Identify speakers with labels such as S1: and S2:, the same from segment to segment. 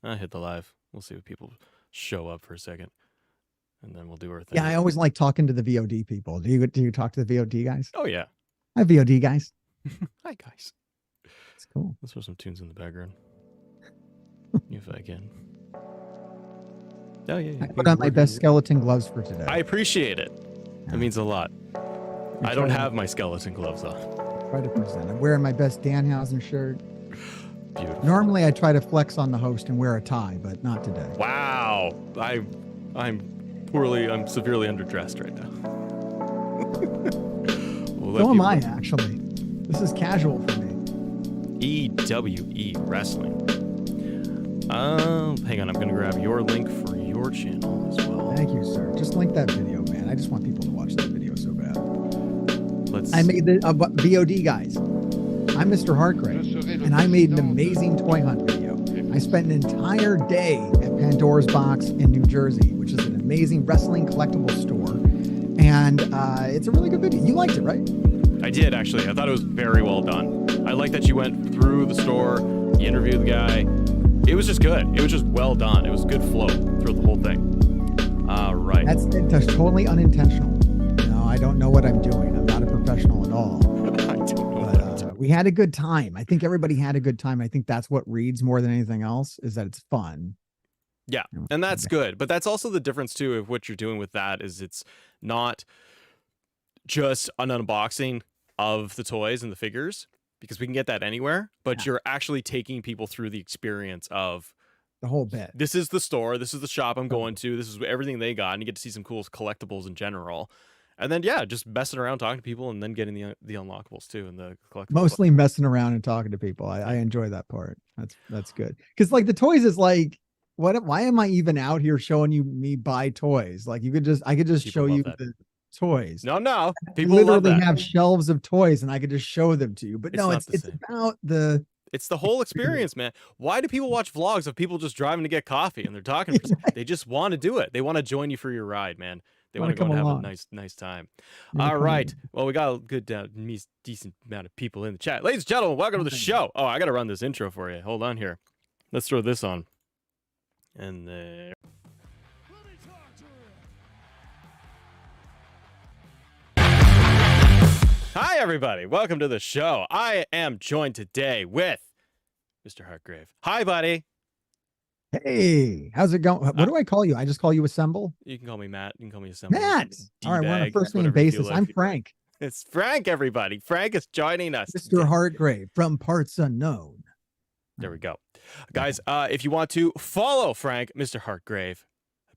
S1: I hit the live. We'll see if people show up for a second, and then we'll do our thing.
S2: Yeah, I always like talking to the VOD people. Do you talk to the VOD guys?
S1: Oh yeah.
S2: Hi, VOD guys.
S1: Hi guys.
S2: It's cool.
S1: Let's throw some tunes in the background. If I can. Oh yeah.
S2: I put on my best skeleton gloves for today.
S1: I appreciate it. That means a lot. I don't have my skeleton gloves on.
S2: Try to present. I'm wearing my best Danhausen shirt.
S1: Beautiful.
S2: Normally, I try to flex on the host and wear a tie, but not today.
S1: Wow. I'm severely underdressed right now.
S2: So am I, actually. This is casual for me.
S1: EWE Wrestling. Hang on, I'm going to grab your link for your channel as well.
S2: Thank you, sir. Just link that video, man. I just want people to watch that video so bad. I made the VOD, guys. I'm Mr. Hartgrave, and I made an amazing toy hunt video. I spent an entire day at Pandora's Box in New Jersey, which is an amazing wrestling collectible store. And it's a really good video. You liked it, right?
S1: I did, actually. I thought it was very well done. I like that you went through the store, you interviewed the guy. It was just good. It was just well done. It was good flow through the whole thing. Right.
S2: That's totally unintentional. You know, I don't know what I'm doing. I'm not a professional at all.
S1: I don't know what I'm doing.
S2: We had a good time. I think everybody had a good time. I think that's what reads more than anything else, is that it's fun.
S1: Yeah, and that's good. But that's also the difference, too, of what you're doing with that is it's not just an unboxing of the toys and the figures, because we can get that anywhere, but you're actually taking people through the experience of
S2: the whole bit.
S1: This is the store. This is the shop I'm going to. This is everything they got. And you get to see some cool collectibles in general. And then, yeah, just messing around, talking to people, and then getting the unlockables, too, and the collectibles.
S2: Mostly messing around and talking to people. I enjoy that part. That's good. Because, like, the toys is like, why am I even out here showing you me buy toys? Like, I could just people show you the toys.
S1: No,
S2: people literally have shelves of toys, and I could just show them to you. But no, it's about the.
S1: It's the whole experience, man. Why do people watch vlogs of people just driving to get coffee and they're talking? They just want to do it. They want to join you for your ride, man. They want to go and have a nice time. All right. Well, we got a good, decent amount of people in the chat. Ladies and gentlemen, welcome to the show. Oh, I got to run this intro for you. Hold on here. Let's throw this on. And there. Hi, everybody. Welcome to the show. I am joined today with Mr. Hartgrave. Hi, buddy.
S2: Hey, how's it going? What do I call you? I just call you Assemble?
S1: You can call me Matt. You can call me Assemble.
S2: Matt! All right, we're on a first name basis. I'm Frank.
S1: It's Frank, everybody. Frank is joining us.
S2: Mr. Hartgrave from Parts Unknown.
S1: There we go. Guys, if you want to follow Frank, Mr. Hartgrave,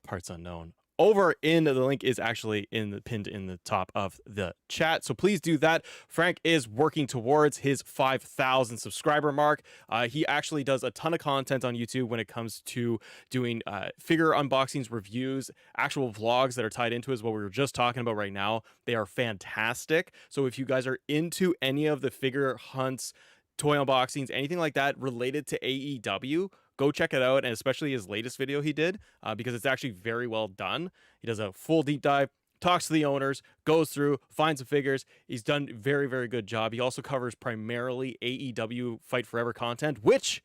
S1: Parts Unknown, over in the link is actually pinned in the top of the chat. So please do that. Frank is working towards his 5,000 subscriber mark. He actually does a ton of content on YouTube when it comes to doing figure unboxings, reviews, actual vlogs that are tied into what we were just talking about right now. They are fantastic. So if you guys are into any of the figure hunts, toy unboxings, anything like that related to AEW, go check it out, and especially his latest video he did, because it's actually very well done. He does a full deep dive, talks to the owners, goes through, finds some figures. He's done a very, very good job. He also covers primarily AEW Fight Forever content, which,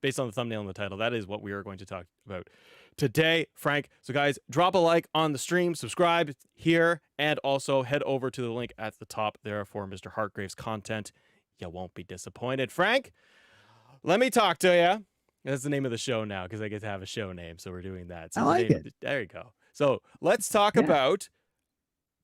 S1: based on the thumbnail and the title, that is what we are going to talk about today, Frank. So guys, drop a like on the stream, subscribe here, and also head over to the link at the top there for Mr. Hartgrave's content. You won't be disappointed. Frank, let me talk to you. That's the name of the show now, because I get to have a show name, so we're doing that. So
S2: I like it.
S1: There you go. So let's talk about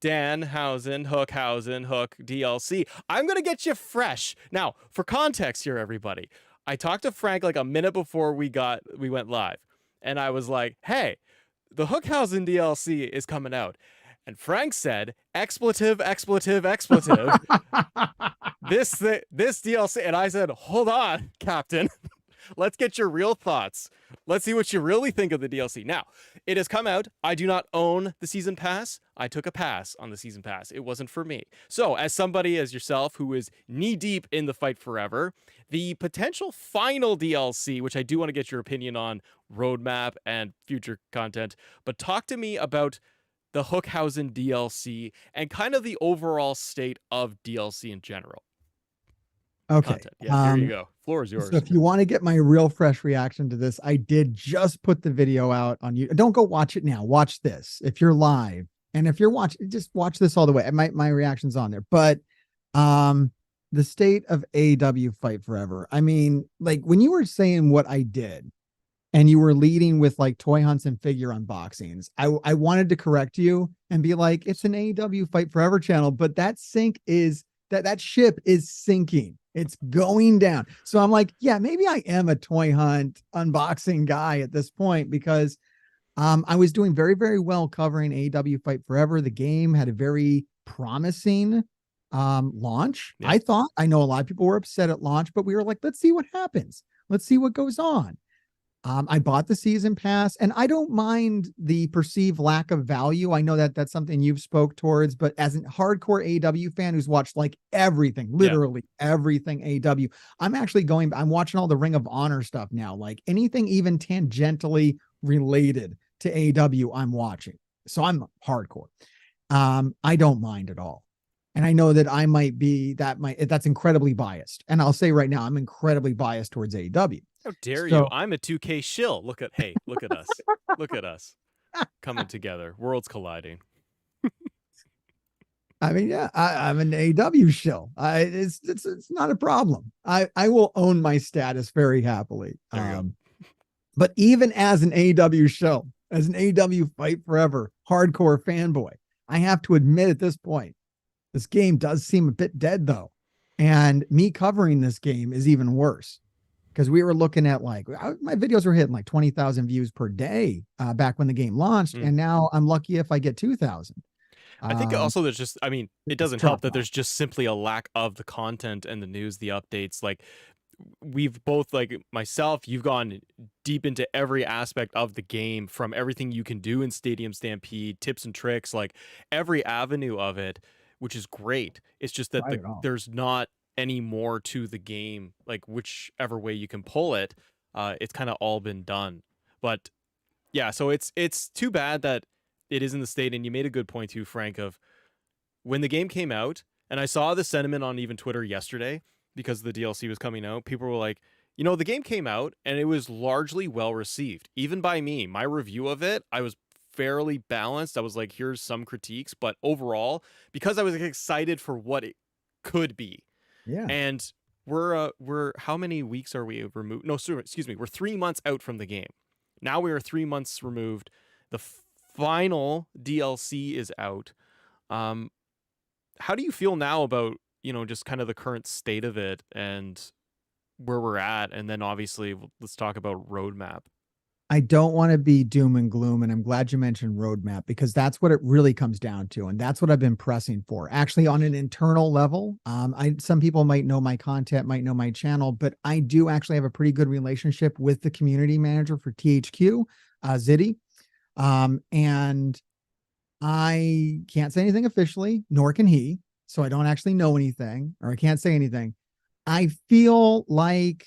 S1: Danhausen, Hook DLC. I'm going to get you fresh. Now, for context here, everybody, I talked to Frank like a minute before we went live, and I was like, hey, the Hookhausen DLC is coming out. And Frank said, expletive. This DLC. And I said, hold on, Captain. Let's get your real thoughts. Let's see what you really think of the DLC. Now, it has come out. I do not own the season pass. I took a pass on the season pass. It wasn't for me. So, as somebody as yourself who is knee-deep in the Fight Forever, the potential final DLC, which I do want to get your opinion on, roadmap and future content, but talk to me about the Hookhausen DLC and kind of the overall state of DLC in general.
S2: Okay.
S1: Content. Yeah, here you go. Floor is yours.
S2: So if you want to get my real fresh reaction to this, I did just put the video out on you. Don't go watch it now. Watch this if you're live. And if you're watching, just watch this all the way. My reaction's on there. But the state of AEW Fight Forever. I mean, like when you were saying what I did and you were leading with like toy hunts and figure unboxings, I wanted to correct you and be like, it's an AEW Fight Forever channel, but that ship is sinking. It's going down. So I'm like, yeah, maybe I am a toy hunt unboxing guy at this point, because I was doing very, very well covering AEW Fight Forever. The game had a very promising launch.
S1: Yeah.
S2: I thought, I know a lot of people were upset at launch, but we were like, let's see what happens. Let's see what goes on. I bought the season pass, and I don't mind the perceived lack of value. I know that that's something you've spoke towards, but as a hardcore AW fan who's watched like everything, literally everything AW, I'm watching all the Ring of Honor stuff now, like anything even tangentially related to AW I'm watching. So I'm hardcore. I don't mind at all. And I know that I might be, that's incredibly biased. And I'll say right now, I'm incredibly biased towards AEW.
S1: How dare you? I'm a 2K shill. Look at us. Look at us coming together. Worlds colliding.
S2: I mean, yeah, I'm an AW shill. It's not a problem. I will own my status very happily. But even as an AW shill, as an AW Fight Forever hardcore fanboy, I have to admit at this point, this game does seem a bit dead though. And me covering this game is even worse. Because we were looking at my videos were hitting like 20,000 views per day back when the game launched. And now I'm lucky if I get 2,000.
S1: I think also there's just, I mean, it doesn't help that there's just simply a lack of the content and the news, the updates. Like we've both, like myself, you've gone deep into every aspect of the game, from everything you can do in Stadium Stampede, tips and tricks, like every avenue of it, which is great. It's just that there's not any more to the game, like whichever way you can pull it. It's kind of all been done. But yeah, so it's too bad that it is in the state. And you made a good point too, Frank, of when the game came out, and I saw the sentiment on even Twitter yesterday because the DLC was coming out. People were like, you know, the game came out and it was largely well received, even by me. My review of it, I was fairly balanced. I was like, here's some critiques, but overall, because I was excited for what it could be.
S2: Yeah.
S1: And we're how many weeks are we removed? No, excuse me. We're 3 months out from the game. Now we are 3 months removed. The final DLC is out. How do you feel now about, you know, just kind of the current state of it and where we're at? And then obviously let's talk about roadmap.
S2: I don't want to be doom and gloom, and I'm glad you mentioned roadmap, because that's what it really comes down to, and that's what I've been pressing for. Actually, on an internal level, some people might know my content, might know my channel, but I do actually have a pretty good relationship with the community manager for THQ, Ziddy, and I can't say anything officially, nor can he, so I don't actually know anything, or I can't say anything. I feel like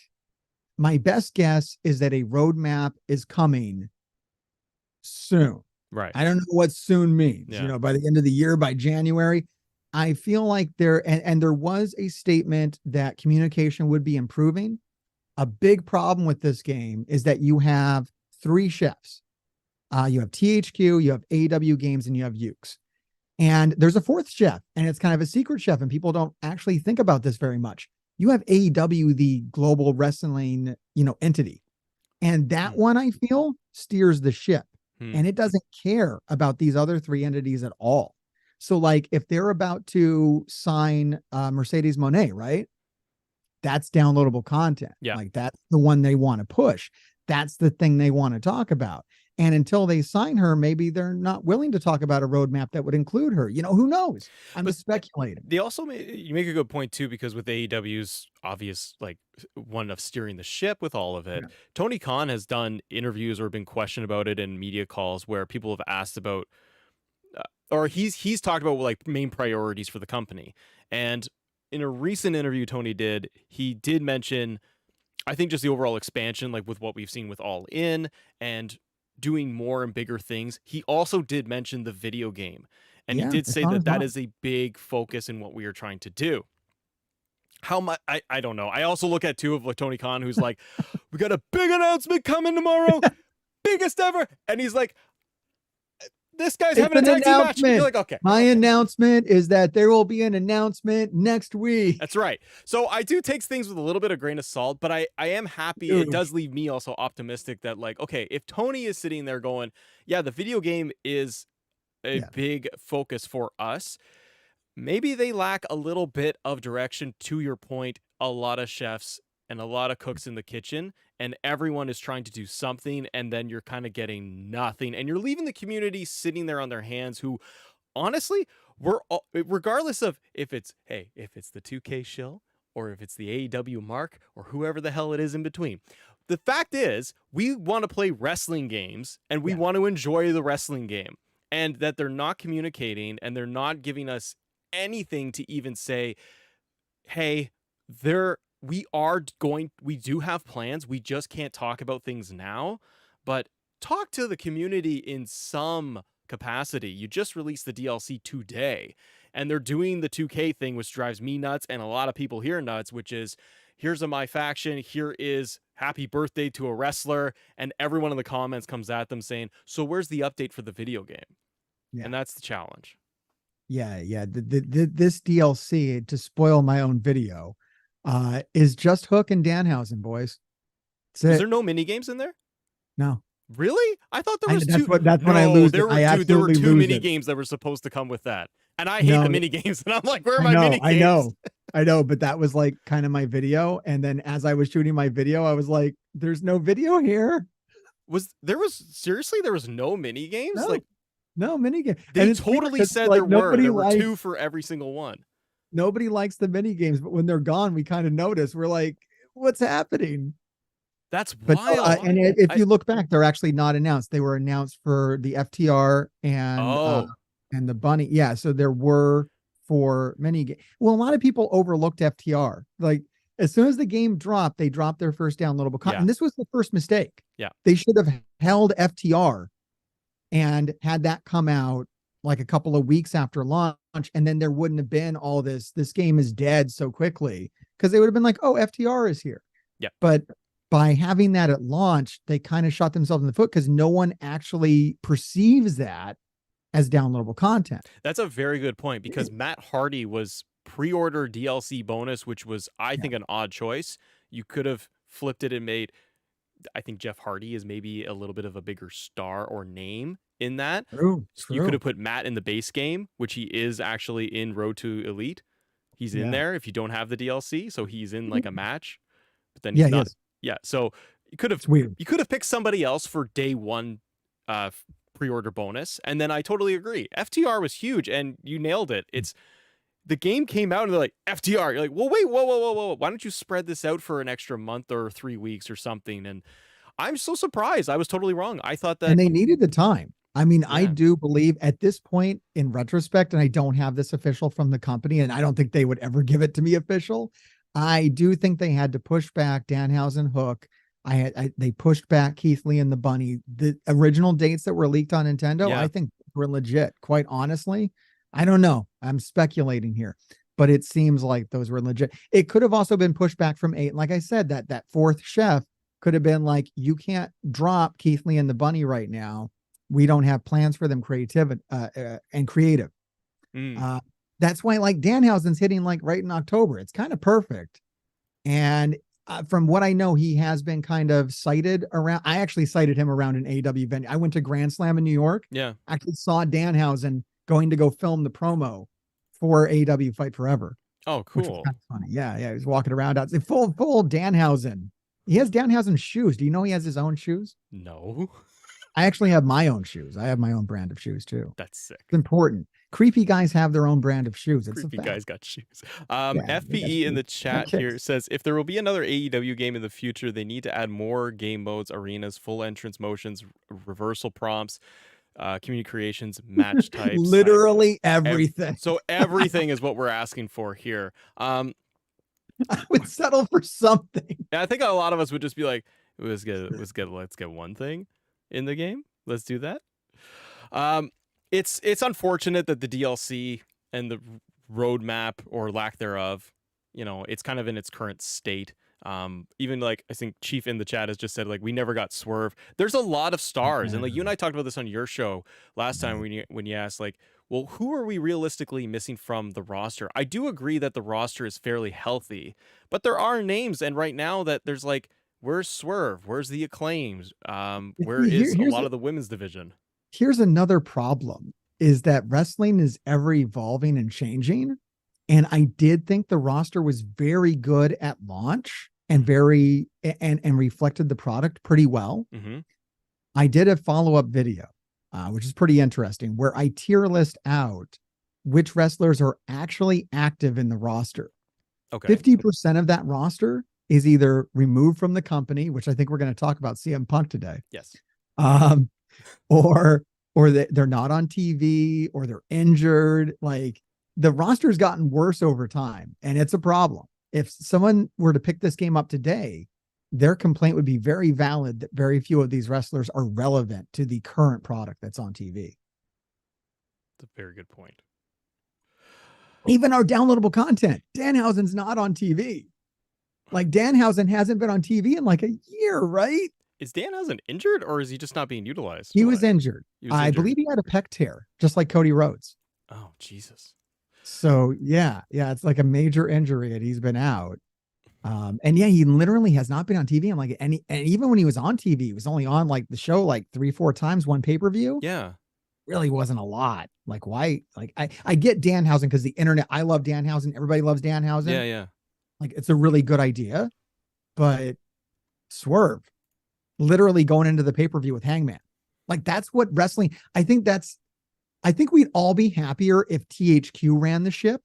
S2: my best guess is that a roadmap is coming soon.
S1: Right.
S2: I don't know what soon means. Yeah. You know, by the end of the year, by January, I feel like there was a statement that communication would be improving. A big problem with this game is that you have 3 chefs. You have THQ, you have AEW Games, and you have Ukes. And there's a 4th chef, and it's kind of a secret chef, and people don't actually think about this very much. You have AEW, the global wrestling, entity. And that one, I feel, steers the ship. And it doesn't care about these other 3 entities at all. So, like, if they're about to sign Mercedes Moné, right? That's downloadable content.
S1: Yeah.
S2: Like, that's the one they want to push. That's the thing they want to talk about. And until they sign her, maybe they're not willing to talk about a roadmap that would include her. You know, who knows? I'm just speculating.
S1: They also you make a good point too, because with AEW's obvious, like, one of steering the ship with all of it, Tony Khan has done interviews or been questioned about it in media calls where people have asked about, or he's talked about like main priorities for the company. And in a recent interview Tony did, he did mention, I think, just the overall expansion, like with what we've seen with All In and doing more and bigger things. He also did mention the video game, and he did say that is a big focus in what we are trying to do. how much I don't know. I also look at too of like Tony Khan, who's like, we got a big announcement coming tomorrow, biggest ever, and he's like, this guy's having a tag team match. You're like, okay.
S2: My announcement is that there will be an announcement next week.
S1: That's right. So I do take things with a little bit of grain of salt, but I am happy. It does leave me also optimistic that like, okay, if Tony is sitting there going, yeah, the video game is a big focus for us. Maybe they lack a little bit of direction. To your point, a lot of chefs and a lot of cooks in the kitchen, and everyone is trying to do something, and then you're kind of getting nothing, and you're leaving the community sitting there on their hands who, honestly, we're all, regardless of if it's the 2K shill or if it's the AEW mark or whoever the hell it is in between. The fact is, we want to play wrestling games, and we want to enjoy the wrestling game, and that they're not communicating, and they're not giving us anything to even say, hey, we do have plans. We just can't talk about things now, but talk to the community in some capacity. You just released the DLC today, and they're doing the 2K thing, which drives me nuts and a lot of people here nuts, which is, here's my faction, here is happy birthday to a wrestler, and everyone in the comments comes at them saying, so where's the update for the video game? And that's the challenge.
S2: This DLC, to spoil my own video, is just Hook and Danhausen, boys.
S1: Is there no mini games in there?
S2: No.
S1: Really? I thought there was two.
S2: That's when I lose
S1: there
S2: it.
S1: There were two mini games that were supposed to come with that. And I hate the mini games. And I'm like, where are my mini games?
S2: I know, but that was like kind of my video. And then as I was shooting my video, I was like, there's no video here.
S1: There was no mini games?
S2: No.
S1: Like,
S2: no mini game.
S1: They totally said like, there were two for every single one.
S2: Nobody likes the mini games, but when they're gone, we kind of notice. We're like, what's happening?
S1: That's wild.
S2: And if you look back, they're actually not announced. They were announced for the FTR and the bunny. Yeah, so there were for mini games. Well, a lot of people overlooked FTR. Like as soon as the game dropped, they dropped their first downloadable content. And this was the first mistake.
S1: Yeah,
S2: they should have held FTR and had that come out like a couple of weeks after launch, and then there wouldn't have been all this game is dead so quickly, because they would have been like, oh, FTR is here.
S1: Yeah.
S2: But by having that at launch, they kind of shot themselves in the foot, because no one actually perceives that as downloadable content.
S1: That's a very good point, because Matt Hardy was pre-order DLC bonus, which was, I think, an odd choice. You could have flipped it and made, I think Jeff Hardy is maybe a little bit of a bigger star or name in that.
S2: True.
S1: You could have put Matt in the base game, which he is actually in Road to Elite. He's in there if you don't have the DLC, so he's in like a match. But then he's not. Yeah, so you could have picked somebody else for day one pre-order bonus, and then I totally agree. FTR was huge, and you nailed it. It's the game came out and they're like, FTR. You're like, well, wait, whoa. Why don't you spread this out for an extra month or 3 weeks or something? And I'm so surprised. I was totally wrong. I thought that.
S2: And they needed the time. I mean, I do believe at this point in retrospect, and I don't have this official from the company, and I don't think they would ever give it to me official. I do think they had to push back Danhausen Hook. They pushed back Keith Lee and the Bunny. The original dates that were leaked on Nintendo, I think were legit. Quite honestly, I don't know. I'm speculating here, but it seems like those were legit. It could have also been pushed back from 8. Like I said, that fourth chef could have been like, you can't drop Keith Lee and the Bunny right now. We don't have plans for them creative. That's why like Danhausen's hitting like right in October. It's kind of perfect. And from what I know, he has been kind of cited around. I actually cited him around an AEW venue. I went to Grand Slam in New York.
S1: Yeah.
S2: Actually saw Danhausen going to go film the promo for AEW Fight Forever.
S1: Oh, cool.
S2: Which was kind of funny. Yeah. He was walking around out. Full Danhausen. He has Danhausen shoes. Do you know he has his own shoes?
S1: No.
S2: I actually have my own shoes. I have my own brand of shoes too.
S1: That's sick.
S2: It's important. Creepy guys have their own brand of shoes. It's
S1: Creepy guys got shoes. FPE in the chat here says, if there will be another AEW game in the future, they need to add more game modes, arenas, full entrance motions, reversal prompts, community creations, match types.
S2: Literally everything.
S1: So everything is what we're asking for here. I
S2: would settle for something.
S1: I think a lot of us would just be like, let's get one thing in the game. Let's do that. It's unfortunate that the DLC and the roadmap or lack thereof you know, it's kind of in its current state. Even like I think Chief in the chat has just said like we never got Swerve. There's a lot of stars, and like you and I talked about this on your show last time when you asked like, well, who are we realistically missing from the roster? I do agree that the roster is fairly healthy, but there are names, and right now that there's like, where's Swerve? Where's the Acclaims? Where is a lot of the women's division?
S2: Here's another problem: is that wrestling is ever evolving and changing. And I did think the roster was very good at launch and and reflected the product pretty well.
S1: Mm-hmm.
S2: I did a follow-up video, which is pretty interesting, where I tier list out which wrestlers are actually active in the roster.
S1: Okay.
S2: 50% of that roster is either removed from the company, which I think we're going to talk about CM Punk today.
S1: Yes.
S2: Or they're not on TV, or they're injured. Like, the roster has gotten worse over time, and it's a problem. If someone were to pick this game up today, their complaint would be very valid that very few of these wrestlers are relevant to the current product that's on TV.
S1: That's a very good point.
S2: Even our downloadable content, Danhausen's not on TV. Like, Danhausen hasn't been on TV in like a year, right?
S1: Is Danhausen injured, or is he just not being utilized?
S2: He was injured. I believe he had a pec tear, just like Cody Rhodes.
S1: Oh, Jesus.
S2: So yeah, it's like a major injury, and he's been out. And yeah, he literally has not been on TV. I'm like, and even when he was on TV, he was only on like the show like 3-4 times, one pay-per-view.
S1: Yeah.
S2: Really wasn't a lot. Like, why? Like, I get Danhausen because the internet, I love Danhausen. Everybody loves Danhausen.
S1: Yeah.
S2: Like, it's a really good idea. But Swerve literally going into the pay-per-view with Hangman. Like, that's what wrestling, I think we'd all be happier if THQ ran the ship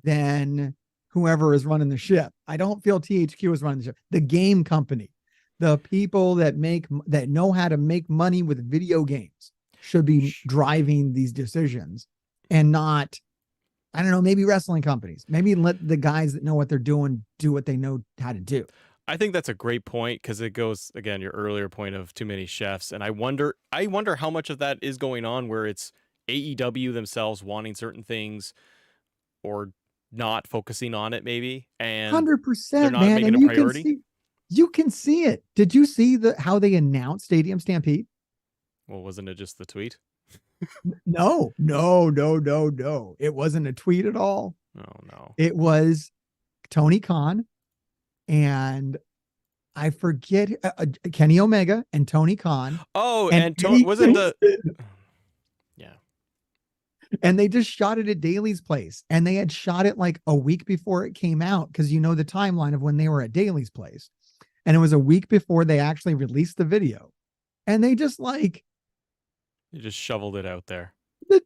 S2: than whoever is running the ship. I don't feel THQ is running the ship. The game company, the people that know how to make money with video games should be driving these decisions, and not, I don't know, maybe wrestling companies. Maybe let the guys that know what they're doing do what they know how to do.
S1: I think that's a great point, because it goes, again, your earlier point of too many chefs. And I wonder how much of that is going on where it's AEW themselves wanting certain things or not focusing on it, maybe. And
S2: 100%,
S1: they're not
S2: man.
S1: making
S2: And
S1: a priority.
S2: You can see it. Did you see how they announced Stadium Stampede?
S1: Well, wasn't it just the tweet?
S2: No. It wasn't a tweet at all.
S1: Oh, no.
S2: It was Tony Khan and I forget Kenny Omega and Tony Khan.
S1: Oh, and Tony wasn't the yeah.
S2: And they just shot it at Daly's place, and they had shot it like a week before it came out, because you know the timeline of when they were at Daly's place, and it was a week before they actually released the video, and they just
S1: you just shoveled it out there.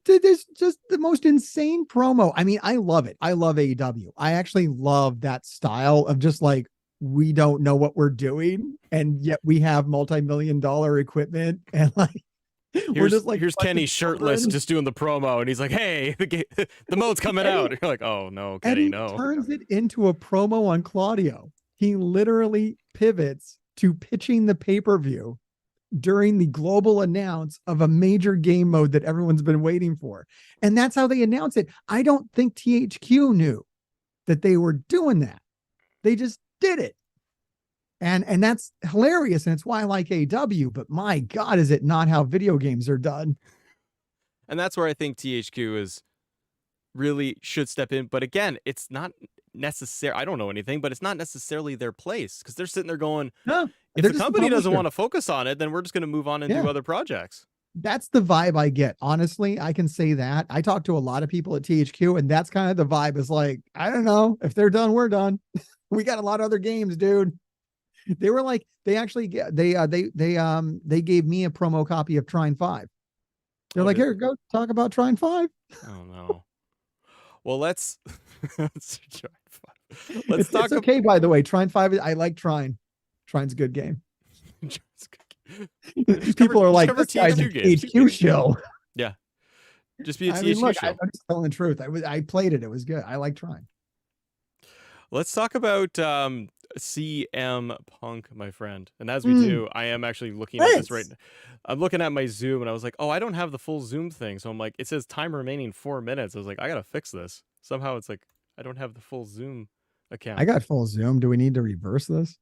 S2: There's just the most insane promo. I mean, I love it. I love AEW. I actually love that style of just like, we don't know what we're doing, and yet we have multi-million-dollar equipment, and like, we're just like,
S1: here's Kenny shirtless just doing the promo, and he's like, hey, the mode's coming out. You're like, oh no, Kenny, no.
S2: Turns it into a promo on Claudio. He literally pivots to pitching the pay-per-view during the global announce of a major game mode that everyone's been waiting for. And that's how they announce it. I don't think THQ knew that they were doing that. They just did it. And that's hilarious. And it's why I like AEW, but my God, is it not how video games are done?
S1: And that's where I think THQ is really should step in. But again, it's not necessary. I don't know anything, but it's not necessarily their place, because they're sitting there going, no, if the company doesn't want to focus on it, then we're just going to move on and do other projects.
S2: That's the vibe I get. Honestly, I can say that. I talk to a lot of people at THQ, and that's kind of the vibe, is like, I don't know, if they're done, we're done. We got a lot of other games, dude. They were like, they actually they gave me a promo copy of Trine 5. They're like, here, go talk about Trine 5.
S1: Oh no. Well, let's talk.
S2: It's okay, by the way. Trine 5, I like Trine. Trine's a good game. People are like, this guy's a THQ show.
S1: Yeah. Just be a THQ show.
S2: I'm just telling the truth. I played it. It was good. I like Trine.
S1: Let's talk about CM Punk, my friend. And as we do, I am actually looking at this right now. I'm looking at my Zoom, and I was like, oh, I don't have the full Zoom thing. So I'm like, it says time remaining 4 minutes. I was like, I got to fix this. Somehow it's like I don't have the full Zoom account.
S2: I got full Zoom. Do we need to reverse this?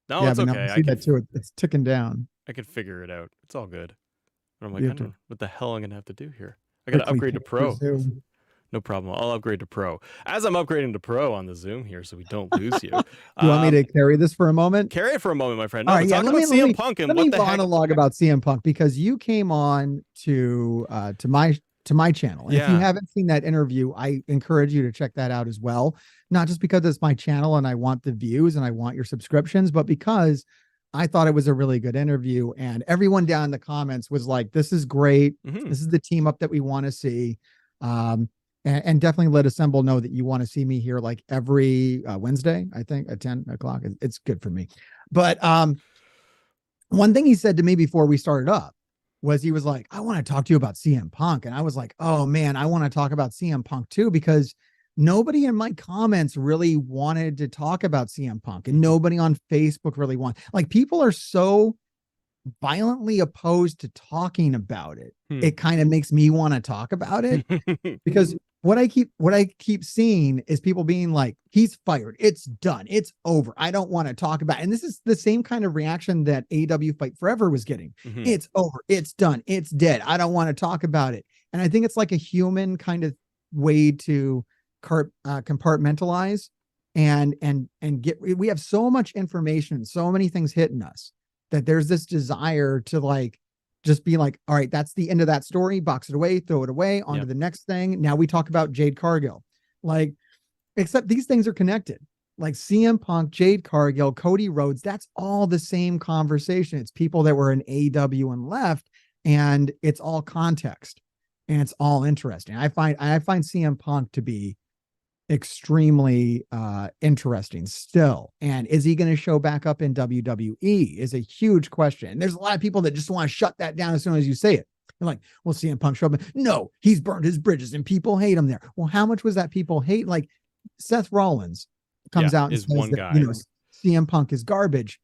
S1: No,
S2: Yeah,
S1: it's
S2: but
S1: okay.
S2: now I see that too. It's ticking down.
S1: I can figure it out. It's all good. And I'm like,
S2: You
S1: I
S2: have
S1: don't
S2: to
S1: know what the hell I'm gonna have to do here. I gotta
S2: quickly
S1: upgrade to
S2: pick your
S1: Pro.
S2: Zoom.
S1: No problem. I'll upgrade to Pro. As I'm upgrading to Pro on the Zoom here, so we don't lose you.
S2: Do you want me to carry this for a moment?
S1: Carry it for a moment, my friend. No,
S2: all right,
S1: talk about CM Punk and what the heck.
S2: Let me monologue about CM Punk because you came on to my channel. And if you haven't seen that interview, I encourage you to check that out as well. Not just because it's my channel and I want the views and I want your subscriptions, but because I thought it was a really good interview. And everyone down in the comments was like, this is great. This is the team up that we want to see. And definitely let Assemble know that you want to see me here like every Wednesday, I think at 10 o'clock. It's good for me. But one thing he said to me before we started up was he was like, I want to talk to you about CM Punk. And I was like, oh man, I want to talk about CM Punk too, because nobody in my comments really wanted to talk about CM Punk and nobody on Facebook really wanted. Like people are so violently opposed to talking about it. It kind of makes me want to talk about it because what I keep seeing is people being like, he's fired. It's done. It's over. I don't want to talk about it. And this is the same kind of reaction that AW Fight Forever was getting. It's over. It's done. It's dead. I don't want to talk about it. And I think it's like a human kind of way to compartmentalize and get, we have so much information, so many things hitting us that there's this desire to like, just be like, all right, that's the end of that story, box it away, throw it away, on to the next thing. Now we talk about Jade Cargill. Like, except these things are connected. Like CM Punk, Jade Cargill, Cody Rhodes, that's all the same conversation. It's people that were in AEW and left, and it's all context and it's all interesting. I find CM Punk to be extremely interesting still. And is he going to show back up in WWE is a huge question. And there's a lot of people that just want to shut that down as soon as you say it. They're like, well, CM Punk show up. No, he's burned his bridges and people hate him there. Well, how much was that people hate? Like Seth Rollins comes out and says
S1: one
S2: that,
S1: guy.
S2: CM Punk is garbage.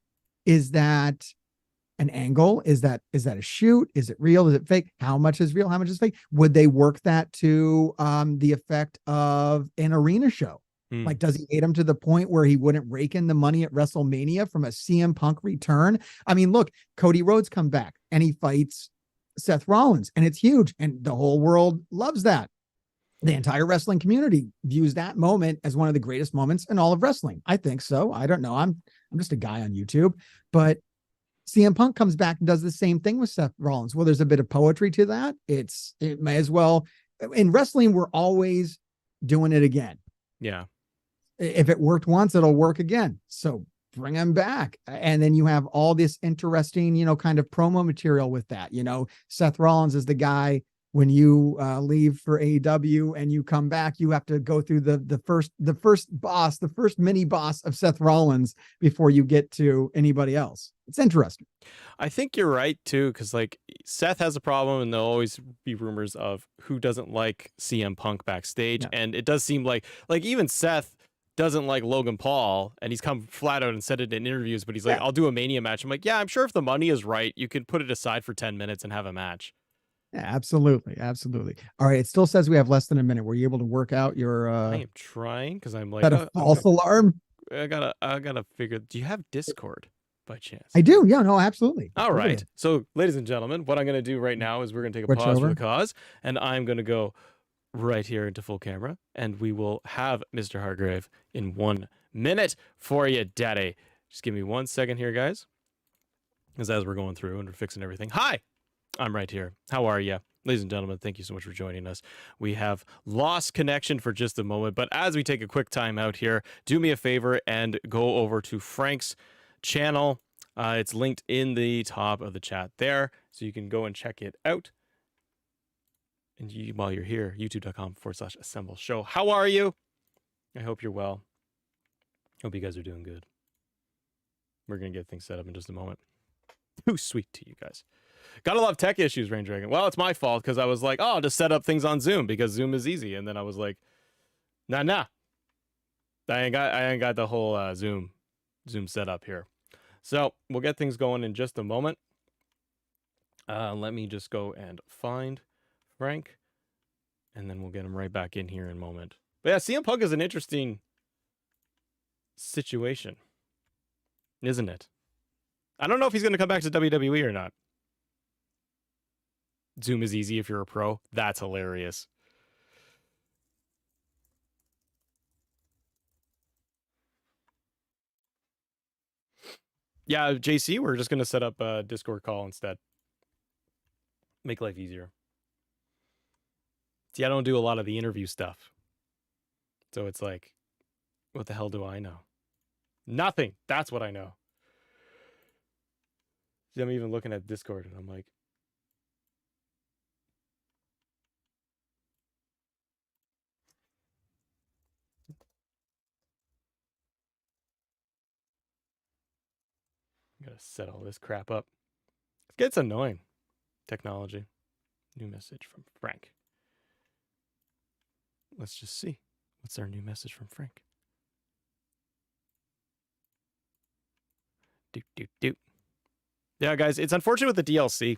S2: Is that an angle? Is that a shoot? Is it real? Is it fake? How much is real? How much is fake? Would they work that to the effect of an arena show? Like, does he hate him to the point where he wouldn't rake in the money at WrestleMania from a CM Punk return? I mean, look, Cody Rhodes come back and he fights Seth Rollins and it's huge. And the whole world loves that. The entire wrestling community views that moment as one of the greatest moments in all of wrestling. I think so. I don't know. I'm just a guy on YouTube, but CM Punk comes back and does the same thing with Seth Rollins. Well, there's a bit of poetry to that. It may as well. In wrestling, we're always doing it again.
S1: Yeah.
S2: If it worked once, it'll work again. So bring him back. And then you have all this interesting, kind of promo material with that. Seth Rollins is the guy when you leave for AEW and you come back, you have to go through the first mini boss of Seth Rollins before you get to anybody else. It's interesting.
S1: I think you're right too, because like Seth has a problem, and there'll always be rumors of who doesn't like CM Punk backstage, and it does seem like even Seth doesn't like Logan Paul, and he's come flat out and said it in interviews. But he's like, "I'll do a Mania match." I'm like, "Yeah, I'm sure if the money is right, you could put it aside for 10 minutes and have a match."
S2: Yeah, absolutely. Absolutely. All right. It still says we have less than a minute. Were you able to work out your
S1: I am trying, because I'm like,
S2: that a false alarm?
S1: I gotta figure. Do you have Discord by chance?
S2: I do. Yeah, no, absolutely.
S1: All right. So, ladies and gentlemen, what I'm gonna do right now is we're gonna take a pause for the cause, and I'm gonna go right here into full camera, and we will have Mr. Hargrave in 1 minute for you, daddy. Just give me 1 second here, guys, because as we're going through and we're fixing everything. Hi, I'm right here. How are you? Ladies and gentlemen, thank you so much for joining us. We have lost connection for just a moment, but as we take a quick time out here, do me a favor and go over to Frank's channel. It's linked in the top of the chat there, so you can go and check it out. And while you're here, youtube.com/assemble show. How are you? I hope you're well. Hope you guys are doing good. We're going to get things set up in just a moment. Too sweet to you guys. Gotta love tech issues, Rain Dragon. Well, it's my fault, because I was like, oh, I'll just set up things on Zoom because Zoom is easy. And then I was like, nah. I ain't got the whole Zoom set up here. So we'll get things going in just a moment. Let me just go and find Frank, and then we'll get him right back in here in a moment. But yeah, CM Punk is an interesting situation, isn't it? I don't know if he's going to come back to WWE or not. Zoom is easy if you're a pro. That's hilarious. Yeah, JC, we're just going to set up a Discord call instead. Make life easier. See, I don't do a lot of the interview stuff. So it's like, what the hell do I know? Nothing. That's what I know. See, I'm even looking at Discord and I'm like, I gotta set all this crap up. It gets annoying. Technology. New message from Frank. Let's just see. What's our new message from Frank? Yeah, guys, it's unfortunate with the DLC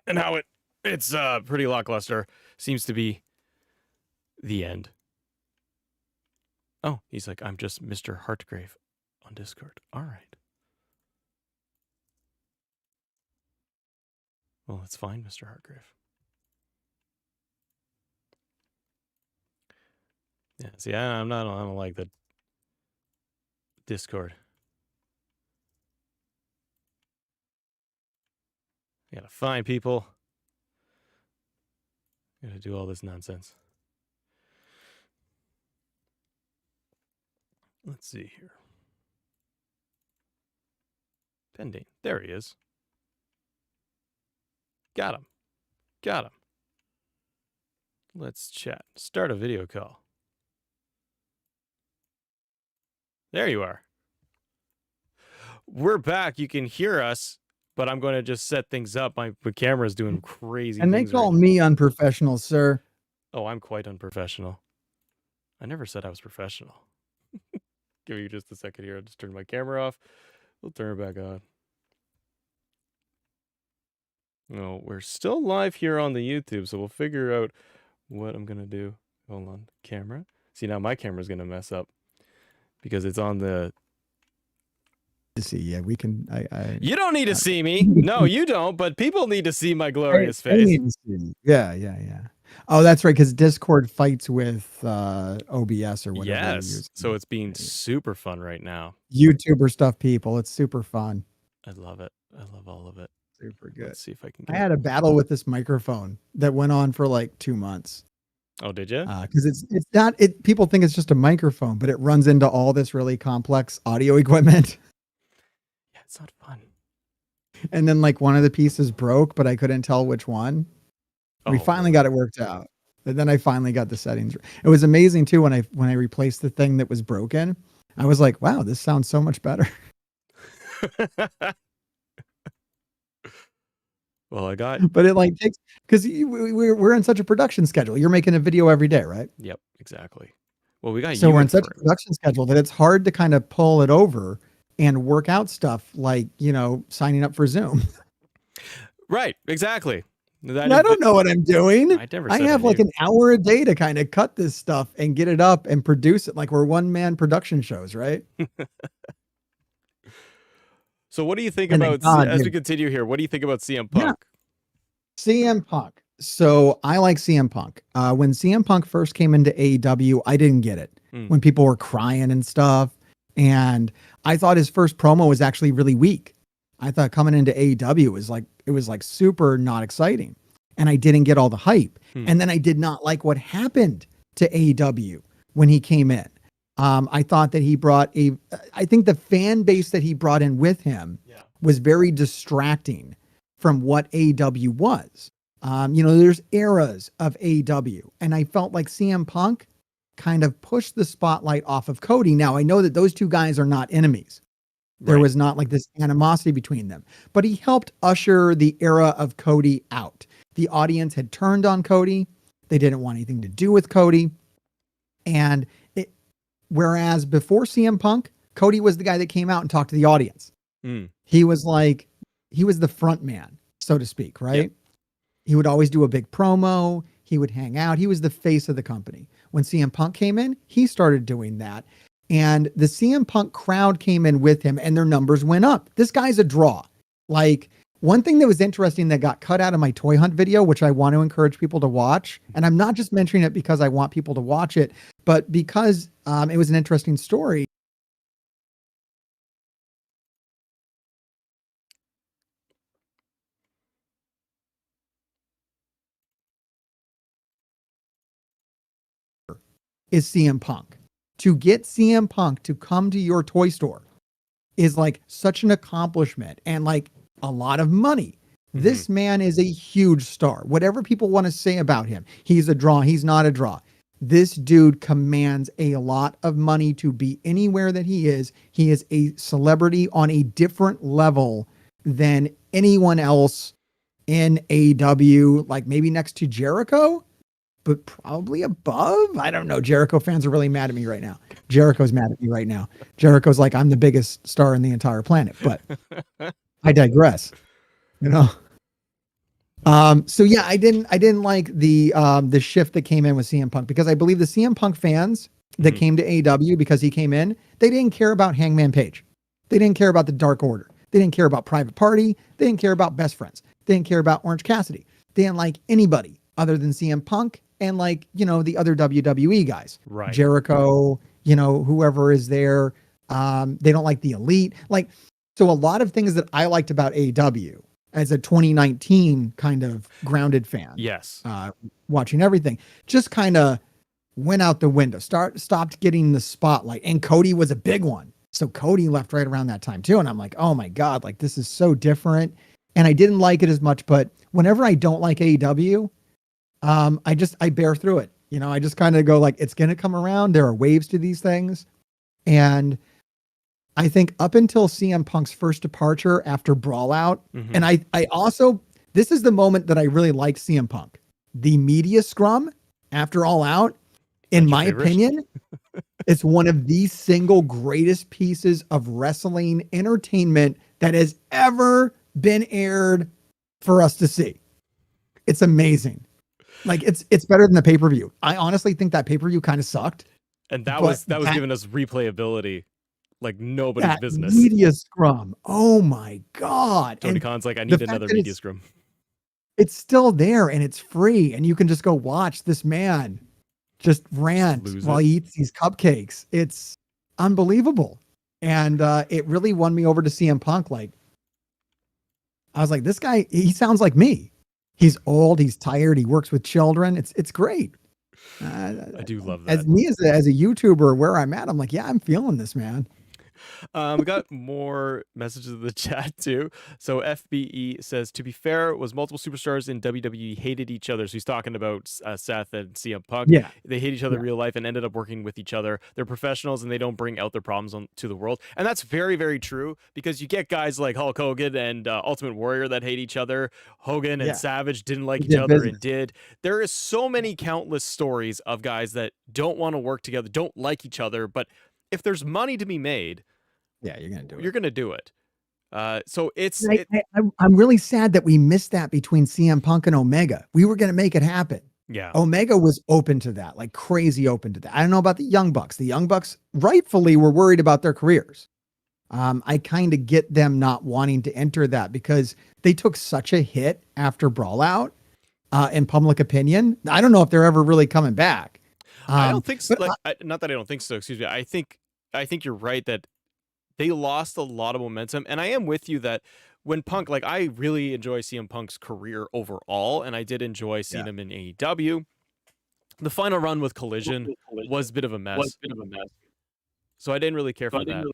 S1: and how it's pretty lackluster. Seems to be the end. Oh, he's like, I'm just Mr. Heartgrave on Discord. All right. Well, that's fine, Mr. Heartgrave. Yeah, see, I don't like the Discord. You gotta find people. You gotta do all this nonsense. Let's see here. Pending. There he is. Got him. Got him. Let's chat. Start a video call. There you are. We're back. You can hear us, but I'm going to just set things up. My camera's doing crazy
S2: and
S1: things.
S2: And they call me unprofessional, sir.
S1: Oh, I'm quite unprofessional. I never said I was professional. Give you just a second here. I'll just turn my camera off. We'll turn it back on. No, we're still live here on the YouTube, so we'll figure out what I'm going to do. Hold on. Camera. See, now my camera's going to mess up because it's on the...
S2: See, yeah, we can...
S1: You don't need to see me. No, you don't, but people need to see my glorious face.
S2: Yeah. Oh, that's right, because Discord fights with OBS or whatever.
S1: Yes, so it's being super fun right now.
S2: YouTuber stuff, people. It's super fun.
S1: I love it. I love all of it.
S2: Super good.
S1: Let's see if I can
S2: I had a battle with this microphone that went on for like 2 months.
S1: Oh, did you?
S2: Because it's not... People think it's just a microphone, but it runs into all this really complex audio equipment.
S1: Yeah, it's not fun.
S2: And then like one of the pieces broke, but I couldn't tell which one. We finally got it worked out. And then I finally got the settings. It was amazing too when I replaced the thing that was broken. I was like, wow, this sounds so much better.
S1: Well, I got...
S2: But it like takes... Because we're in such a production schedule. You're making a video every day, right?
S1: Yep, exactly. Well, we got...
S2: So we're in such a production schedule that it's hard to kind of pull it over and work out stuff like, signing up for Zoom.
S1: Right, exactly.
S2: I don't know what I'm doing.
S1: I
S2: have like an hour a day to kind of cut this stuff and get it up and produce it. Like we're one-man production shows, right?
S1: So what do you think about, as we continue here, what do you think about CM Punk?
S2: Yeah. CM Punk. So I like CM Punk. When CM Punk first came into AEW, I didn't get it. When people were crying and stuff. And I thought his first promo was actually really weak. I thought coming into AEW it was like super not exciting. And I didn't get all the hype. And then I did not like what happened to AEW when he came in. I thought that he brought I think the fan base that he brought in with him was very distracting from what AEW was. There's eras of AEW, and I felt like CM Punk kind of pushed the spotlight off of Cody. Now, I know that those two guys are not enemies. There was not like this animosity between them, but he helped usher the era of Cody out. The audience had turned on Cody. They didn't want anything to do with Cody. And whereas before CM Punk, Cody was the guy that came out and talked to the audience. He was the front man, so to speak, right? Yep. He would always do a big promo. He would hang out. He was the face of the company. When CM Punk came in, he started doing that. And the CM Punk crowd came in with him and their numbers went up. This guy's a draw. Like, one thing that was interesting that got cut out of my toy hunt video, which I want to encourage people to watch, and I'm not just mentioning it because I want people to watch it, but because it was an interesting story. Is CM Punk. To get CM Punk to come to your toy store is like such an accomplishment and like a lot of money. Mm-hmm. This man is a huge star. Whatever people want to say about him, he's a draw, he's not a draw. This dude commands a lot of money to be anywhere that he is. He is a celebrity on a different level than anyone else in AEW, like maybe next to Jericho, but probably above. I don't know. Jericho fans are really mad at me right now. Jericho's mad at me right now. Jericho's like, I'm the biggest star in the entire planet, but I digress, you know? So yeah, I didn't like the shift that came in with CM Punk, because I believe the CM Punk fans that came to AEW because he came in, they didn't care about Hangman Page. They didn't care about the Dark Order. They didn't care about Private Party. They didn't care about Best Friends. They didn't care about Orange Cassidy. They didn't like anybody other than CM Punk and, like, you know, the other WWE guys,
S1: right?
S2: Jericho, you know, whoever is there. They don't like the Elite. Like, so a lot of things that I liked about AEW as a 2019 kind of grounded fan,
S1: yes,
S2: watching everything, just kind of went out the window, stopped getting the spotlight. And Cody was a big one. So Cody left right around that time too. And I'm like, oh my God, like, this is so different. And I didn't like it as much, but whenever I don't like AEW, I bear through it. You know, I just kind of go like, it's going to come around. There are waves to these things. And I think up until CM Punk's first departure after Brawlout, and I also, this is the moment that I really liked CM Punk. The media scrum after All Out, in my opinion, it's one of the single greatest pieces of wrestling entertainment that has ever been aired for us to see. It's amazing. Like, it's better than the pay-per-view. I honestly think that pay-per-view kind of sucked.
S1: And that was giving us replayability like nobody's business.
S2: Media scrum. Oh my God.
S1: Tony Khan's like, I need another media scrum.
S2: It's still there and it's free, and you can just go watch this man just rant while he eats these cupcakes. It's unbelievable. And it really won me over to CM Punk. Like, I was like, this guy, he sounds like me. He's old, he's tired, he works with children. It's great.
S1: I do love that.
S2: As me as a YouTuber, where I'm at, I'm like, yeah, I'm feeling this, man.
S1: We got more messages in the chat too. So FBE says, to be fair, was multiple superstars in WWE hated each other. So he's talking about Seth and CM Punk.
S2: Yeah,
S1: they hate each other in real life and ended up working with each other. They're professionals and they don't bring out their problems to the world. And that's very, very true, because you get guys like Hulk Hogan and Ultimate Warrior that hate each other. Hogan and Savage didn't like each other and did. There is so many countless stories of guys that don't want to work together, don't like each other, but if there's money to be made,
S2: yeah, you're gonna do it.
S1: You're gonna do it. So it's.
S2: I'm really sad that we missed that between CM Punk and Omega. We were gonna make it happen.
S1: Yeah,
S2: Omega was open to that, like crazy open to that. I don't know about the Young Bucks. The Young Bucks rightfully were worried about their careers. I kind of get them not wanting to enter that because they took such a hit after Brawlout. In public opinion, I don't know if they're ever really coming back.
S1: I don't think so. Not that I don't think so. Excuse me. I think you're right that they lost a lot of momentum. And I am with you that when Punk, like, I really enjoy CM Punk's career overall, and I did enjoy seeing him in AEW. The final run with Collision was a bit of a mess. So I didn't really care for that.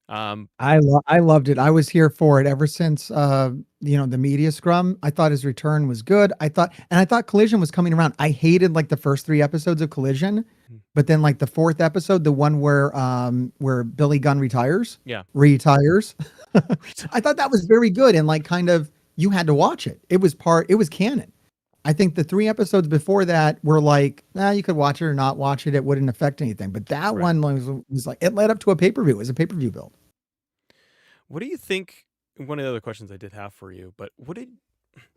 S2: I loved it. I was here for it ever since the media scrum. I thought his return was good. I thought Collision was coming around. I hated like the first 3 episodes of Collision, but then like the 4th episode, the one where Billy Gunn retires. Retires. I thought that was very good, and like kind of you had to watch it. It was canon. I think the 3 episodes before that were like, you could watch it or not watch it. It wouldn't affect anything. But that one was like, it led up to a pay-per-view. It was a pay-per-view build.
S1: What do you think? One of the other questions I did have for you, but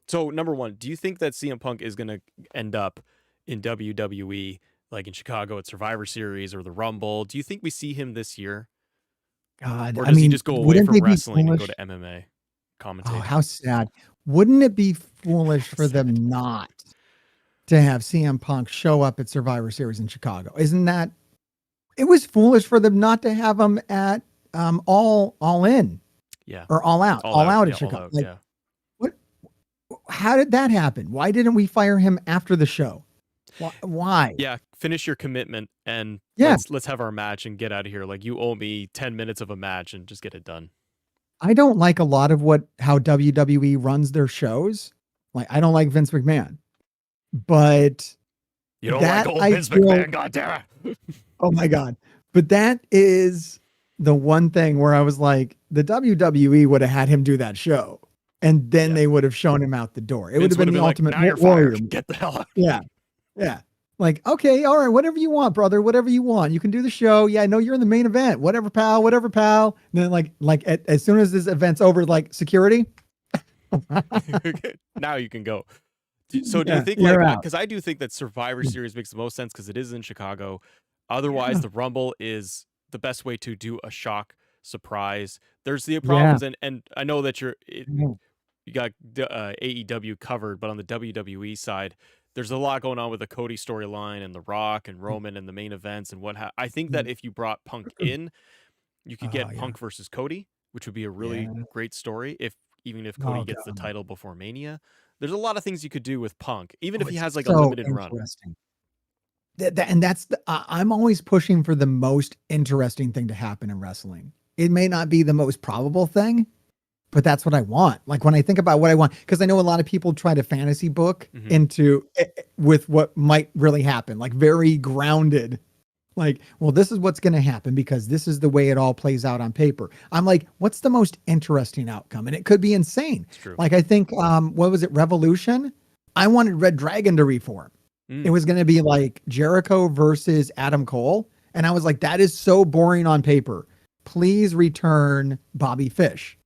S1: so number one, do you think that CM Punk is going to end up in WWE, like in Chicago at Survivor Series or the Rumble. Do you think we see him this year?
S2: God,
S1: Or does he just go away
S2: wouldn't
S1: from
S2: they be
S1: wrestling and go
S2: foolish?
S1: to MMA
S2: Oh,
S1: commentating?
S2: how sad. Wouldn't it be foolish for them not to have CM Punk show up at Survivor Series in Chicago? Isn't that, it was foolish for them not to have him at all in
S1: Yeah.
S2: or all out
S1: Yeah,
S2: at Chicago.
S1: all out,
S2: Like,
S1: yeah.
S2: what, how did that happen? Why didn't we fire him after the show? Why?
S1: Yeah, finish your commitment and
S2: Yeah.
S1: let's have our match and get out of here. Like, you owe me 10 minutes of a match and just get it done.
S2: I don't like a lot of how WWE runs their shows. Like, I don't like Vince McMahon, but
S1: you don't like old Vince McMahon, goddamn it.
S2: Oh my God. But that is the one thing where I was like, the WWE would have had him do that show. And then they would have shown him out the door. It would have been the ultimate
S1: like, now you're
S2: warrior.
S1: fired. Get the hell out.
S2: Yeah. Yeah. Like, okay, all right, whatever you want, brother, whatever you want. You can do the show. Yeah, I know you're in the main event. Whatever, pal, whatever, pal. And then as soon as this event's over, like, security.
S1: Now you can go. So do you think, like, because I do think that Survivor Series makes the most sense because it is in Chicago. Otherwise, the Rumble is the best way to do a shock surprise. There's the problems, and I know that you got AEW covered, but on the WWE side, there's a lot going on with the Cody storyline and The Rock and Roman and the main events and I think that if you brought Punk in, you could get Punk versus Cody, which would be a really great story. Even if Cody gets the title before Mania, there's a lot of things you could do with Punk, even if he has like a limited run.
S2: And that's I'm always pushing for the most interesting thing to happen in wrestling. It may not be the most probable thing, but that's what I want. Like when I think about what I want, because I know a lot of people try to fantasy book with what might really happen, like very grounded. Like, well, this is what's going to happen because this is the way it all plays out on paper. I'm like, what's the most interesting outcome? And it could be insane. Like, I think, what was it? Revolution. I wanted Red Dragon to reform. It was going to be like Jericho versus Adam Cole. And I was like, that is so boring on paper. Please return Bobby Fish.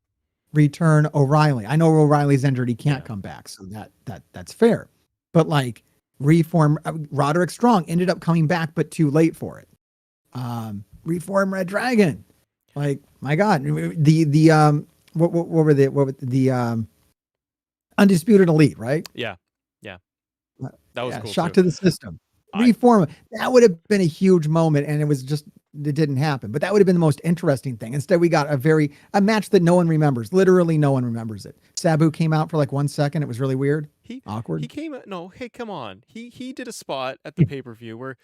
S2: Return O'Reilly. I know O'Reilly's injured. He can't come back. So that's fair. But like reform Roderick Strong ended up coming back, but too late for it. Reform Red Dragon. Like, my God, what were the Undisputed Elite, right?
S1: Yeah. That was cool.
S2: Shock to the system. Reform. That would have been a huge moment, and it didn't happen. But that would have been the most interesting thing. Instead, we got a match that no one remembers. Literally, no one remembers it. Sabu came out for like 1 second. It was really weird. Awkward.
S1: He came out. No, hey, come on. He did a spot at the pay-per-view where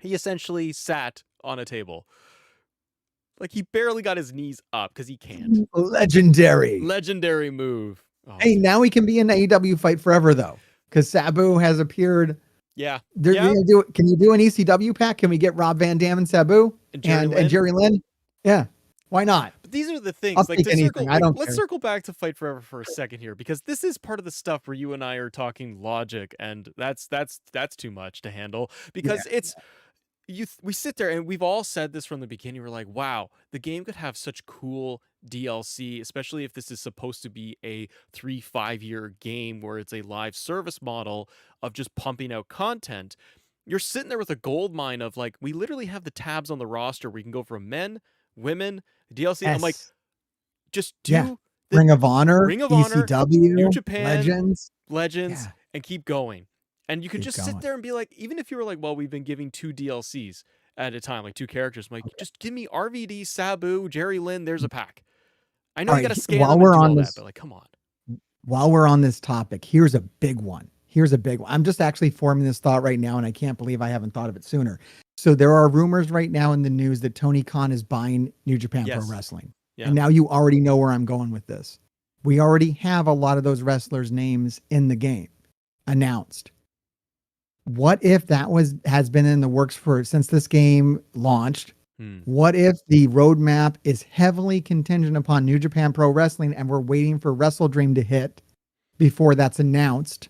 S1: he essentially sat on a table. Like, he barely got his knees up because he can't.
S2: Legendary
S1: move.
S2: Oh, hey, now he can be in AEW Fight Forever though, because Sabu has appeared.
S1: Yeah.
S2: Can you do an ECW pack? Can we get Rob Van Dam and Sabu and Jerry Lynn? Yeah. Why not?
S1: But these are the things. Let's circle back to Fight Forever for a second here, because this is part of the stuff where you and I are talking logic, and that's too much to handle, because we sit there and we've all said this from the beginning. We're like, wow, the game could have such cool DLC, especially if this is supposed to be a 3-5 year game where it's a live service model of just pumping out content. You're sitting there with a gold mine of like, we literally have the tabs on the roster where you can go from men, women, DLC. Yes. I'm like, just do
S2: Ring of Honor, ECW,
S1: New Japan, Legends, and keep going. And you could just sit there and be like, even if you were like, well, we've been giving 2 DLCs at a time, like 2 characters. I'm like, just give me RVD, Sabu, Jerry Lynn. There's a pack. I know you got to scan them and do all that, but like, come on.
S2: While we're on this topic, here's a big one. I'm just actually forming this thought right now, and I can't believe I haven't thought of it sooner. So there are rumors right now in the news that Tony Khan is buying New Japan Pro Wrestling. Yeah. And now you already know where I'm going with this. We already have a lot of those wrestlers' names in the game announced. What if that has been in the works since this game launched? What if the roadmap is heavily contingent upon New Japan Pro Wrestling, and we're waiting for Wrestle Dream to hit before that's announced?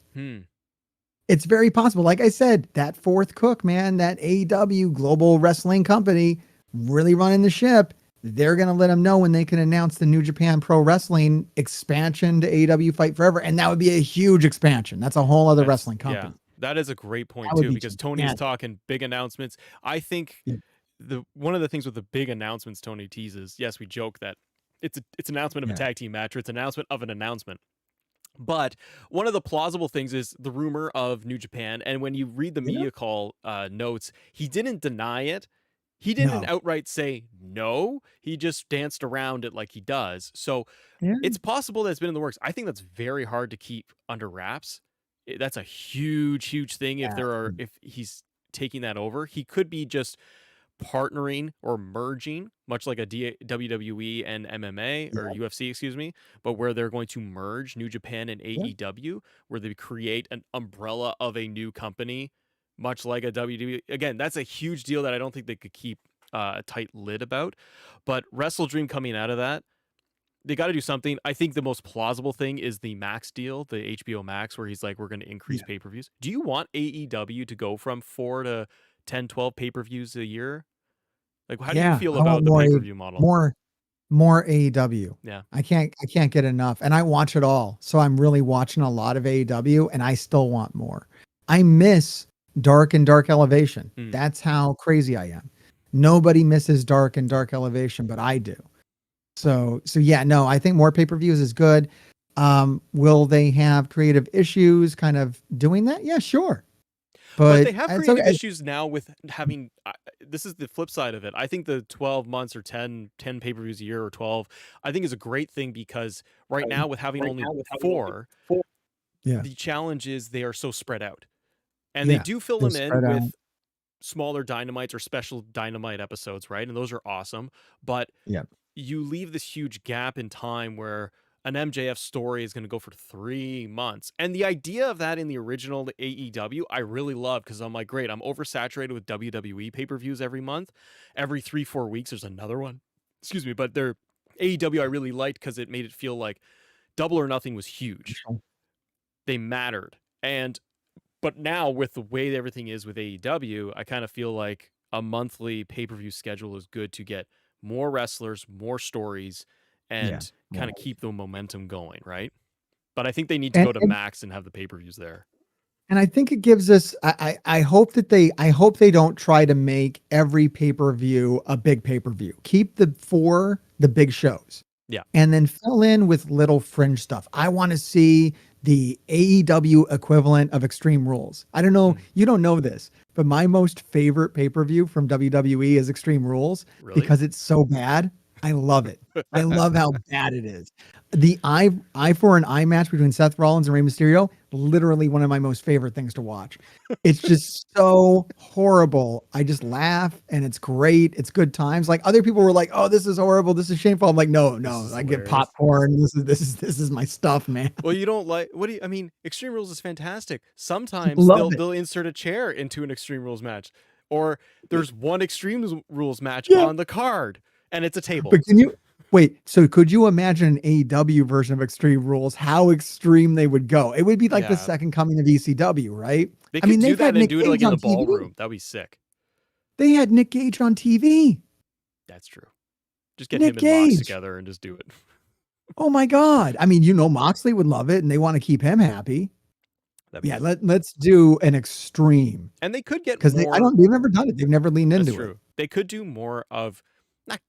S2: It's very possible. Like I said, that fourth cook, man, that AEW Global Wrestling Company really running the ship. They're going to let them know when they can announce the New Japan Pro Wrestling expansion to AEW Fight Forever. And that would be a huge expansion. That's a whole other wrestling company.
S1: That is a great point
S2: That would
S1: too,
S2: be
S1: because Tony's
S2: fantastic.
S1: talking big announcements. I think
S2: Yeah.
S1: one of the things with the big announcements Tony teases, yes, we joke that it's an announcement of a
S2: Yeah.
S1: tag team match, or it's an announcement of an announcement. But one of the plausible things is the rumor of New Japan. And when you read the
S2: Yeah.
S1: media call notes, he didn't deny it. He didn't
S2: No.
S1: outright say no. He just danced around it like he does. So
S2: Yeah.
S1: it's possible that it's been in the works. I think that's very hard to keep under wraps. That's a huge, huge thing. If he's taking that over, he could be just partnering or merging, much like a WWE and MMA or UFC, excuse me, but where they're going to merge New Japan and AEW, where they create an umbrella of a new company, much like a WWE. Again, that's a huge deal that I don't think they could keep a tight lid about. But Wrestle Dream coming out of that, they got to do something. I think the most plausible thing is the Max deal, the HBO Max, where he's like, we're going to increase pay-per-views. Do you want AEW to go from 4 to 10, 12 pay-per-views a year? Like, how do you feel
S2: I want
S1: about the pay-per-view model?
S2: more AEW.
S1: Yeah.
S2: I can't get enough. And I watch it all. So I'm really watching a lot of AEW, and I still want more. I miss Dark and Dark Elevation. That's how crazy I am. Nobody misses Dark and Dark Elevation, but I do. So yeah, no, I think more pay-per-views is good. Will they have creative issues kind of doing that? Yeah, sure.
S1: But they have creative issues now with having, this is the flip side of it. I think the 12 months or 10 pay-per-views a year or 12, I think is a great thing, because right now with having only 4, the challenge is they are so spread out. And they do fill them in with smaller Dynamites or special Dynamite episodes, right? And those are awesome. But you leave this huge gap in time where an MJF story is going to go for 3 months. And the idea of that in the original AEW, I really love, because I'm like, great, I'm oversaturated with WWE pay-per-views every month. Every 3-4 weeks, there's another one. Excuse me, but their AEW I really liked because it made it feel like Double or Nothing was huge. They mattered. But now with the way everything is with AEW, I kind of feel like a monthly pay-per-view schedule is good to get more wrestlers, more stories, and kind of keep the momentum going, right? But I think they need to go to Max and have the pay-per-views there.
S2: And I think it gives us, I hope they don't try to make every pay-per-view a big pay-per-view. Keep the big shows.
S1: Yeah.
S2: And then fill in with little fringe stuff. I want to see the AEW equivalent of Extreme Rules. I don't know, you don't know this, but my most favorite pay-per-view from WWE is Extreme Rules.
S1: Really?
S2: Because it's so bad. I love it. I love how bad it is. The eye for an eye match between Seth Rollins and Rey Mysterio, literally one of my most favorite things to watch. It's just so horrible. I just laugh, and it's great. It's good times. Like, other people were like, "Oh, this is horrible. This is shameful." I'm like, "No, I get popcorn. This is my stuff, man."
S1: Well, you don't like, I mean, Extreme Rules is fantastic. Sometimes they'll insert a chair into an Extreme Rules match, or there's one Extreme Rules match on the card, and it's a table.
S2: But so could you imagine an AEW version of Extreme Rules, how extreme they would go? It would be like the second coming of ECW, right?
S1: They could do that and do it like in the ballroom. That'd be sick.
S2: They had Nick Gage on TV.
S1: That's true. Just get him and Mox together and just do it.
S2: Oh my God. I mean, Moxley would love it, and they want to keep him happy. Yeah, let's do an extreme.
S1: And they could get,
S2: because they've never done it. They've never leaned into it.
S1: They could do more of, not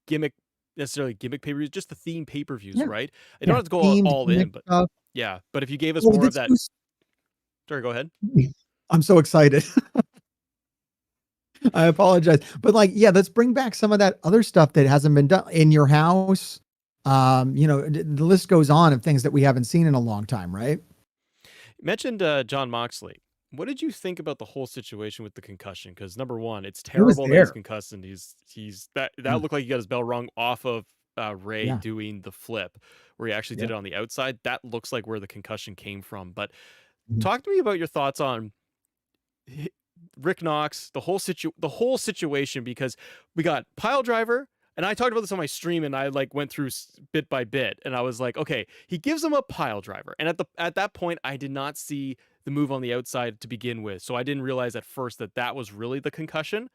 S1: necessarily gimmick pay-per-views, just the theme pay-per-views, right? They don't have to go all in, but but if you gave us more of that. Sorry, go ahead.
S2: I'm so excited. I apologize. But let's bring back some of that other stuff that hasn't been done in your house. The list goes on of things that we haven't seen in a long time, right?
S1: You mentioned Jon Moxley. What did you think about the whole situation with the concussion? Because number one, it's terrible that he's concussed, and he's that looked like he got his bell rung off of Ray doing the flip, where he actually did it on the outside. That looks like where the concussion came from. But talk to me about your thoughts on Rick Knox, the whole situation, because we got pile driver. And I talked about this on my stream, and I went through bit by bit, and I was like, okay, he gives him a pile driver. And at that point, I did not see the move on the outside to begin with. So I didn't realize at first that was really the concussion.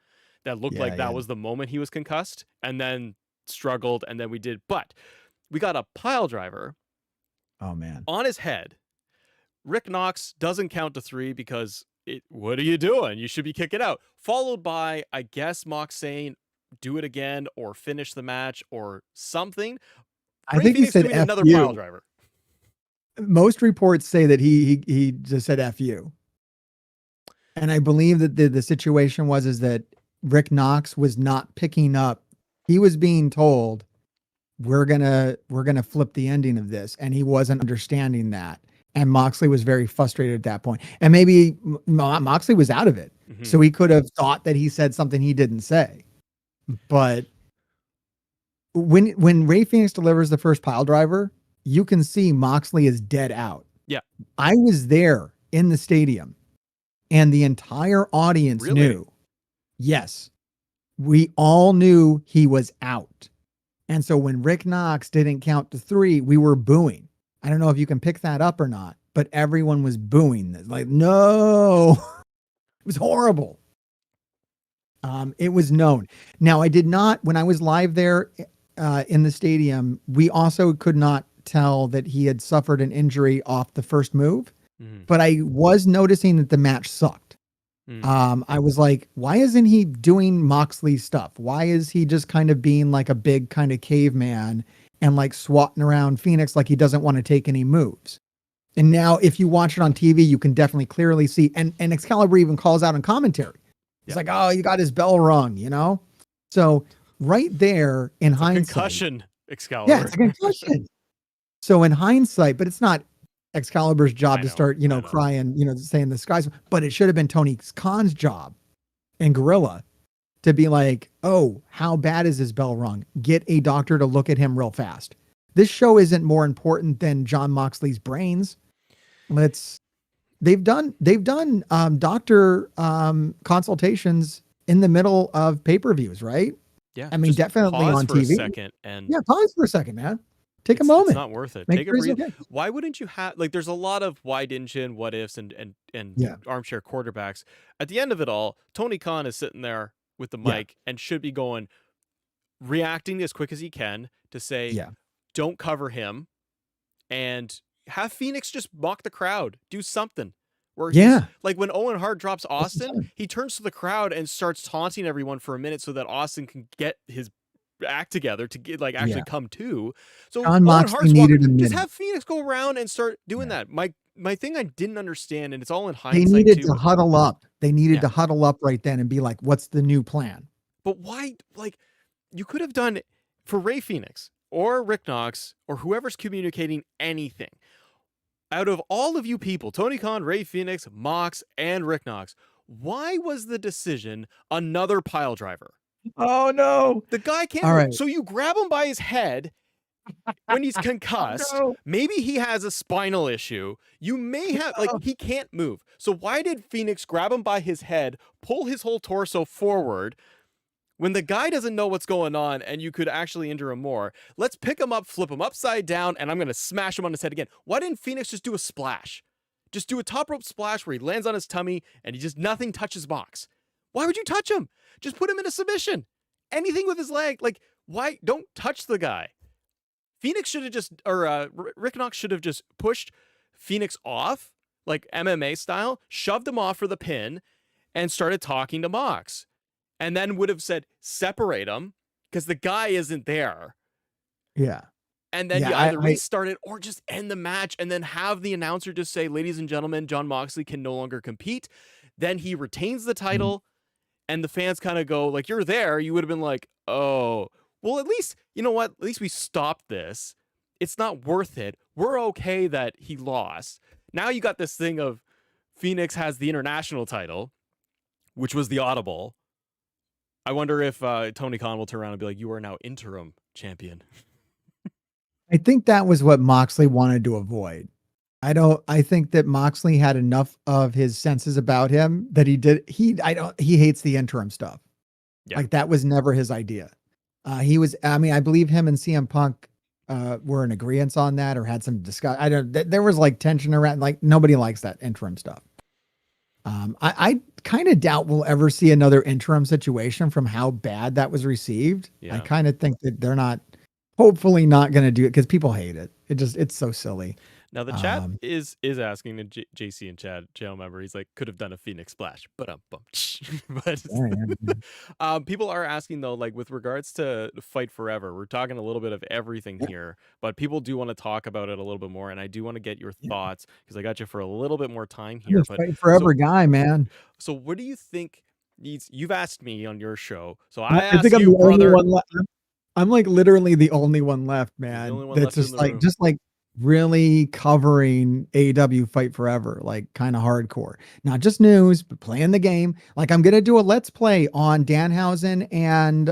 S1: That looked like that was the moment he was concussed, and then struggled, and then we did. But we got a pile driver.
S2: Oh, man.
S1: On his head. Rick Knox doesn't count to 3 because what are you doing? You should be kicking out. Followed by, I guess, Mox saying, do it again or finish the match or something.
S2: I think he
S1: Phoenix
S2: said
S1: doing
S2: F
S1: another
S2: you.
S1: pile driver.
S2: Most reports say that he just said F you. And I believe that the situation is that Rick Knox was not picking up. He was being told, we're gonna flip the ending of this, and he wasn't understanding that. And Moxley was very frustrated at that point. And maybe Moxley was out of it.
S1: Mm-hmm.
S2: So he could have thought that he said something he didn't say. But when Ray Phoenix delivers the first pile driver, you can see Moxley is dead out.
S1: Yeah.
S2: I was there in the stadium and the entire audience knew. Yes. We all knew he was out. And so when Rick Knox didn't count to 3, we were booing. I don't know if you can pick that up or not, but everyone was booing this. Like, no, it was horrible. It was known. Now, I did not, when I was live there in the stadium, we also could not tell that he had suffered an injury off the first move, but I was noticing that the match sucked. I was like, why isn't he doing Moxley stuff? Why is he just kind of being like a big kind of caveman and like swatting around Phoenix like he doesn't want to take any moves? And now if you watch it on TV, you can definitely clearly see, and Excalibur even calls out in commentary. It's like, oh, you got his bell rung, you know? So right there in hindsight.
S1: Concussion, Excalibur.
S2: Yeah, it's a concussion. So in hindsight, but it's not Excalibur's job to start, crying, saying the skies, but it should have been Tony Khan's job and Gorilla to be like, oh, how bad is his bell rung? Get a doctor to look at him real fast. This show isn't more important than Jon Moxley's brains. They've done doctor consultations in the middle of pay-per-views, right?
S1: Yeah.
S2: I mean, definitely on TV. Pause for a second, man. Take a moment.
S1: It's not worth it. Take a breathe. Okay. Why wouldn't you have, like, there's a lot of why didn't you and what ifs and armchair quarterbacks. At the end of it all, Tony Khan is sitting there with the mic and should be reacting as quick as he can to say, don't cover him, and have Phoenix just mock the crowd, do something. Like when Owen Hart drops Austin, he turns to the crowd and starts taunting everyone for a minute so that Austin can get his act together to get actually come to. So
S2: Jon Moxley needed
S1: just have Phoenix go around and start doing that. My thing I didn't understand, and it's all in hindsight.
S2: They needed to huddle up. They needed to huddle up right then and be like, what's the new plan?
S1: But why? Like, you could have done for Ray Phoenix or Rick Knox or whoever's communicating anything. Out of all of you people, Tony Khan, Ray Phoenix, Mox, and Rick Knox, why was the decision another pile driver?
S2: Oh no,
S1: the guy can't move. Right. So you grab him by his head when he's concussed. Maybe he has a spinal issue. You may have, he can't move. So why did Phoenix grab him by his head, pull his whole torso forward when the guy doesn't know what's going on and you could actually injure him more? Let's pick him up, flip him upside down, and I'm going to smash him on his head again. Why didn't Phoenix just do a splash? Just do a top rope splash where he lands on his tummy and nothing touches Mox. Why would you touch him? Just put him in a submission. Anything with his leg. Why? Don't touch the guy. Phoenix should have just, or Rick Knox should have just pushed Phoenix off, like MMA style, shoved him off for the pin, and started talking to Mox. And then would have said, separate him, because the guy isn't there.
S2: Yeah.
S1: And then you either restart it or just end the match and then have the announcer just say, ladies and gentlemen, Jon Moxley can no longer compete. Then he retains the title. And the fans kind of go, like, you're there. You would have been like, oh, well, at least, you know what? At least we stopped this. It's not worth it. We're okay that he lost. Now you got this thing of Phoenix has the international title, which was the audible. I wonder if Tony Khan will turn around and be like, you are now interim champion.
S2: I think that was what Moxley wanted to avoid. I think that Moxley had enough of his senses about him that he hates the interim stuff. Yeah. Like that was never his idea. I believe him and CM Punk were in agreement on that or had some discussion. There was like tension around, like nobody likes that interim stuff. I kind of doubt we'll ever see another interim situation from how bad that was received. Yeah. I kind of think that they're hopefully not going to do it because people hate it. It's so silly.
S1: Now the chat is asking the JC and Chad channel member. He's like, could have done a Phoenix Splash, but people are asking though, like with regards to Fight Forever, we're talking a little bit of everything here, but people do want to talk about it a little bit more, and I do want to get your thoughts because I got you for a little bit more time here.
S2: I'm a Fight Forever guy, man.
S1: So what do you think needs? You've asked me on your show, so I think I'm
S2: the
S1: brother.
S2: Only one I'm like literally the only one left, man. That's just like really covering AEW Fight Forever, like kind of hardcore. Not just news, but playing the game. Like I'm gonna do a let's play on Danhausen and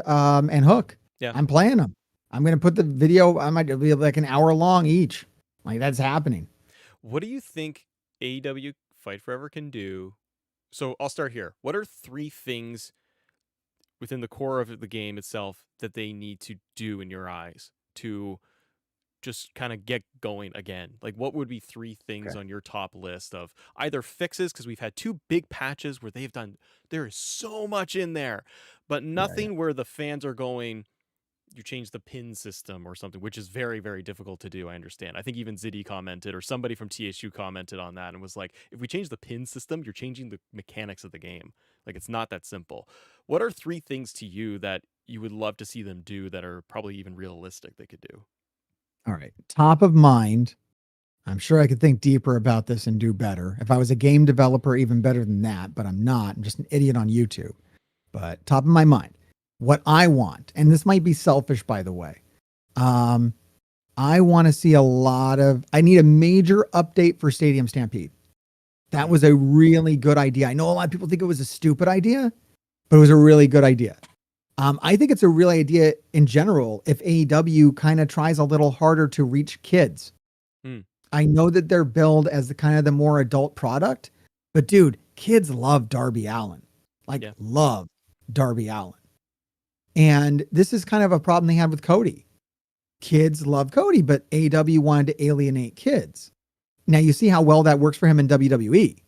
S2: Hook.
S1: Yeah,
S2: I'm playing them. I'm gonna put the video. I might be like an hour long each. Like that's happening.
S1: What do you think AEW Fight Forever can do? So I'll start here. What are 3 things within the core of the game itself that they need to do in your eyes to just kind of get going again? Like what would be 3 things on your top list of either fixes, because we've had 2 big patches where there is so much in there, but nothing where the fans are going, you change the pin system or something, which is very, very difficult to do. I understand. I think even Ziddy commented, or somebody from TSU commented on that and was like, if we change the pin system, you're changing the mechanics of the game. Like it's not that simple. What are 3 things to you that you would love to see them do that are probably even realistic they could do?
S2: All right. Top of mind. I'm sure I could think deeper about this and do better. If I was a game developer, even better than that, but I'm not. I'm just an idiot on YouTube. But top of my mind, what I want, and this might be selfish, by the way. I want to see I need a major update for Stadium Stampede. That was a really good idea. I know a lot of people think it was a stupid idea, but it was a really good idea. I think it's a real idea in general if AEW kind of tries a little harder to reach kids. I know that they're billed as the more adult product, but dude, kids love Darby Allin. Love Darby Allin. And this is kind of a problem they had with Cody. Kids love Cody, but AEW wanted to alienate kids. Now you see how well that works for him in WWE.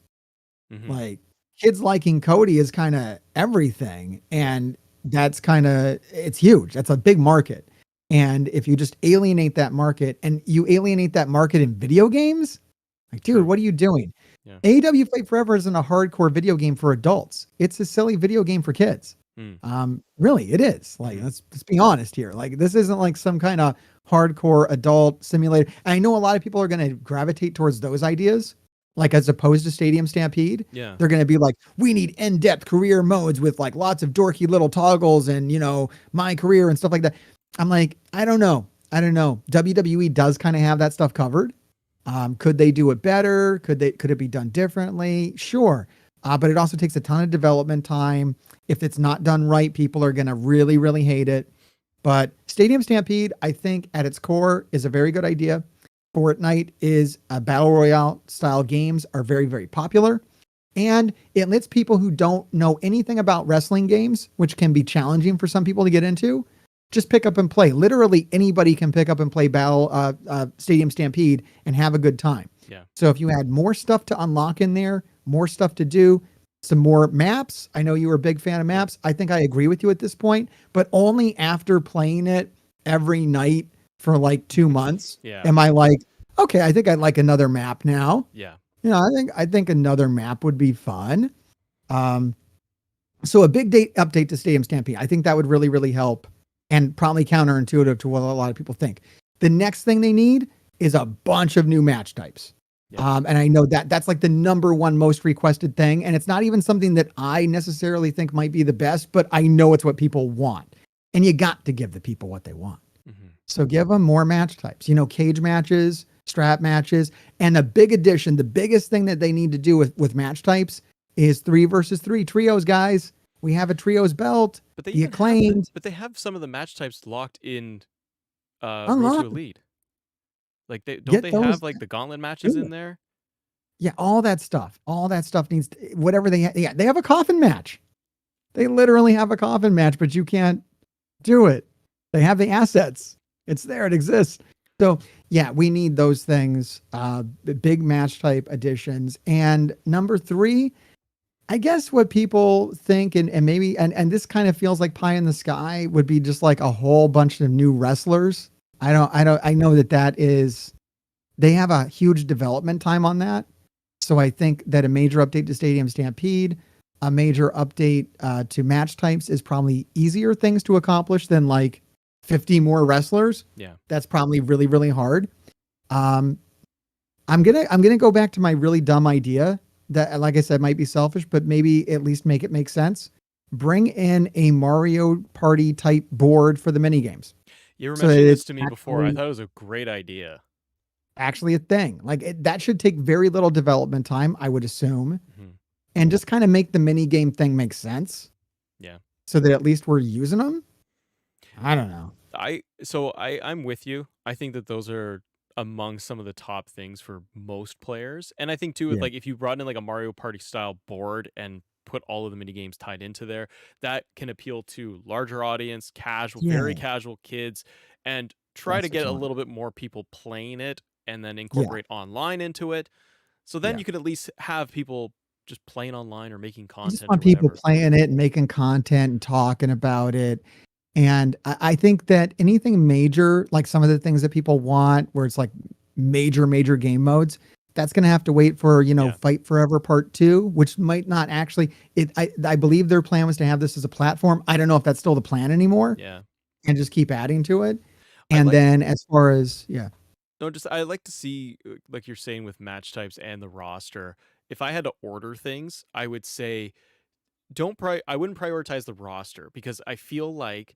S2: Like kids liking Cody is kind of everything. And it's huge. That's a big market. And if you just alienate that market, and you alienate that market in video games, like, dude, what are you doing? Yeah. AEW Fight Forever isn't a hardcore video game for adults. It's a silly video game for kids. Really, it is. Like, let's be honest here. Like, this isn't like some kind of hardcore adult simulator. And I know a lot of people are going to gravitate towards those ideas. Like, as opposed to Stadium Stampede, they're going to be like, we need in-depth career modes with like lots of dorky little toggles and, my career and stuff like that. I'm like, I don't know. WWE does kind of have that stuff covered. Could they do it better? Could it be done differently? Sure. But it also takes a ton of development time. If it's not done right, people are going to really, really hate it. But Stadium Stampede, I think at its core is a very good idea. Fortnite is a battle royale style games are very, very popular. And it lets people who don't know anything about wrestling games, which can be challenging for some people to get into, just pick up and play. Literally anybody can pick up and play Stadium Stampede and have a good time.
S1: Yeah.
S2: So if you add more stuff to unlock in there, more stuff to do, some more maps. I know you were a big fan of maps. I think I agree with you at this point, but only after playing it every night for like 2 months.
S1: Yeah.
S2: Am I like, okay, I think I'd like another map now.
S1: Yeah.
S2: I think another map would be fun. So a big update to Stadium Stampede. I think that would really, really help and probably counterintuitive to what a lot of people think. The next thing they need is a bunch of new match types. Yeah. And I know that's like the number one most requested thing. And it's not even something that I necessarily think might be the best, but I know it's what people want. And you got to give the people what they want. So give them more match types, cage matches, strap matches. And the big addition, the biggest thing that they need to do with match types is 3 versus 3 trios, guys. We have a trios belt.
S1: But they
S2: acclaimed.
S1: But they have some of the match types locked in Road to Elite. Like they have like the gauntlet matches in there?
S2: Yeah, all that stuff needs to, whatever they have. Yeah, they have a coffin match. They literally have a coffin match, but you can't do it. They have the assets. It's there. It exists. So yeah, we need those things. The big match type additions. And number 3, I guess what people think and maybe and this kind of feels like pie in the sky would be just like a whole bunch of new wrestlers. I know they have a huge development time on that. So I think that a major update to Stadium Stampede, a major update to match types is probably easier things to accomplish than like 50 more wrestlers.
S1: Yeah.
S2: That's probably really, really hard. I'm gonna go back to my really dumb idea that, like I said, might be selfish, but maybe at least make it make sense. Bring in a Mario Party type board for the mini games.
S1: You were mentioning this to me before. I thought it was a great idea.
S2: Actually, a thing like that should take very little development time, I would assume, and just kind of make the mini game thing make sense.
S1: Yeah.
S2: So that at least we're using them. I don't know.
S1: I'm with you. I think that those are among some of the top things for most players. And I think too, like if you brought in like a Mario Party style board and put all of the mini games tied into there, that can appeal to larger audience, very casual kids, and try to get a little bit more people playing it and then incorporate online into it. So then you could at least have people just playing online or making content.
S2: I just want people playing it and making content and talking about it. And I think that anything major, like some of the things that people want, where it's like major game modes, that's going to have to wait for, Fight Forever Part 2, which might not actually, I believe their plan was to have this as a platform. I don't know if that's still the plan anymore.
S1: Yeah.
S2: And just keep adding to it. And then as far as,
S1: I like to see, like you're saying with match types and the roster, if I had to order things, I would say, I wouldn't prioritize the roster, because I feel like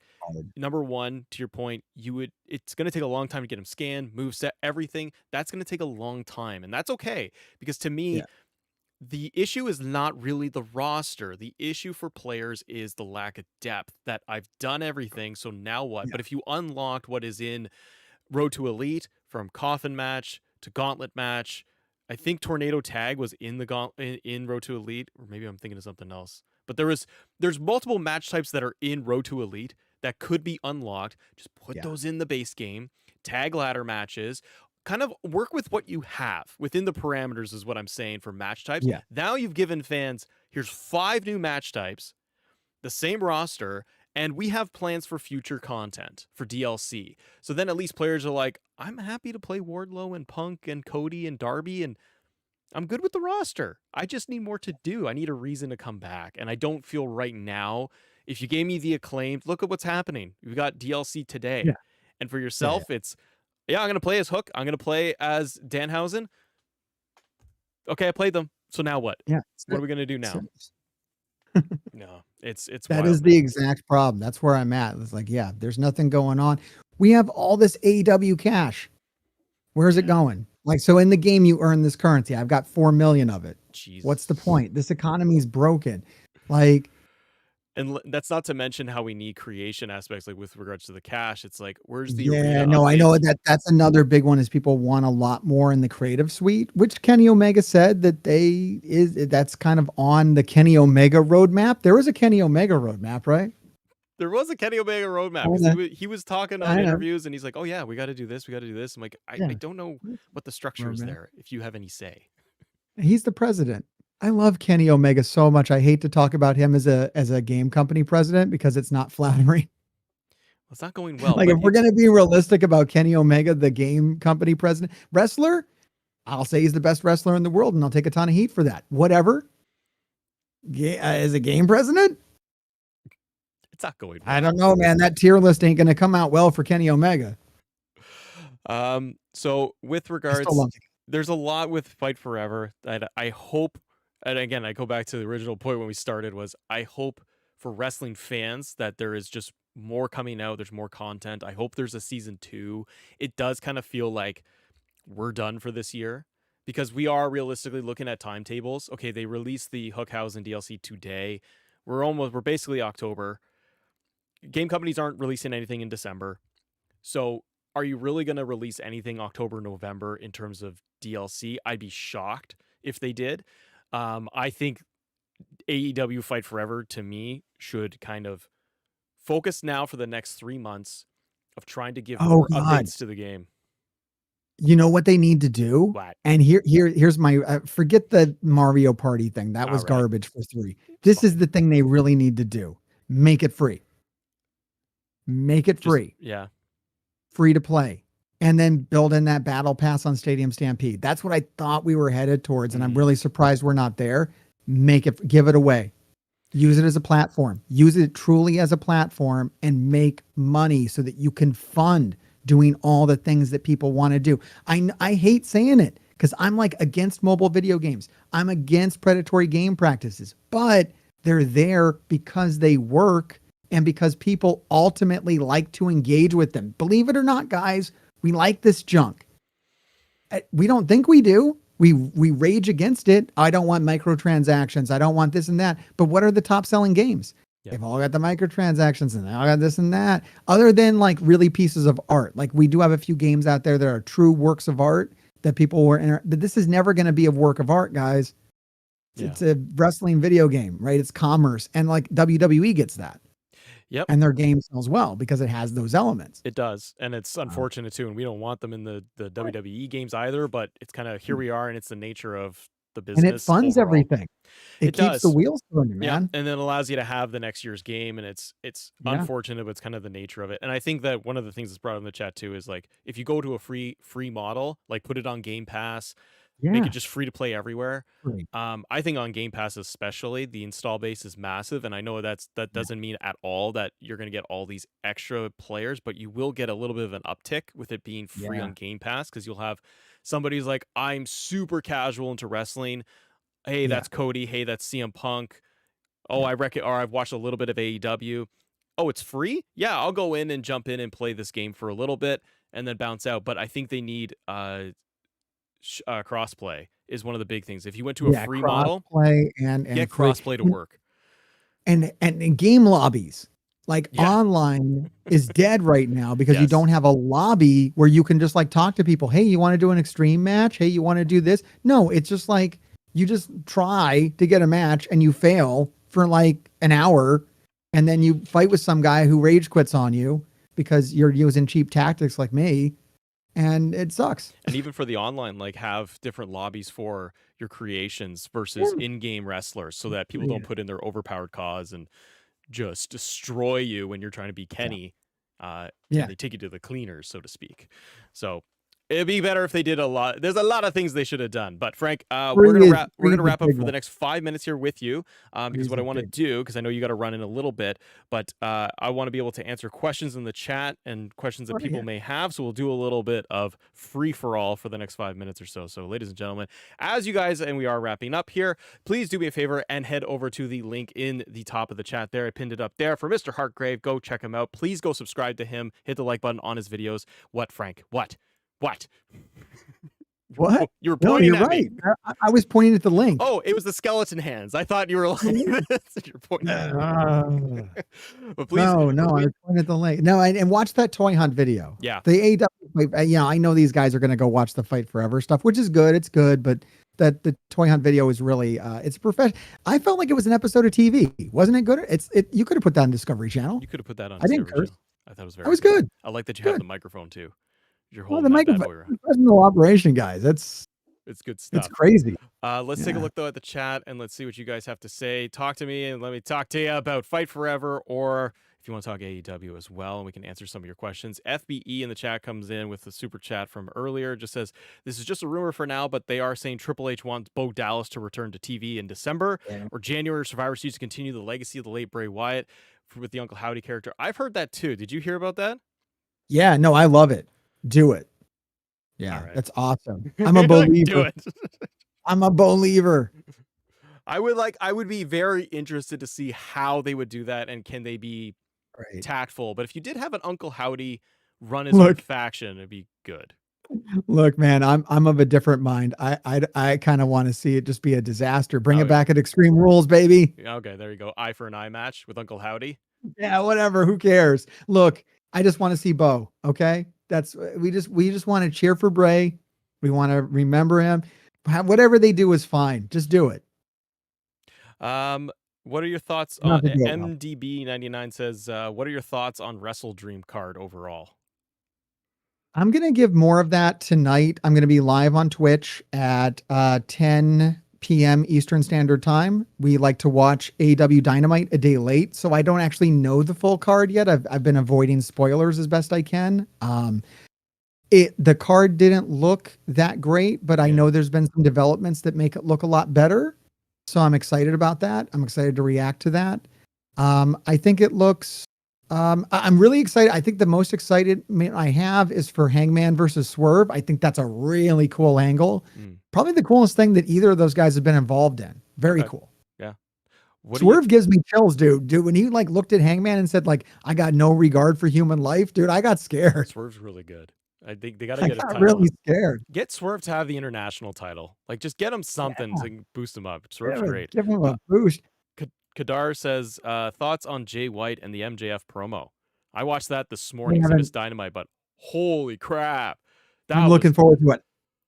S1: number one, to your point, it's going to take a long time to get them scanned, moveset, everything. That's going to take a long time, and that's okay, because to me, the issue is not really the roster. The issue for players is the lack of depth, that I've done everything, so now what? But if you unlocked what is in Road to Elite, from Coffin Match to Gauntlet Match, I think Tornado Tag was in in Road to Elite, or maybe I'm thinking of something else. But there's multiple match types that are in Road to Elite that could be unlocked. Just put those in the base game. Tag ladder matches. Kind of work with what you have within the parameters is what I'm saying for match types.
S2: Yeah.
S1: Now you've given fans, here's 5 new match types, the same roster, and we have plans for future content for DLC. So then at least players are like, I'm happy to play Wardlow and Punk and Cody and Darby, and I'm good with the roster. I just need more to do. I need a reason to come back. And I don't feel right now, if you gave me the Acclaimed, look at what's happening. We've got DLC today. Yeah. And for yourself, it's, I'm going to play as Hook. I'm going to play as Danhausen. Okay, I played them. So now what?
S2: Yeah.
S1: What are we going to do now? No, it's
S2: that
S1: wild,
S2: is the exact problem. That's where I'm at. It's like, there's nothing going on. We have all this AEW cash. Where's it going? Like, so in the game, you earn this currency. I've got 4 million of it.
S1: Jesus.
S2: What's the point? This economy is broken. Like,
S1: and that's not to mention how we need creation aspects, like with regards to the cash. It's like, where's the
S2: I know that's another big one, is people want a lot more in the creative suite, which Kenny Omega said that that's kind of on the Kenny Omega roadmap. There was a Kenny Omega roadmap, right?
S1: There was a Kenny Omega roadmap. He was talking on interviews, and he's like, oh yeah, we got to do this. We got to do this. I'm like, I don't know what the structure is there, if you have any say.
S2: He's the president. I love Kenny Omega so much. I hate to talk about him as a game company president, because it's not flattering.
S1: Well, it's not going well.
S2: Like, if we're going to be realistic about Kenny Omega, the game company president, wrestler, I'll say he's the best wrestler in the world, and I'll take a ton of heat for that. Whatever. As a game president,
S1: it's not going well.
S2: I don't know, man. That tier list ain't going to come out well for Kenny Omega.
S1: So with regards, there's a lot with Fight Forever that I hope, and again, I go back to the original point when we started, was I hope for wrestling fans that there is just more coming out. There's more content. I hope there's a season 2. It does kind of feel like we're done for this year, because we are realistically looking at timetables. Okay, they released the Hookhausen DLC today. We're basically October. Game companies aren't releasing anything in December. So are you really going to release anything October, November in terms of DLC? I'd be shocked if they did. I think AEW Fight Forever, to me, should kind of focus now for the next 3 months of trying to give more updates to the game.
S2: You know what they need to do?
S1: What?
S2: And here's my forget the Mario Party thing. That was garbage for 3. This is the thing they really need to do. Make it free. Make it free.
S1: Yeah.
S2: Free to play. and then build in that battle pass on Stadium Stampede. That's what I thought we were headed towards, and I'm really surprised we're not there. Give it away. Use it as a platform. Use it truly as a platform and make money so that you can fund doing all the things that people want to do. I hate saying it because I'm like against mobile video games. I'm against predatory game practices, but they're there because they work and because people ultimately like to engage with them. Believe it or not, guys, we like this junk. We don't think we do. We rage against it. I don't want microtransactions. I don't want this and that. But what are the top selling games? Yep. They've all got the microtransactions and they all got this and that. Other than like really pieces of art. Like we do have a few games out there that are true works of art that people were but this is never going to be a work of art, guys. Yeah. It's a wrestling video game, right? It's commerce. And like WWE gets that.
S1: Yep.
S2: And their game sells well because it has those elements.
S1: It does. And it's unfortunate too. And we don't want them in the WWE games either, but it's kind of here we are and it's the nature of the business.
S2: And it funds overall. Everything. It keeps
S1: does.
S2: The wheels turning, man.
S1: Yeah. And then allows you to have the next year's game. And it's unfortunate, but it's kind of the nature of it. And I think that one of the things that's brought up in the chat too is like, if you go to a free model, like put it on Game Pass, make it just free to play everywhere. Right. I think on Game Pass especially, the install base is massive, and I know that doesn't mean at all that you're going to get all these extra players, but you will get a little bit of an uptick with it being free on Game Pass because you'll have somebody who's like, I'm super casual into wrestling. Hey, that's Cody. Hey, that's CM Punk. Oh, I've watched a little bit of AEW. Oh, it's free? Yeah, I'll go in and jump in and play this game for a little bit and then bounce out. But I think they need crossplay is one of the big things. If you went to a free model,
S2: and
S1: get crossplay to work,
S2: and game lobbies like online is dead right now because you don't have a lobby where you can just like talk to people. Hey, you want to do an extreme match? Hey, you want to do this? No, it's just like you just try to get a match and you fail for like an hour, and then you fight with some guy who rage quits on you because you're using cheap tactics like me. And it sucks.
S1: And even for the online, like have different lobbies for your creations versus in-game wrestlers so that people don't put in their overpowered cause and just destroy you when you're trying to be Kenny. They take you to the cleaners, so to speak. So it'd be better if they did a lot. There's a lot of things they should have done. But Frank, we're gonna wrap up for the next 5 minutes here with you because what I want to do, because I know you got to run in a little bit, but I want to be able to answer questions in the chat and questions that people may have. So we'll do a little bit of free for all for the next 5 minutes or so. So ladies and gentlemen, as you guys, and we are wrapping up here, please do me a favor and head over to the link in the top of the chat there. I pinned it up there for Mr. Hartgrave. Go check him out. Please go subscribe to him. Hit the like button on his videos. What, Frank? What?
S2: What?
S1: You were pointing
S2: at
S1: me.
S2: I was pointing at the link.
S1: Oh, it was the skeleton hands. I thought you were like you're pointing at me. But please,
S2: no, I was pointing at the link. No, and watch that toy hunt video.
S1: Yeah.
S2: The AW, I know these guys are going to go watch the Fight Forever stuff, which is good. It's good, but the toy hunt video is really it's professional. I felt like it was an episode of TV. Wasn't it good? You could have put that on Discovery Channel.
S1: You could have put that on.
S2: I didn't curse.
S1: I thought it was very.
S2: That was good.
S1: I like that you have the microphone too. Your whole
S2: the microphone, professional operation, guys. It's
S1: good stuff.
S2: It's crazy.
S1: Let's take a look though at the chat and let's see what you guys have to say. Talk to me and let me talk to you about Fight Forever, or if you want to talk AEW as well, and we can answer some of your questions. FBE in the chat comes in with the super chat from earlier. Just says this is just a rumor for now, but they are saying Triple H wants Bo Dallas to return to TV in December or January. Survivor Series to continue the legacy of the late Bray Wyatt with the Uncle Howdy character. I've heard that too. Did you hear about that?
S2: Yeah, no, I love it. Do it. Yeah, that's awesome. I'm a believer.
S1: Do it.
S2: I'm a believer.
S1: I would be very interested to see how they would do that and can they be tactful. But if you did have an Uncle Howdy run his own faction, it'd be good.
S2: Look, man, I'm of a different mind. I kind of want to see it just be a disaster. Bring it back at Extreme Rules, baby.
S1: Okay, there you go. Eye for an eye match with Uncle Howdy.
S2: Yeah, whatever. Who cares? Look, I just want to see Bo. Okay. We just want to cheer for Bray. We want to remember him. Whatever they do is fine. Just do it.
S1: What are your thoughts on MDB99 says, what are your thoughts on Wrestle Dream card overall?
S2: I'm going to give more of that tonight. I'm going to be live on Twitch at 10 p.m. Eastern Standard Time. We like to watch AEW Dynamite a day late, so I don't actually know the full card yet. I've been avoiding spoilers as best I can. The card didn't look that great, but I know there's been some developments that make it look a lot better. So I'm excited about that. I'm excited to react to that. I think it looks, I'm really excited. I think the most excited I have is for Hangman versus Swerve. I think that's a really cool angle. Probably the coolest thing that either of those guys have been involved in. Very cool.
S1: Yeah.
S2: Swerve gives me chills, dude. When he like looked at Hangman and said like, I got no regard for human life, dude, I got scared.
S1: Swerve's really good. I think they got to get a title.
S2: Really scared.
S1: Get Swerve to have the international title. Like, just get him something to boost him up. Swerve's great.
S2: Give him a boost.
S1: Kadar says, thoughts on Jay White and the MJF promo. I watched that this morning. It was Dynamite, but holy crap.
S2: I'm looking forward to it.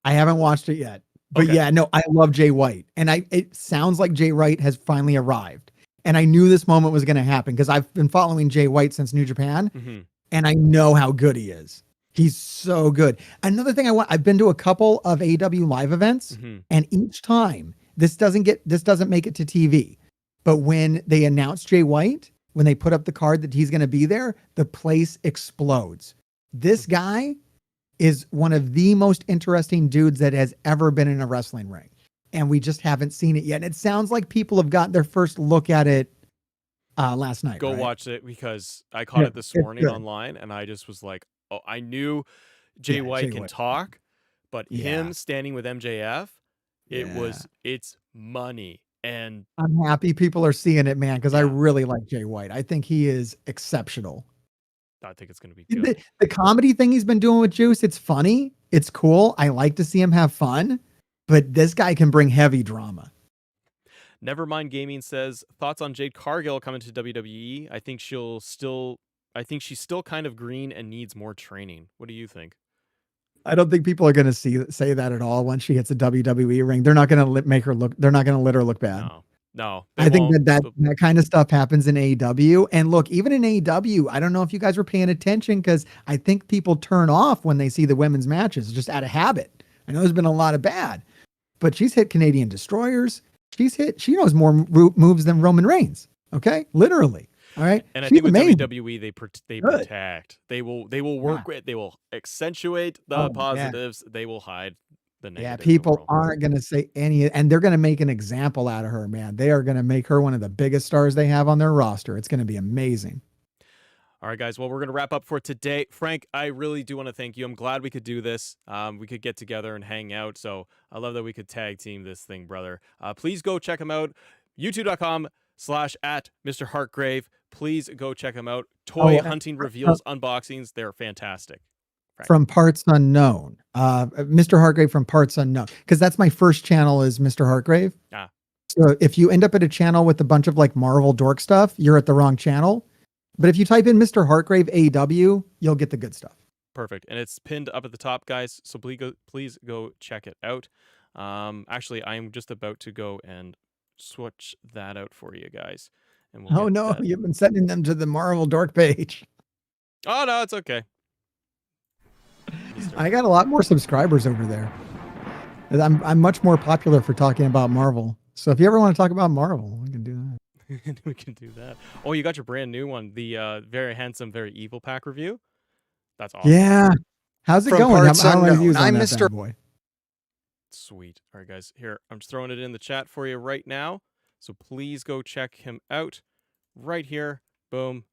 S2: I haven't watched it yet. But yeah, no, I love Jay White. And it sounds like Jay White has finally arrived. And I knew this moment was going to happen because I've been following Jay White since New Japan. And I know how good he is. He's so good. Another thing I've been to a couple of AEW live events, and each time this doesn't make it to TV. But when they announce Jay White, when they put up the card that he's going to be there, the place explodes. This guy is one of the most interesting dudes that has ever been in a wrestling ring. And we just haven't seen it yet. And it sounds like people have got their first look at it last night.
S1: Go watch it because I caught it this morning online and I just was like, oh, I knew Jay White can talk, but him standing with MJF, it's money. And
S2: I'm happy people are seeing it, man, because I really like Jay White. I think he is exceptional.
S1: I think it's going to be good.
S2: The comedy thing he's been doing with Juice, it's funny. It's cool. I like to see him have fun, but this guy can bring heavy drama.
S1: Nevermind Gaming says, thoughts on Jade Cargill coming to WWE? I think she's still kind of green and needs more training. What do you think?
S2: I don't think people are going to say that at all once she hits a WWE ring. They're not going to make her look. They're not going to let her look bad.
S1: No.
S2: I think that kind of stuff happens in AEW. And look, even in AEW, I don't know if you guys were paying attention because I think people turn off when they see the women's matches just out of habit. I know there's been a lot of bad, but she's hit Canadian Destroyers. She knows more moves than Roman Reigns. Okay, literally. All right,
S1: and I think with WWE they protect. They will work with. They will accentuate the positives. They will hide the negatives.
S2: Yeah, people aren't going to say any, and they're going to make an example out of her. Man, they are going to make her one of the biggest stars they have on their roster. It's going to be amazing.
S1: All right, guys. Well, we're going to wrap up for today. Frank, I really do want to thank you. I'm glad we could do this. We could get together and hang out. So I love that we could tag team this thing, brother. Please go check him out. youtube.com/@Mr. Please go check them out. Toy hunting reveals, unboxings. They're fantastic.
S2: Right. From Parts Unknown. Mr. Hartgrave from Parts Unknown. Because that's my first channel is Mr. Hartgrave. So if you end up at a channel with a bunch of like Marvel dork stuff, you're at the wrong channel. But if you type in Mr. Hartgrave AEW, you'll get the good stuff.
S1: Perfect. And it's pinned up at the top, guys. So please go check it out. Actually, I'm just about to go and switch that out for you guys. And we'll
S2: you've been sending them to the Marvel dork page.
S1: Oh, no, it's okay.
S2: I got a lot more subscribers over there. I'm much more popular for talking about Marvel. So if you ever want to talk about Marvel, we can do that.
S1: We can do that. Oh, you got your brand new one, the Very Handsome, Very Evil pack review. That's awesome.
S2: Yeah. How's it going? How many views on that bad boy?
S1: Sweet. All right, guys. Here, I'm just throwing it in the chat for you right now. So please go check him out right here. Boom.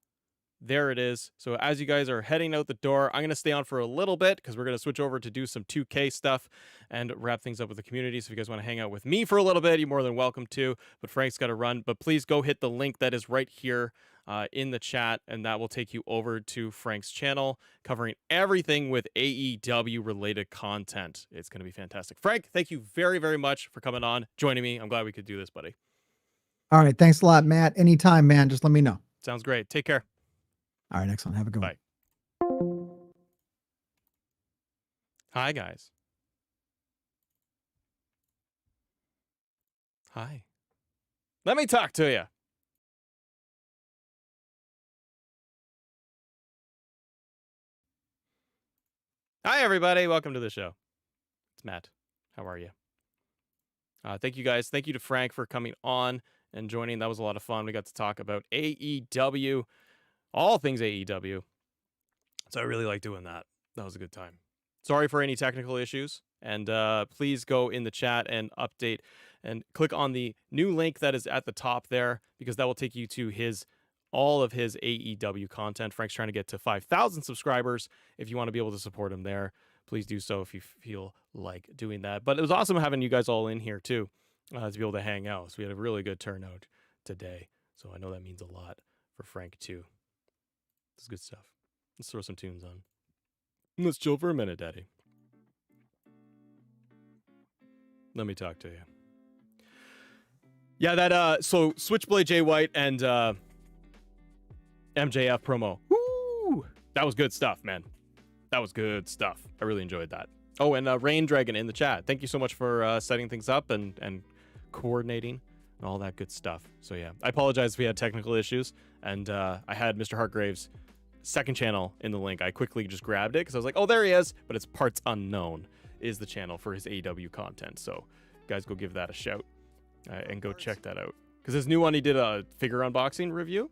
S1: There it is. So as you guys are heading out the door, I'm going to stay on for a little bit because we're going to switch over to do some 2K stuff and wrap things up with the community. So if you guys want to hang out with me for a little bit, you're more than welcome to. But Frank's got to run. But please go hit the link that is right here in the chat, and that will take you over to Frank's channel covering everything with AEW related content. It's going to be fantastic. Frank, thank you very, very much for coming on, joining me. I'm glad we could do this, buddy.
S2: All right. Thanks a lot, Matt. Anytime, man. Just let me know.
S1: Sounds great. Take care.
S2: All right, excellent. Have a good one.
S1: Bye. Hi, guys. Hi. Let me talk to you. Hi, everybody. Welcome to the show. It's Matt. How are you? Thank you, guys. Thank you to Frank for coming on and joining. That was a lot of fun. We got to talk about AEW. All things AEW. So I really like doing that. That was a good time. Sorry for any technical issues. And please go in the chat and update and click on the new link that is at the top there, because that will take you to all of his AEW content. Frank's trying to get to 5,000 subscribers. If you want to be able to support him there, please do so if you feel like doing that. But it was awesome having you guys all in here too, to be able to hang out. So we had a really good turnout today. So I know that means a lot for Frank too. This is good stuff. Let's throw some tunes on. Let's chill for a minute, Daddy. Let me talk to you. Yeah, that so Switchblade Jay White and MJF promo. Woo! That was good stuff, man. That was good stuff. I really enjoyed that. Oh, and Rain Dragon in the chat. Thank you so much for setting things up and coordinating and all that good stuff. So yeah, I apologize if we had technical issues, and I had Mr. Hartgrave's second channel in the link. I quickly just grabbed it because I was like, oh, there he is. But it's Parts Unknown is the channel for his AEW content. So guys, go give that a shout and go check that out. Because his new one, he did a figure unboxing review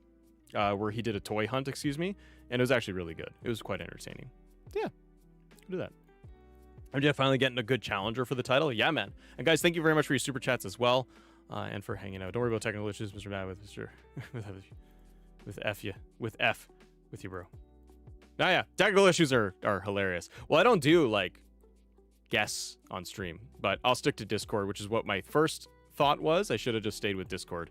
S1: where he did a toy hunt, and it was actually really good. It was quite entertaining. Yeah, do that. MJF finally getting a good challenger for the title. Yeah, man. And guys, thank you very much for your super chats as well, and for hanging out. Don't worry about technical issues, Mr. Dad, with you, bro. Oh yeah, technical issues are hilarious. Well, I don't do like guests on stream, but I'll stick to Discord, which is what my first thought was. I should have just stayed with Discord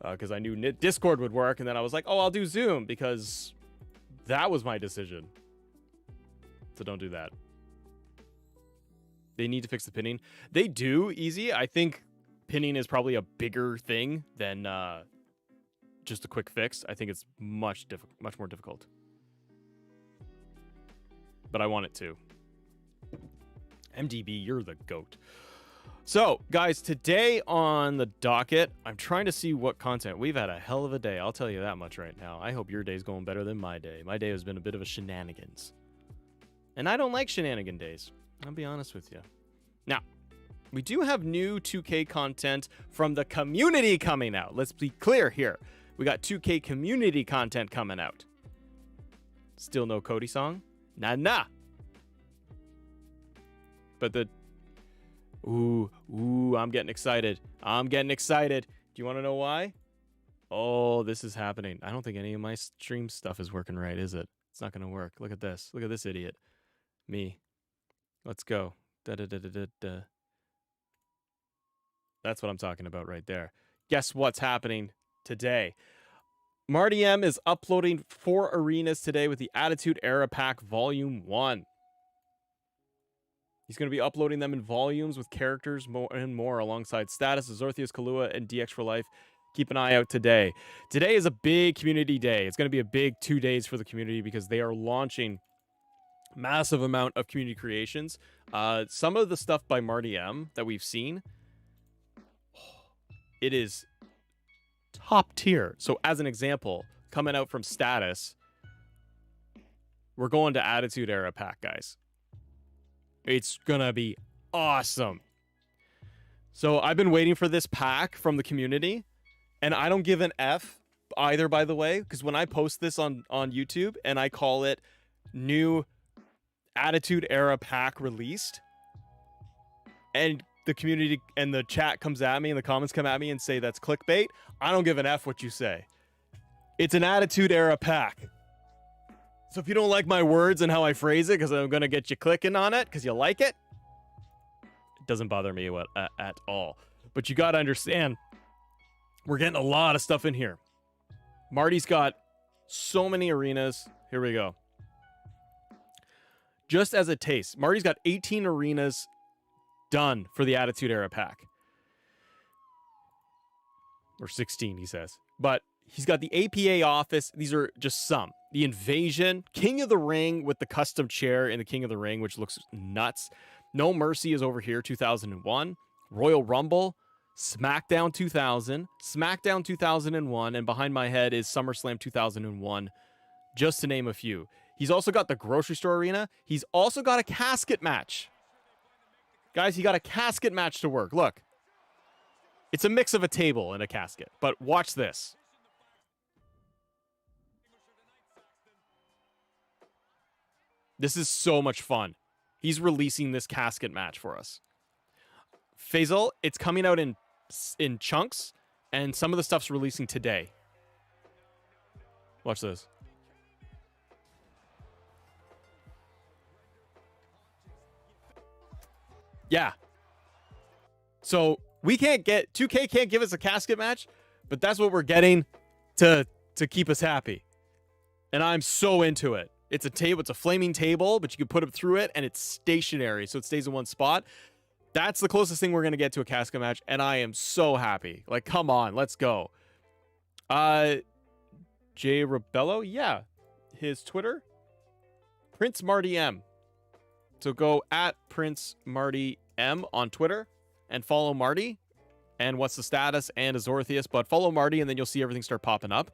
S1: because I knew Discord would work, and then I was like, oh, I'll do Zoom because that was my decision. So don't do that. They need to fix the pinning. They do, easy. I think pinning is probably a bigger thing than just a quick fix. I think it's much more difficult. But I want it to. MDB, you're the GOAT. So, guys, today on the docket, I'm trying to see what content. We've had a hell of a day. I'll tell you that much right now. I hope your day's going better than my day. My day has been a bit of a shenanigans. And I don't like shenanigan days. I'll be honest with you. Now, we do have new 2K content from the community coming out. Let's be clear here. We got 2K community content coming out. Still no Cody song? Nah. But the... Ooh, I'm getting excited. Do you want to know why? Oh, this is happening. I don't think any of my stream stuff is working right, is it? It's not going to work. Look at this. Look at this idiot. Me. Let's go. Da-da-da-da-da-da. That's what I'm talking about right there. Guess what's happening today? Marty M is uploading 4 arenas today with the Attitude Era Pack Volume 1. He's going to be uploading them in volumes with characters and more alongside Status, Azorthius, Kalua, and DX for Life. Keep an eye out today. Today is a big community day. It's going to be a big 2 days for the community because they are launching massive amount of community creations. Some of the stuff by Marty M that we've seen, it is top tier. So as an example, coming out from Status, we're going to Attitude Era Pack, guys. It's gonna be awesome. So I've been waiting for this pack from the community, and I don't give an F either, by the way, because when I post this on YouTube and I call it new Attitude Era Pack released, and the community and the chat comes at me and the comments come at me and say that's clickbait, I don't give an F what you say. It's an Attitude Era Pack. So if you don't like my words and how I phrase it, because I'm going to get you clicking on it because you like it, it doesn't bother me at all. But you got to understand, we're getting a lot of stuff in here. Marty's got so many arenas. Here we go. Just as a taste, Marty's got 18 arenas done for the Attitude Era Pack. Or 16, he says. But he's got the APA office. These are just some. The Invasion, King of the Ring with the custom chair in the King of the Ring, which looks nuts. No Mercy is over here, 2001. Royal Rumble, SmackDown 2000, SmackDown 2001, and behind my head is SummerSlam 2001, just to name a few. He's also got the grocery store arena. He's also got a casket match. Guys, he got a casket match to work. Look. It's a mix of a table and a casket, but watch this. This is so much fun. He's releasing this casket match for us. Faisal, it's coming out in chunks, and some of the stuff's releasing today. Watch this. Yeah. So we can't get 2K can't give us a casket match, but that's what we're getting to keep us happy. And I'm so into it. It's a table, it's a flaming table, but you can put it through it and it's stationary, so it stays in one spot. That's the closest thing we're gonna get to a casket match, and I am so happy. Like, come on, let's go. Jay Rebello, yeah. His Twitter, Prince Marty M. So go at Prince Marty M on Twitter and follow Marty and What's the Status and Azortheus, but follow Marty and then you'll see everything start popping up.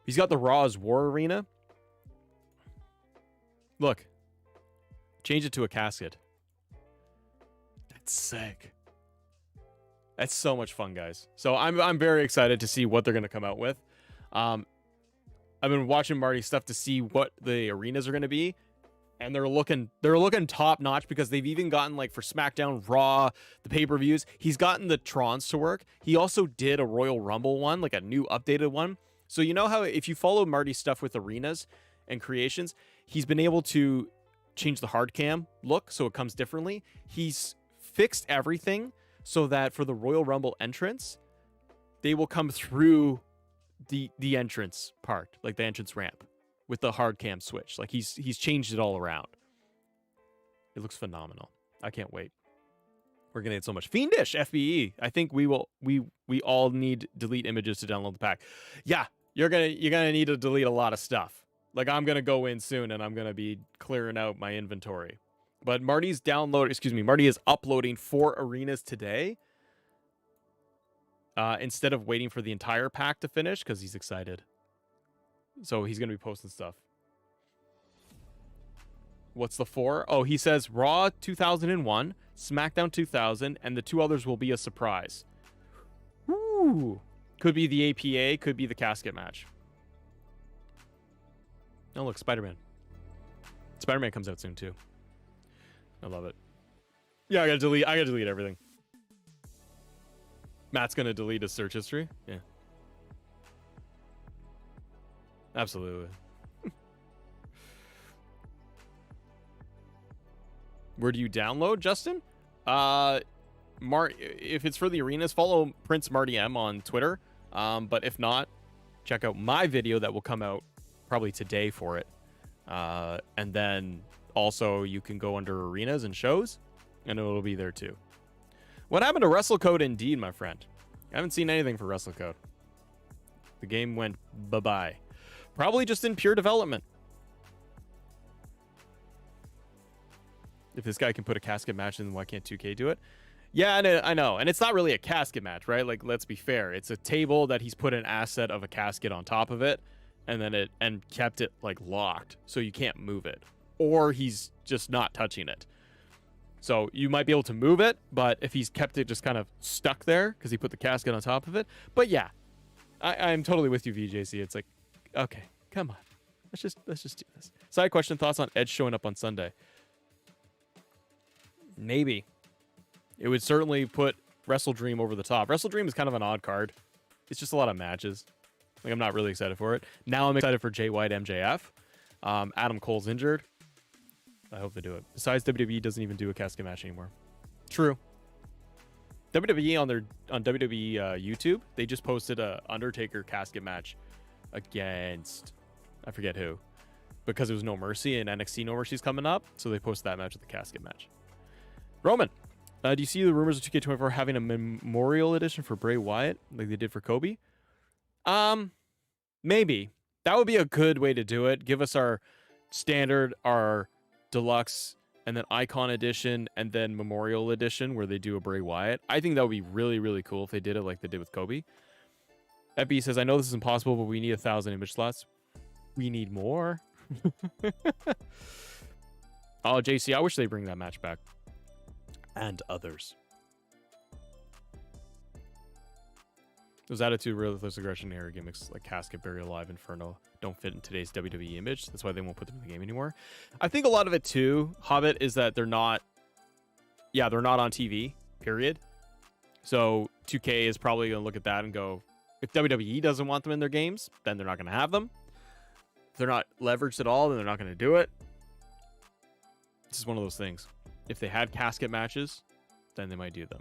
S1: He's got the Raw's War Arena. Look, change it to a casket. That's sick. That's so much fun, guys. So I'm very excited to see what they're gonna come out with. I've been watching Marty's stuff to see what the arenas are gonna be. And they're looking top notch because they've even gotten, like, for SmackDown, Raw, the pay-per-views, he's gotten the Trons to work. He also did a Royal Rumble one, like a new updated one. So you know how if you follow Marty's stuff with arenas and creations, he's been able to change the hard cam look so it comes differently. He's fixed everything so that for the Royal Rumble entrance, they will come through the entrance part, like the entrance ramp, with the hard cam switch. Like he's changed it all around. It looks phenomenal. I can't wait. We're gonna get so much. Fiendish FBE. I think we all need delete images to download the pack. Yeah, you're gonna need to delete a lot of stuff. Like, I'm gonna go in soon and I'm gonna be clearing out my inventory. But Marty is uploading 4 arenas today. Instead of waiting for the entire pack to finish, because he's excited. So he's going to be posting stuff. What's the 4? Oh, he says Raw 2001, SmackDown 2000, and the 2 others will be a surprise. Ooh. Could be the APA, could be the casket match. Oh, look, Spider-Man. Spider-Man comes out soon, too. I love it. Yeah, I gotta delete everything. Matt's going to delete his search history? Yeah. Absolutely. Where do you download, Justin? If it's for the arenas, follow Prince Marty M on Twitter. But if not, check out my video that will come out probably today for it. And then also you can go under arenas and shows, and it'll be there too. What happened to WrestleCode Indeed, my friend? I haven't seen anything for WrestleCode. The game went bye-bye. Probably just in pure development. If this guy can put a casket match in, why can't 2K do it? Yeah, I know. And it's not really a casket match, right? Like, let's be fair. It's a table that he's put an asset of a casket on top of it, and kept it, like, locked, so you can't move it. Or he's just not touching it. So you might be able to move it, but if he's kept it just kind of stuck there because he put the casket on top of it. But yeah, I'm totally with you, VJC. It's like, okay, come on. Let's just do this. Side question, thoughts on Edge showing up on Sunday? Maybe. It would certainly put Wrestle Dream over the top. Wrestle Dream is kind of an odd card. It's just a lot of matches. Like, I'm not really excited for it. Now I'm excited for Jay White MJF. Adam Cole's injured. I hope they do it. Besides, WWE doesn't even do a casket match anymore. True. WWE on WWE YouTube, they just posted a Undertaker casket match against, I forget who, because it was No Mercy and NXT No Mercy's coming up, so they posted that match with the casket match. Roman, do you see the rumors of 2K24 having a memorial edition for Bray Wyatt like they did for Kobe? Maybe. That would be a good way to do it. Give us our standard, our deluxe, and then icon edition, and then memorial edition where they do a Bray Wyatt. I think that would be really, really cool if they did it like they did with Kobe. FB says, I know this is impossible, but we need 1,000 image slots. We need more. Oh, JC, I wish they'd bring that match back. And others. Those attitude, ruthless aggression, era gimmicks like Casket, Burial Alive, Inferno don't fit in today's WWE image. That's why they won't put them in the game anymore. I think a lot of it too, Hobbit, is that they're not on TV, period. So 2K is probably going to look at that and go, if WWE doesn't want them in their games, then they're not going to have them. If they're not leveraged at all, then they're not going to do it. This is one of those things. If they had casket matches, then they might do them.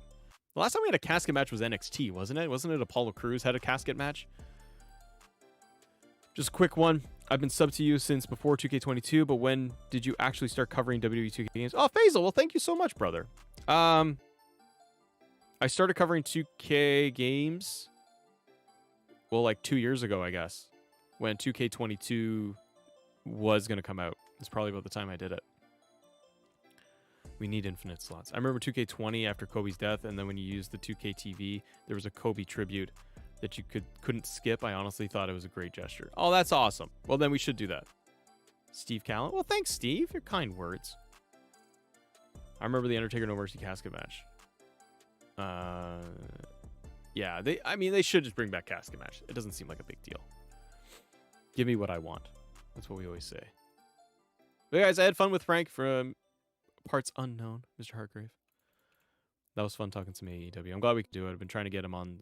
S1: The last time we had a casket match was NXT, wasn't it? Wasn't it Apollo Crews had a casket match? Just a quick one. I've been sub to you since before 2K22, but when did you actually start covering WWE 2K games? Oh, Faisal, well, thank you so much, brother. I started covering 2K games, well, like 2 years ago, I guess, when 2K22 was going to come out. It's probably about the time I did it. We need infinite slots. I remember 2K20 after Kobe's death, and then when you used the 2K TV, there was a Kobe tribute that you couldn't skip. I honestly thought it was a great gesture. Oh, that's awesome. Well, then we should do that. Steve Callan. Well, thanks, Steve. Your kind words. I remember the Undertaker No Mercy casket match. Yeah, they should just bring back casket match. It doesn't seem like a big deal. Give me what I want. That's what we always say. But guys, I had fun with Frank from Parts Unknown, Mr. Hartgrave. That was fun talking to me, AEW. I'm glad we could do it. I've been trying to get him on,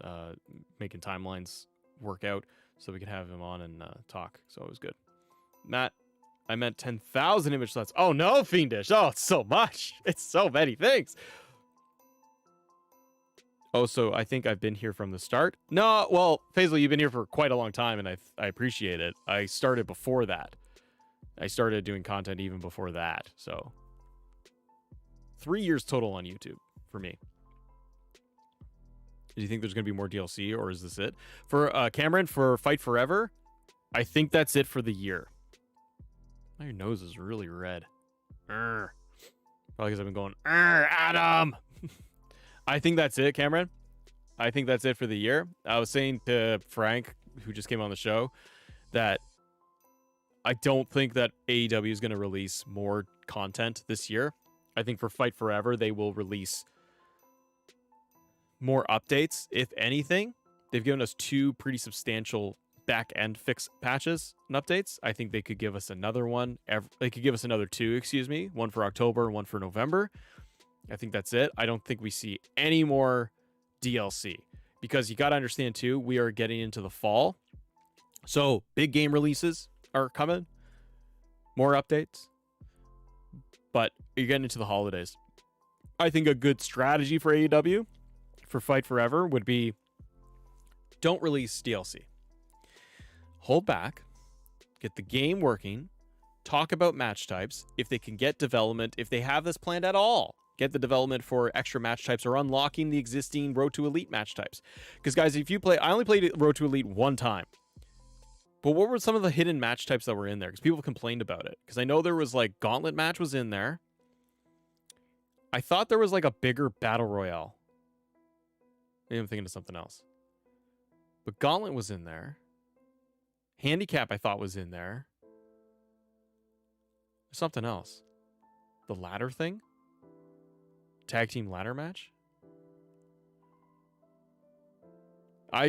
S1: making timelines work out so we could have him on and talk. So it was good. Matt, I meant 10,000 image slots. Oh no, Fiendish. Oh, it's so much. It's so many things. Oh, so I think I've been here from the start. No, well, Faisal, you've been here for quite a long time, and I appreciate it. I started before that. I started doing content even before that. So 3 years total on YouTube for me. Do you think there's going to be more DLC, or is this it? For Cameron, for Fight Forever, I think that's it for the year. Now your nose is really red. Probably because I've been going, Adam! I think that's it, Cameron. I think that's it for the year. I was saying to Frank, who just came on the show, that I don't think that AEW is going to release more content this year. I think for Fight Forever, they will release more updates, if anything. They've given us 2 pretty substantial back-end fix patches and updates. I think they could give us another one. They could give us another 2, excuse me. One for October and one for November. I think that's it. I don't think we see any more DLC. Because you got to understand, too, we are getting into the fall. So, big game releases are coming. More updates. But you're getting into the holidays. I think a good strategy for AEW, for Fight Forever, would be don't release DLC. Hold back. Get the game working. Talk about match types. If they can get development, if they have this planned at all, get the development for extra match types or unlocking the existing Road to Elite match types. Because, guys, if you play... I only played Road to Elite one time. But what were some of the hidden match types that were in there? Because people complained about it. Because I know there was, like, Gauntlet match was in there. I thought there was, like, a bigger Battle Royale. Maybe I'm thinking of something else. But Gauntlet was in there. Handicap, I thought, was in there. There's something else. The ladder thing? Tag team ladder match?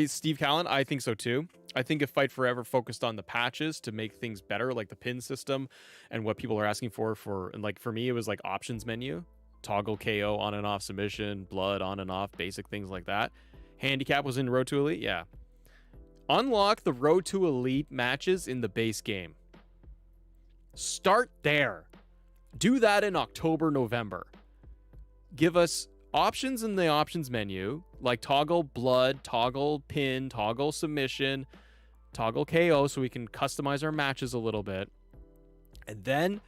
S1: Steve Callan, I think so too. I think if Fight Forever focused on the patches to make things better, like the pin system and what people are asking for, and like for me, it was like options menu, toggle KO on and off submission, blood on and off, basic things like that. Handicap was in Road to Elite, yeah. Unlock the Road to Elite matches in the base game. Start there. Do that in October, November. Give us options in the options menu, like toggle blood, toggle pin, toggle submission, toggle KO, so we can customize our matches a little bit. And then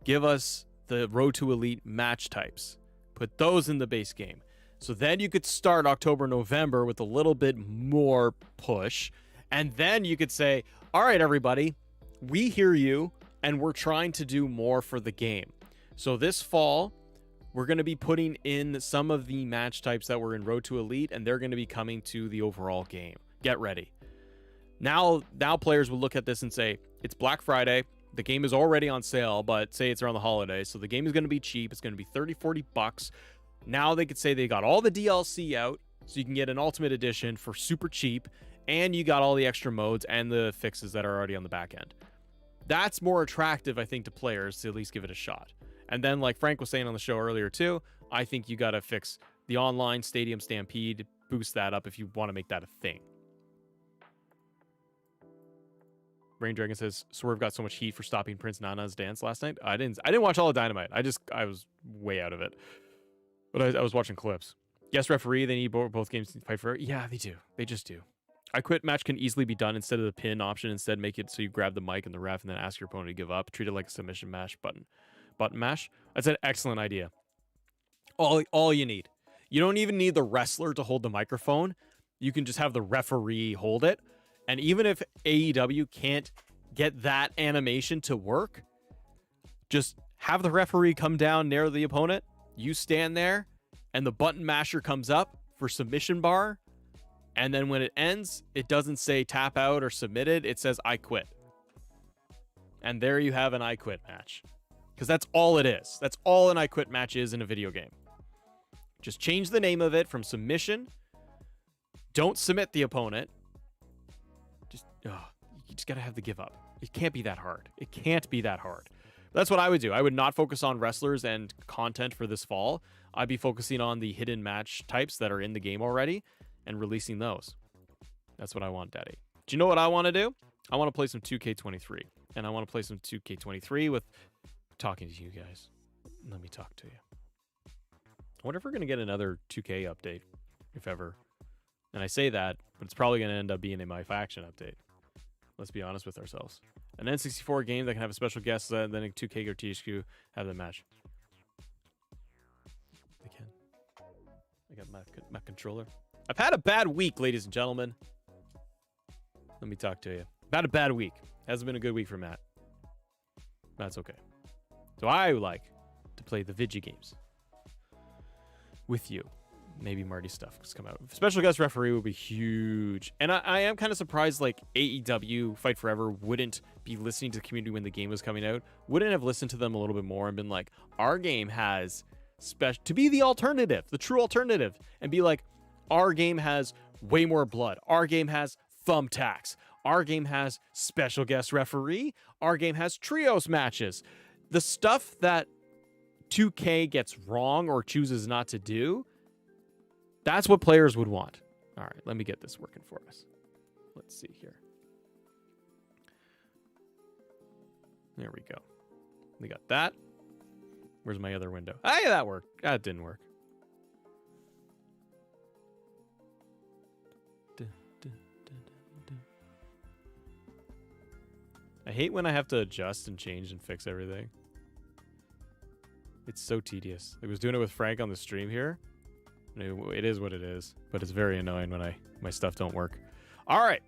S1: give us the Road to Elite match types. Put those in the base game. So then you could start October, November with a little bit more push. And then you could say, all right, everybody, we hear you, and we're trying to do more for the game. So this fall, we're going to be putting in some of the match types that were in Road to Elite, and they're going to be coming to the overall game. Get ready. Now players will look at this and say, it's Black Friday. The game is already on sale, but say it's around the holidays, so the game is going to be cheap. It's going to be $30, $40. Now they could say they got all the DLC out. So you can get an Ultimate Edition for super cheap, and you got all the extra modes and the fixes that are already on the back end. That's more attractive, I think, to players to at least give it a shot. And then, like Frank was saying on the show earlier too, I think you got to fix the online Stadium Stampede, boost that up if you want to make that a thing. Rain Dragon says Swerve got so much heat for stopping Prince Nana's dance last night. I didn't watch all of Dynamite. I was way out of it. But I was watching clips. Yes, referee, they need both games to fight for. Yeah, they do. They just do. I quit match can easily be done instead of the pin option. Instead, make it so you grab the mic and the ref and then ask your opponent to give up. Treat it like a submission mash button mash. That's an excellent idea. All you need. You don't even need the wrestler to hold the microphone. You can just have the referee hold it. And even if AEW can't get that animation to work, just have the referee come down near the opponent. You stand there, and the button masher comes up for submission bar. And then when it ends, it doesn't say tap out or submitted. It says I quit. And there you have an I quit match. Because that's all it is. That's all an I quit match is in a video game. Just change the name of it from submission. Don't submit the opponent. You just got to have the give up. It can't be that hard. It can't be that hard. That's what I would do. I would not focus on wrestlers and content for this fall. I'd be focusing on the hidden match types that are in the game already and releasing those. That's what I want, Daddy. Do you know what I want to do? I want to play some 2K23. And I want to play some 2K23 with talking to you guys. Let me talk to you. I wonder if we're going to get another 2K update, if ever. And I say that, but it's probably going to end up being a My Faction update. Let's be honest with ourselves. An N64 game that can have a special guest, and then a 2K or THQ have the match. They can. I got my controller. I've had a bad week, ladies and gentlemen. Let me talk to you. I've had a bad week. Hasn't been a good week for Matt. That's okay. So I like to play the video games with you. Maybe Marty stuff has come out. Special guest referee would be huge. And I am kind of surprised like AEW Fight Forever wouldn't be listening to the community when the game was coming out. Wouldn't have listened to them a little bit more and been like, our game has to be the alternative, the true alternative, and be like, our game has way more blood. Our game has thumbtacks. Our game has special guest referee. Our game has trios matches. The stuff that 2K gets wrong or chooses not to do, that's what players would want. All right, let me get this working for us. Let's see here. There we go. We got that. Where's my other window? Hey, that worked. That didn't work. I hate when I have to adjust and change and fix everything. It's so tedious. I was doing it with Frank on the stream here. It is what it is, but it's very annoying when my stuff don't work. All right.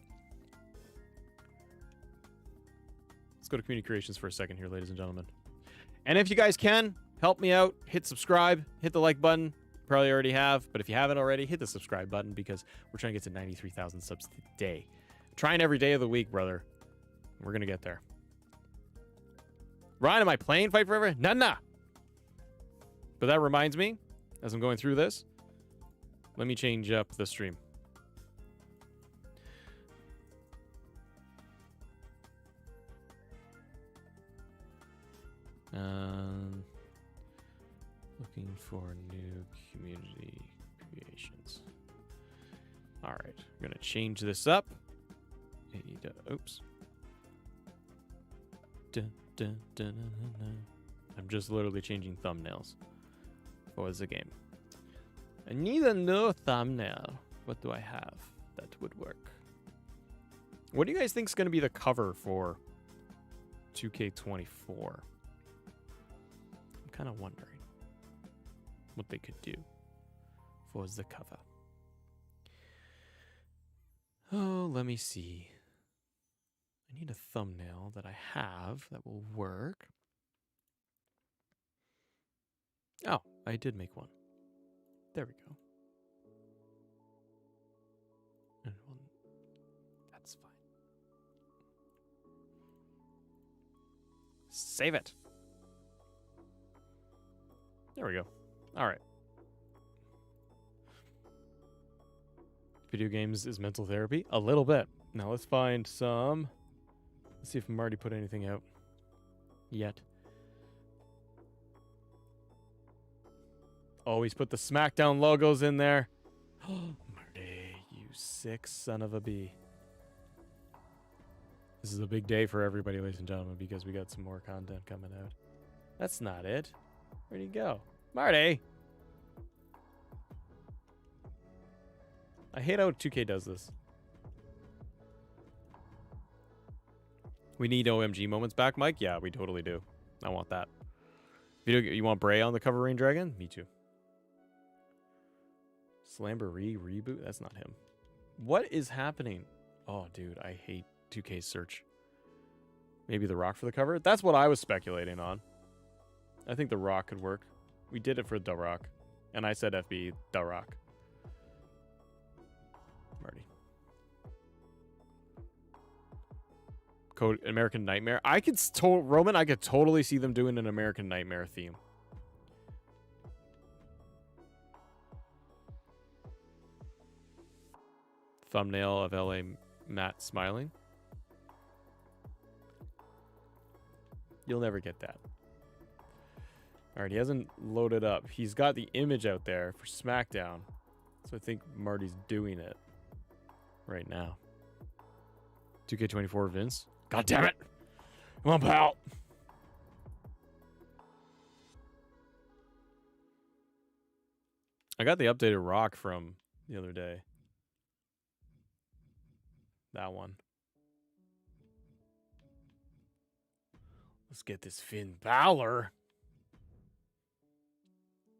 S1: Let's go to community creations for a second here, ladies and gentlemen. And if you guys can, help me out. Hit subscribe. Hit the like button. Probably already have, but if you haven't already, hit the subscribe button because we're trying to get to 93,000 subs today. Trying every day of the week, brother. We're going to get there. Ryan, am I playing Fight Forever? Nah. But that reminds me, as I'm going through this, let me change up the stream. Looking for new community creations. All right, we're gonna change this up. Oops. I'm just literally changing thumbnails. What was the game? I need a new thumbnail. What do I have that would work? What do you guys think is going to be the cover for 2K24? I'm kind of wondering what they could do for the cover. Oh, let me see. I need a thumbnail that I have that will work. Oh, I did make one. There we go. That's fine. Save it. There we go. All right. Video games is mental therapy? A little bit. Now let's find some. Let's see if Marty put anything out yet. Oh, he's put the SmackDown logos in there. Marty, you sick son of a bee. This is a big day for everybody, ladies and gentlemen, because we got some more content coming out. That's not it. Where'd he go? Marty! I hate how 2K does this. We need OMG moments back, Mike? Yeah, we totally do. I want that. You want Bray on the cover Rain Dragon? Me too. Slamboree reboot? That's not him. What is happening? Oh, dude, I hate 2K's search. Maybe The Rock for the cover? That's what I was speculating on. I think The Rock could work. We did it for The Rock. And I said FB, The Rock. Marty. Code American Nightmare. I could Roman, I could totally see them doing an American Nightmare theme. Thumbnail of LA Matt smiling. You'll never get that. All right, he hasn't loaded up. He's got the image out there for SmackDown. So I think Marty's doing it right now. 2K24 Vince. God damn it. Come on, pal. I got the updated Rock from the other day. That one. Let's get this Finn Balor.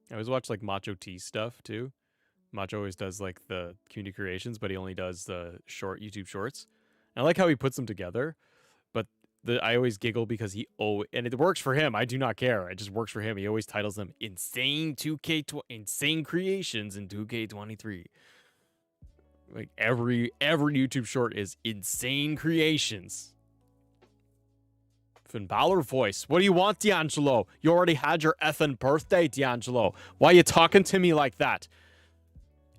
S1: I always watch like Macho T stuff too. Macho always does like the community creations, but he only does the short YouTube shorts. And I like how he puts them together, but I always giggle because and it works for him. I do not care. It just works for him. He always titles them insane creations in 2K23. Like every YouTube short is insane creations. Finn Balor voice. What do you want, D'Angelo? You already had your effing birthday, D'Angelo. Why are you talking to me like that?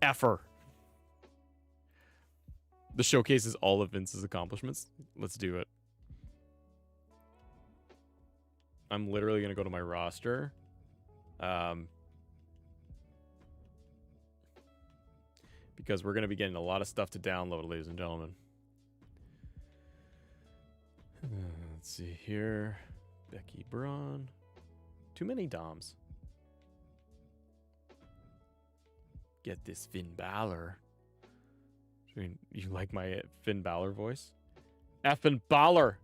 S1: Effer. The showcase is all of Vince's accomplishments. Let's do it. I'm literally going to go to my roster. Because we're going to be getting a lot of stuff to download, ladies and gentlemen. Let's see here. Becky Braun. Too many Doms. Get this Finn Balor. I mean, you like my Finn Balor voice? Effin' Balor.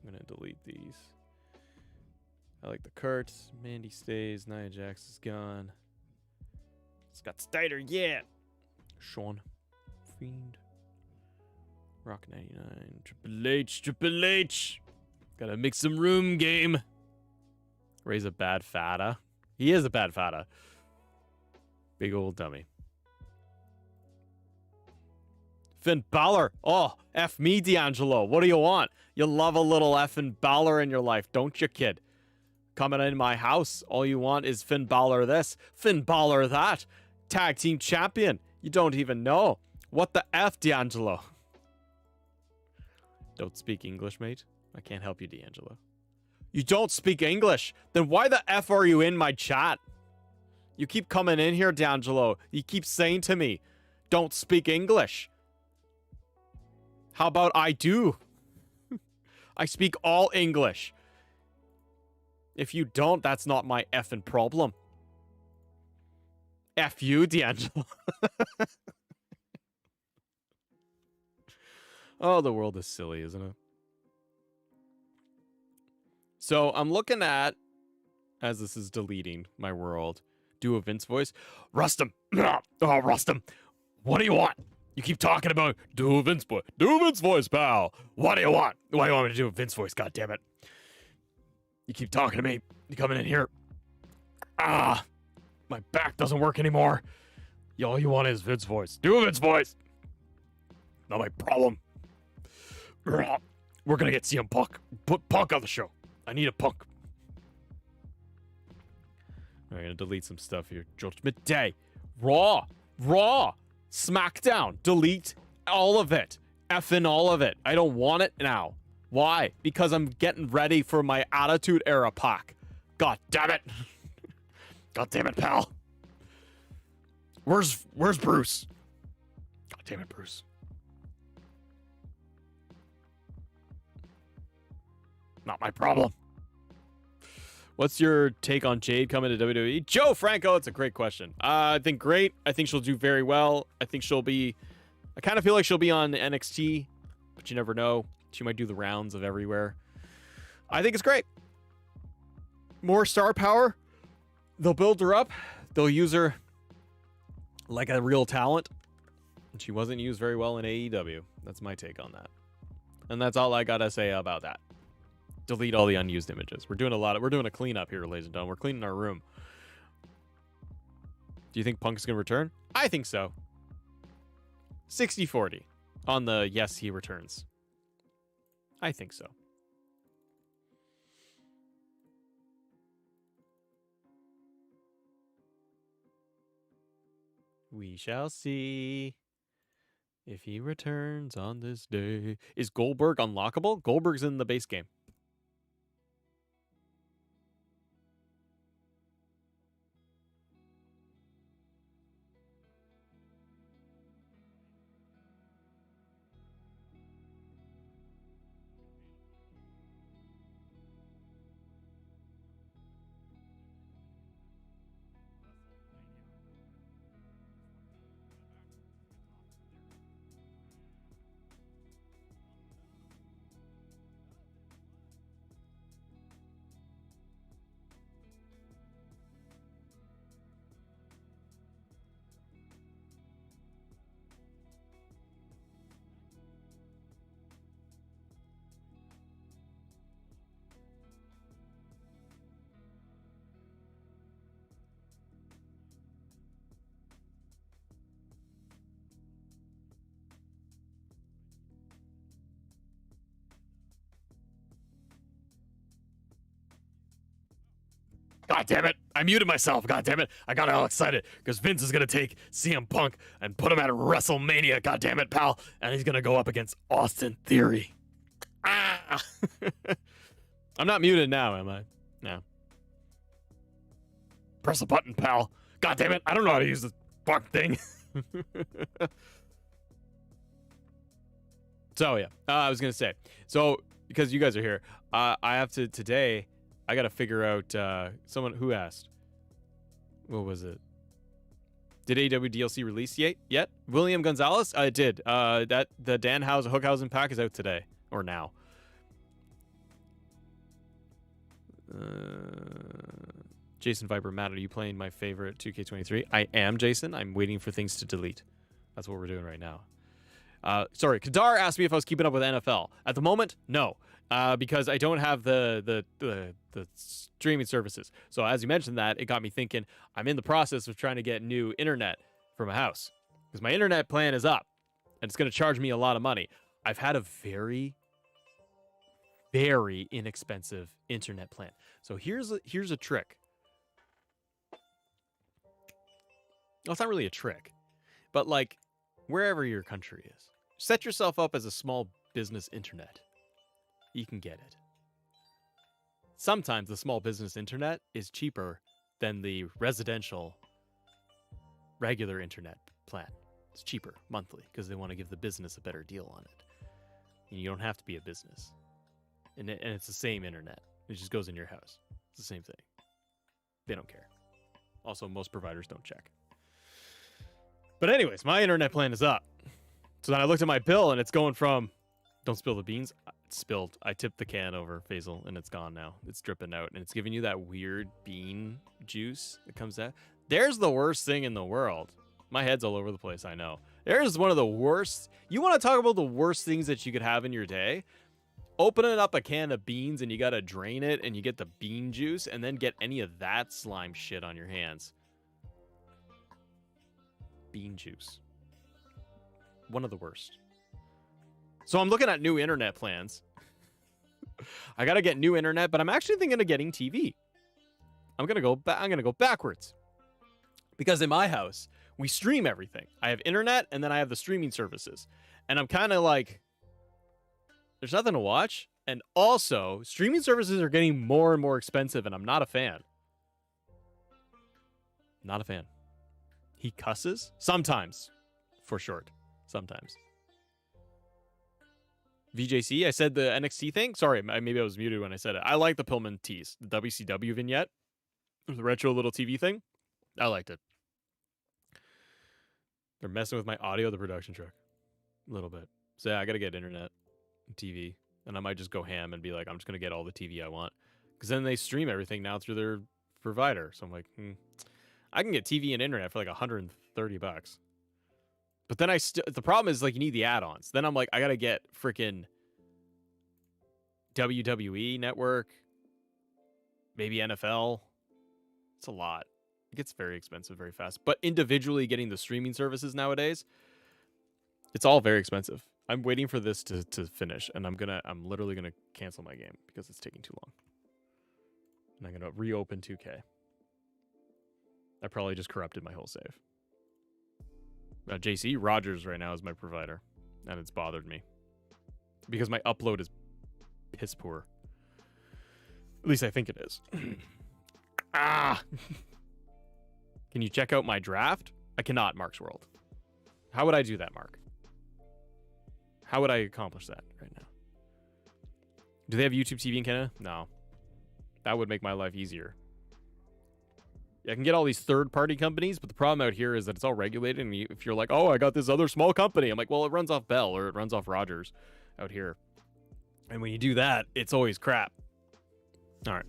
S1: I'm going to delete these. I like the Kurt. Mandy stays. Nia Jax is gone. Scott Steiner, yeah. Sean. Fiend. Rock 99. Triple H. Gotta make some room, game. Ray's a bad fada. He is a bad fada. Big old dummy. Finn Balor. Oh, F me, D'Angelo. What do you want? You love a little effing Balor in your life, don't you, kid? Coming in my house, all you want is Finn Balor this, Finn Balor that. Tag team champion. You don't even know. What the F, D'Angelo? Don't speak English, mate. I can't help you, D'Angelo. You don't speak English? Then why the F are you in my chat? You keep coming in here, D'Angelo. You keep saying to me, don't speak English. How about I do? I speak all English. If you don't, that's not my effing problem. F you, D'Angelo. Oh, the world is silly, isn't it? So I'm looking at, as this is deleting my world, do a Vince voice. Rustum. Oh, Rustum. What do you want? You keep talking about do a Vince voice. Do a Vince voice, pal. What do you want? Why do you want me to do a Vince voice? God damn it. You keep talking to me. You coming in here. Ah. My back doesn't work anymore. All you want is Vince voice. Do a Vince voice. Not my problem. We're gonna get CM Punk. Put Punk on the show. I need a Punk. I'm gonna delete some stuff here. Judgment Day. Raw, SmackDown, delete all of it. Effing all of it. I don't want it now. Why? Because I'm getting ready for my Attitude Era pack. God damn it. God damn it, pal. Where's Bruce? God damn it, Bruce. Not my problem. What's your take on Jade coming to WWE? Joe Franco, it's a great question. I think great. I think she'll do very well. I think I kind of feel like she'll be on NXT, but you never know. She might do the rounds of everywhere. I think it's great. More star power. They'll build her up. They'll use her like a real talent. And she wasn't used very well in AEW. That's my take on that. And that's all I gotta say about that. Delete all the unused images. We're doing a cleanup here, ladies and gentlemen. We're cleaning our room. Do you think Punk's gonna return? I think so. 60-40 on the yes, he returns. I think so. We shall see if he returns on this day. Is Goldberg unlockable? Goldberg's in the base game. God damn it. I muted myself. God damn it. I got all excited because Vince is going to take CM Punk and put him at WrestleMania. God damn it, pal. And he's going to go up against Austin Theory. Ah! I'm not muted now, am I? No. Press a button, pal. God damn it. I don't know how to use this fuck thing. So, yeah. I was going to say. So, because you guys are here, I have to today... I got to figure out someone who asked. What was it? Did AEW DLC release yet? William Gonzalez? It did. The Hookhausen pack is out today or now. Jason Viper, Matt, are you playing my favorite 2K23? I am, Jason. I'm waiting for things to delete. That's what we're doing right now. Sorry, Kadar asked me if I was keeping up with NFL. At the moment, no. Because I don't have the streaming services. So as you mentioned that, it got me thinking I'm in the process of trying to get new internet for my house. Because my internet plan is up. And it's going to charge me a lot of money. I've had a very, very inexpensive internet plan. So here's a trick. Well, it's not really a trick. But like, wherever your country is, set yourself up as a small business internet. You can get it. Sometimes the small business internet is cheaper than the residential regular internet plan. It's cheaper monthly because they want to give the business a better deal on it. And you don't have to be a business. And it's the same internet. It just goes in your house. It's the same thing. They don't care. Also, most providers don't check. But anyways, my internet plan is up. So then I looked at my bill and it's going from, don't spill the beans. It's spilled. I tipped the can over, Faisal, and it's gone now. It's dripping out and it's giving you that weird bean juice that comes out. There's the worst thing in the world. My head's all over the place, I know. There's one of the worst. You want to talk about the worst things that you could have in your day? Opening up a can of beans and you got to drain it and you get the bean juice and then get any of that slime shit on your hands. Bean juice. One of the worst. So I'm looking at new internet plans. I got to get new internet, but I'm actually thinking of getting TV. I'm going to go backwards. Because in my house, we stream everything. I have internet, and then I have the streaming services. And I'm kind of like, there's nothing to watch. And also, streaming services are getting more and more expensive, and I'm not a fan. Not a fan. He cusses? Sometimes. For short. Sometimes. VJC, I said the NXT thing? Sorry, maybe I was muted when I said it. I like the Pillman tease. The WCW vignette. The retro little TV thing. I liked it. They're messing with my audio, the production truck. A little bit. So yeah, I gotta get internet and TV. And I might just go ham and be like, I'm just gonna get all the TV I want. Because then they stream everything now through their provider. So I'm like, I can get TV and internet for like $130. But then the problem is like you need the add-ons. Then I'm like, I gotta get freaking WWE Network, maybe NFL. It's a lot. It gets very expensive very fast. But individually getting the streaming services nowadays, it's all very expensive. I'm waiting for this to finish, and I'm literally gonna cancel my game because it's taking too long. And I'm gonna reopen 2K. I probably just corrupted my whole save. JC Rogers right now is my provider, and it's bothered me because my upload is piss poor. At least I think it is. Can you check out my draft? I cannot, Mark's World. How would I do that, Mark? How would I accomplish that right now? Do they have YouTube TV in Canada? No. That would make my life easier. I can get all these third-party companies, but the problem out here is that it's all regulated, and if you're like, oh, I got this other small company, I'm like, well, it runs off Bell, or it runs off Rogers out here. And when you do that, it's always crap. All right.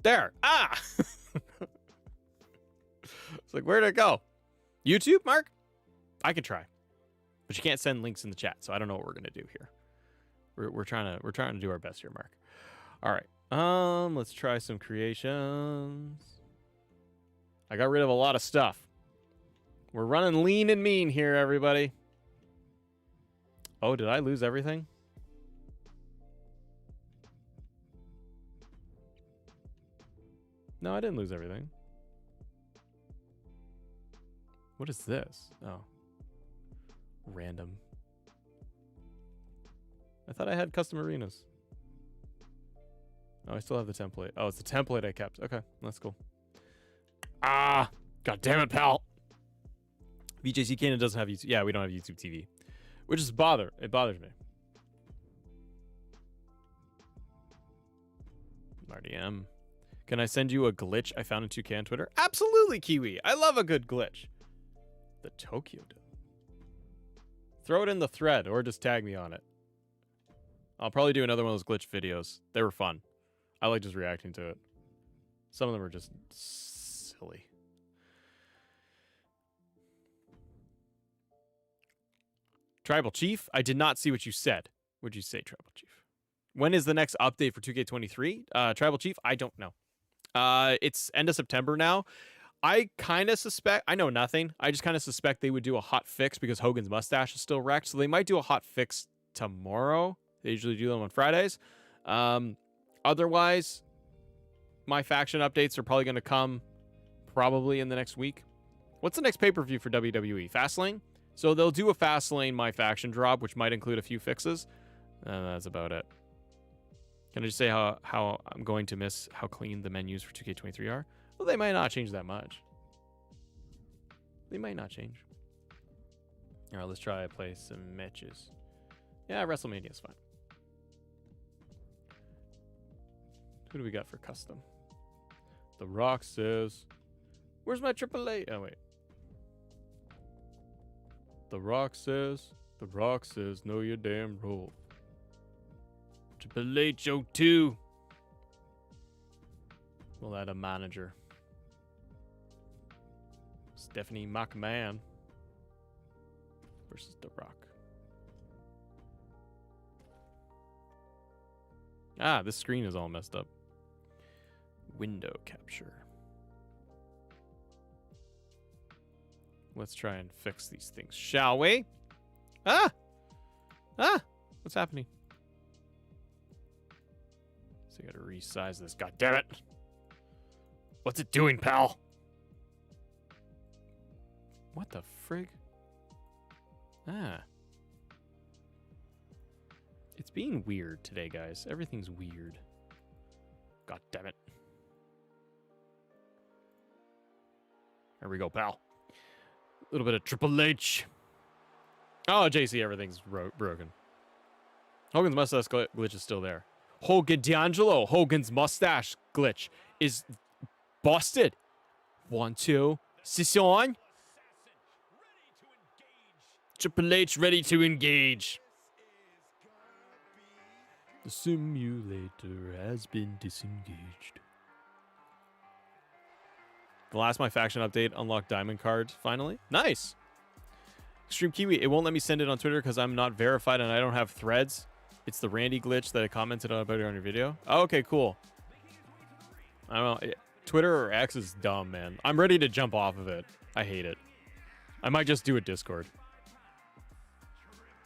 S1: There. It's like, where'd it go? YouTube, Mark? I could try. But you can't send links in the chat, so I don't know what we're going to do here. We're trying to do our best here, Mark. All right. Let's try some creations. I got rid of a lot of stuff. We're running lean and mean here, everybody. Oh, did I lose everything? No, I didn't lose everything. What is this? Oh. Random. I thought I had custom arenas. Oh, I still have the template. Oh, it's the template I kept. Okay, that's cool. God damn it, pal. VJC Canada doesn't have YouTube. Yeah, we don't have YouTube TV. Which is it bothers me. RDM. Can I send you a glitch I found in 2K on Twitter? Absolutely, Kiwi. I love a good glitch. The Tokyo Dome. Throw it in the thread or just tag me on it. I'll probably do another one of those glitch videos. They were fun. I like just reacting to it. Some of them are just silly. Tribal Chief, I did not see what you said. What'd you say, Tribal Chief? When is the next update for 2K23? Tribal Chief, I don't know. It's end of September now. I kind of suspect, I know nothing. I just kind of suspect they would do a hot fix because Hogan's mustache is still wrecked. So they might do a hot fix tomorrow. They usually do them on Fridays. Otherwise, my faction updates are probably going to come probably in the next week. What's the next pay-per-view for WWE? Fastlane? So they'll do a Fastlane My Faction drop, which might include a few fixes. That's about it. Can I just say how I'm going to miss how clean the menus for 2K23 are? Well, they might not change that much. They might not change. All right, let's try to play some matches. Yeah, WrestleMania is fine. Who do we got for custom? The Rock says, where's my AAA? Oh, wait. The Rock says, know your damn role. Triple H 02. We'll add a manager. Stephanie McMahon versus The Rock. This screen is all messed up. Window capture. Let's try and fix these things, shall we? What's happening? So I gotta resize this. God damn it! What's it doing, pal? What the frig? Ah. It's being weird today, guys. Everything's weird. God damn it. There we go, pal. A little bit of Triple H. Oh, JC, everything's broken. Hogan's mustache glitch is still there. Hogan D'Angelo, Hogan's mustache glitch is busted. 1, 2, Sisson. Triple H ready to engage. The simulator has been disengaged. The last My Faction update unlocked diamond cards finally. Nice. Extreme Kiwi, it won't let me send it on Twitter because I'm not verified and I don't have threads. It's the Randy glitch that I commented on about it on your video. Oh, okay, cool. I don't know. Twitter or X is dumb, man. I'm ready to jump off of it. I hate it. I might just do a Discord.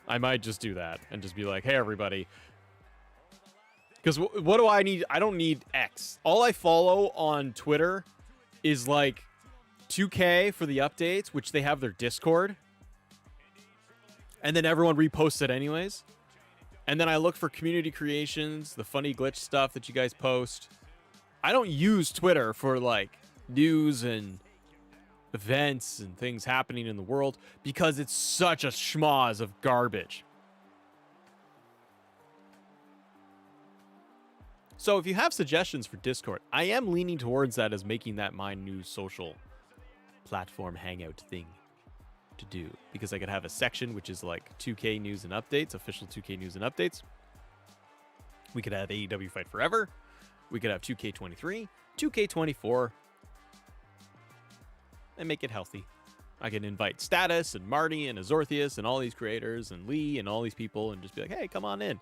S1: I might just do that and just be like, hey, everybody. Because what do I need? I don't need X. All I follow on Twitter is like 2K for the updates, which they have their Discord. And then everyone reposts it anyways. And then I look for community creations, the funny glitch stuff that you guys post. I don't use Twitter for like news and events and things happening in the world because it's such a schmoz of garbage. So if you have suggestions for Discord, I am leaning towards that as making that my new social platform hangout thing to do, because I could have a section which is like 2K news and updates, official 2K news and updates. We could have AEW Fight Forever. We could have 2K23, 2K24, and make it healthy. I can invite Status and Marty and Azorthius and all these creators and Lee and all these people and just be like, hey, come on in.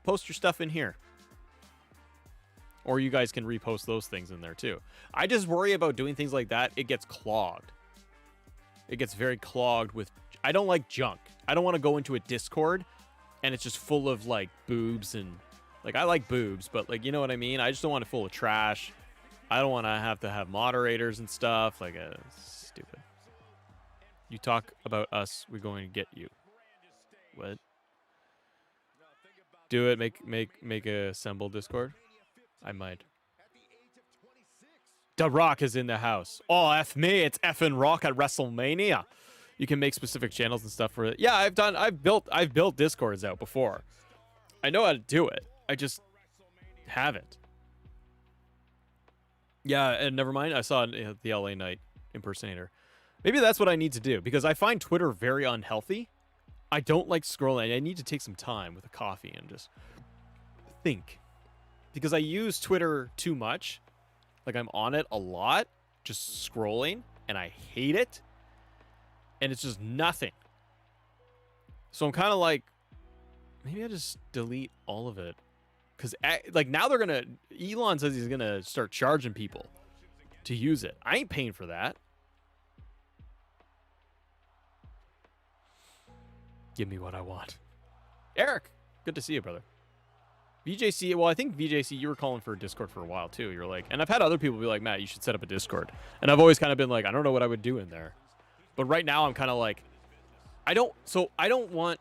S1: Post your stuff in here. Or you guys can repost those things in there too. I just worry about doing things like that. It gets clogged. It gets very clogged with... I don't like junk. I don't want to go into a Discord and it's just full of like boobs and... Like, I like boobs, but like, you know what I mean? I just don't want it full of trash. I don't want to have moderators and stuff. Like, stupid. You talk about us, we're going to get you. What? Do it. Make a assemble Discord. I might. The Rock is in the house. Oh, F me. It's effing Rock at WrestleMania. You can make specific channels and stuff for it. Yeah, I've built Discords out before. I know how to do it. I just haven't. Yeah, and never mind. I saw the LA Knight impersonator. Maybe that's what I need to do, because I find Twitter very unhealthy. I don't like scrolling. I need to take some time with a coffee and just think. Because I use Twitter too much. Like, I'm on it a lot, just scrolling, and I hate it. And it's just nothing. So I'm kind of like, maybe I just delete all of it. Because, like, now they're going to... Elon says he's going to start charging people to use it. I ain't paying for that. Give me what I want. Eric, good to see you, brother. VJC, well, I think VJC, you were calling for a Discord for a while, too. You're like... And I've had other people be like, Matt, you should set up a Discord. And I've always kind of been like, I don't know what I would do in there. But right now, I'm kind of like... I don't want...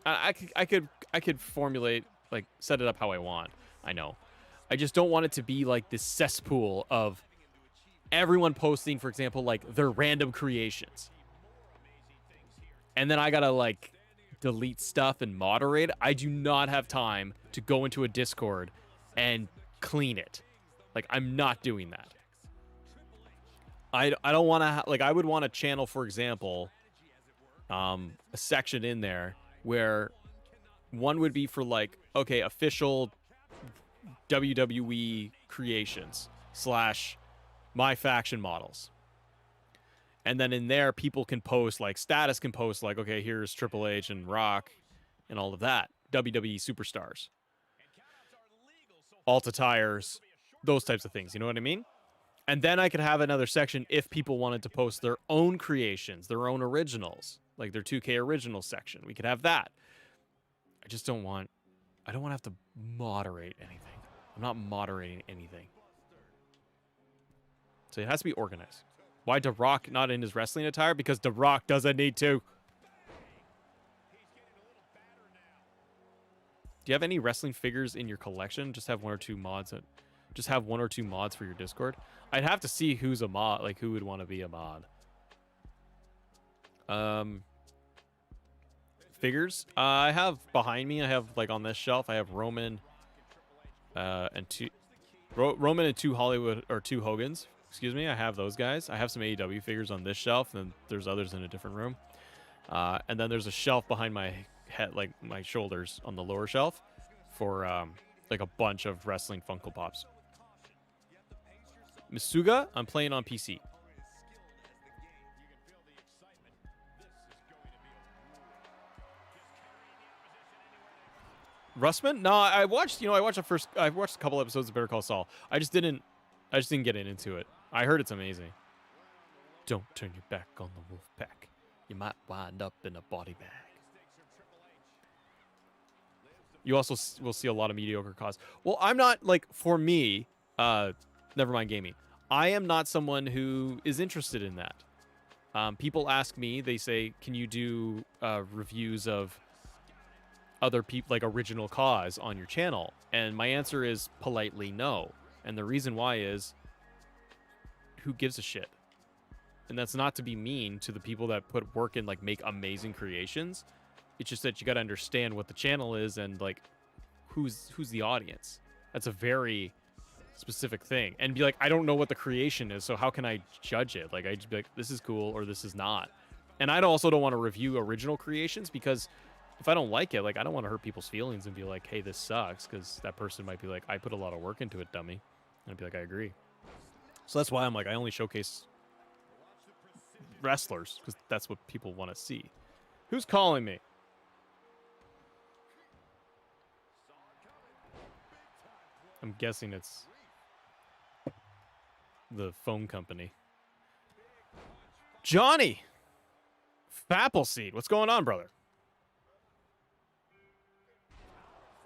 S1: I could formulate... Like, set it up how I want. I know. I just don't want it to be like this cesspool of everyone posting, for example, like their random creations. And then I gotta, like, delete stuff and moderate. I do not have time to go into a Discord and clean it. Like, I'm not doing that. I don't want to... Like, I would want a channel, for example, a section in there where... One would be for, like, okay, official WWE creations / my faction models. And then in there, people can post, like, Status can post, like, okay, here's Triple H and Rock and all of that. WWE superstars. Alta tires, those types of things. You know what I mean? And then I could have another section if people wanted to post their own creations, their own originals, like their 2K original section. We could have that. I just don't want... I don't want to have to moderate anything. I'm not moderating anything. So it has to be organized. Why The Rock not in his wrestling attire? Because The Rock doesn't need to. Do you have any wrestling figures in your collection? Just have one or two mods. Just have one or two mods for your Discord. I'd have to see who's a mod, like who would want to be a mod. Figures. I have behind me. I have like on this shelf. I have Roman, and two Hollywood or two Hogans. Excuse me. I have those guys. I have some AEW figures on this shelf, and there's others in a different room. And then there's a shelf behind my head, like my shoulders, on the lower shelf, for like a bunch of wrestling Funko Pops. Misuga, I'm playing on PC. Russman? No, I watched a couple episodes of Better Call Saul. I just didn't get into it. I heard it's amazing. Don't turn your back on the wolf pack. You might wind up in a body bag. You also will see a lot of mediocre cause. Well, I'm not, like, for me, never mind gaming. I am not someone who is interested in that. People ask me, they say, can you do reviews of other people, like original cause, on your channel? And my answer is politely no. And the reason why is, who gives a shit? And that's not to be mean to the people that put work in, like, make amazing creations. It's just that you got to understand what the channel is and, like, who's the audience. That's a very specific thing. And be like, I don't know what the creation is, so how can I judge it? Like, I'd just be like, this is cool or this is not. And I also don't want to review original creations, because if I don't like it, like, I don't want to hurt people's feelings and be like, hey, this sucks, because that person might be like, I put a lot of work into it, dummy. And I'd be like, I agree. So that's why I'm like, I only showcase wrestlers, because that's what people want to see. Who's calling me? I'm guessing it's the phone company. Johnny! Fappleseed, what's going on, brother?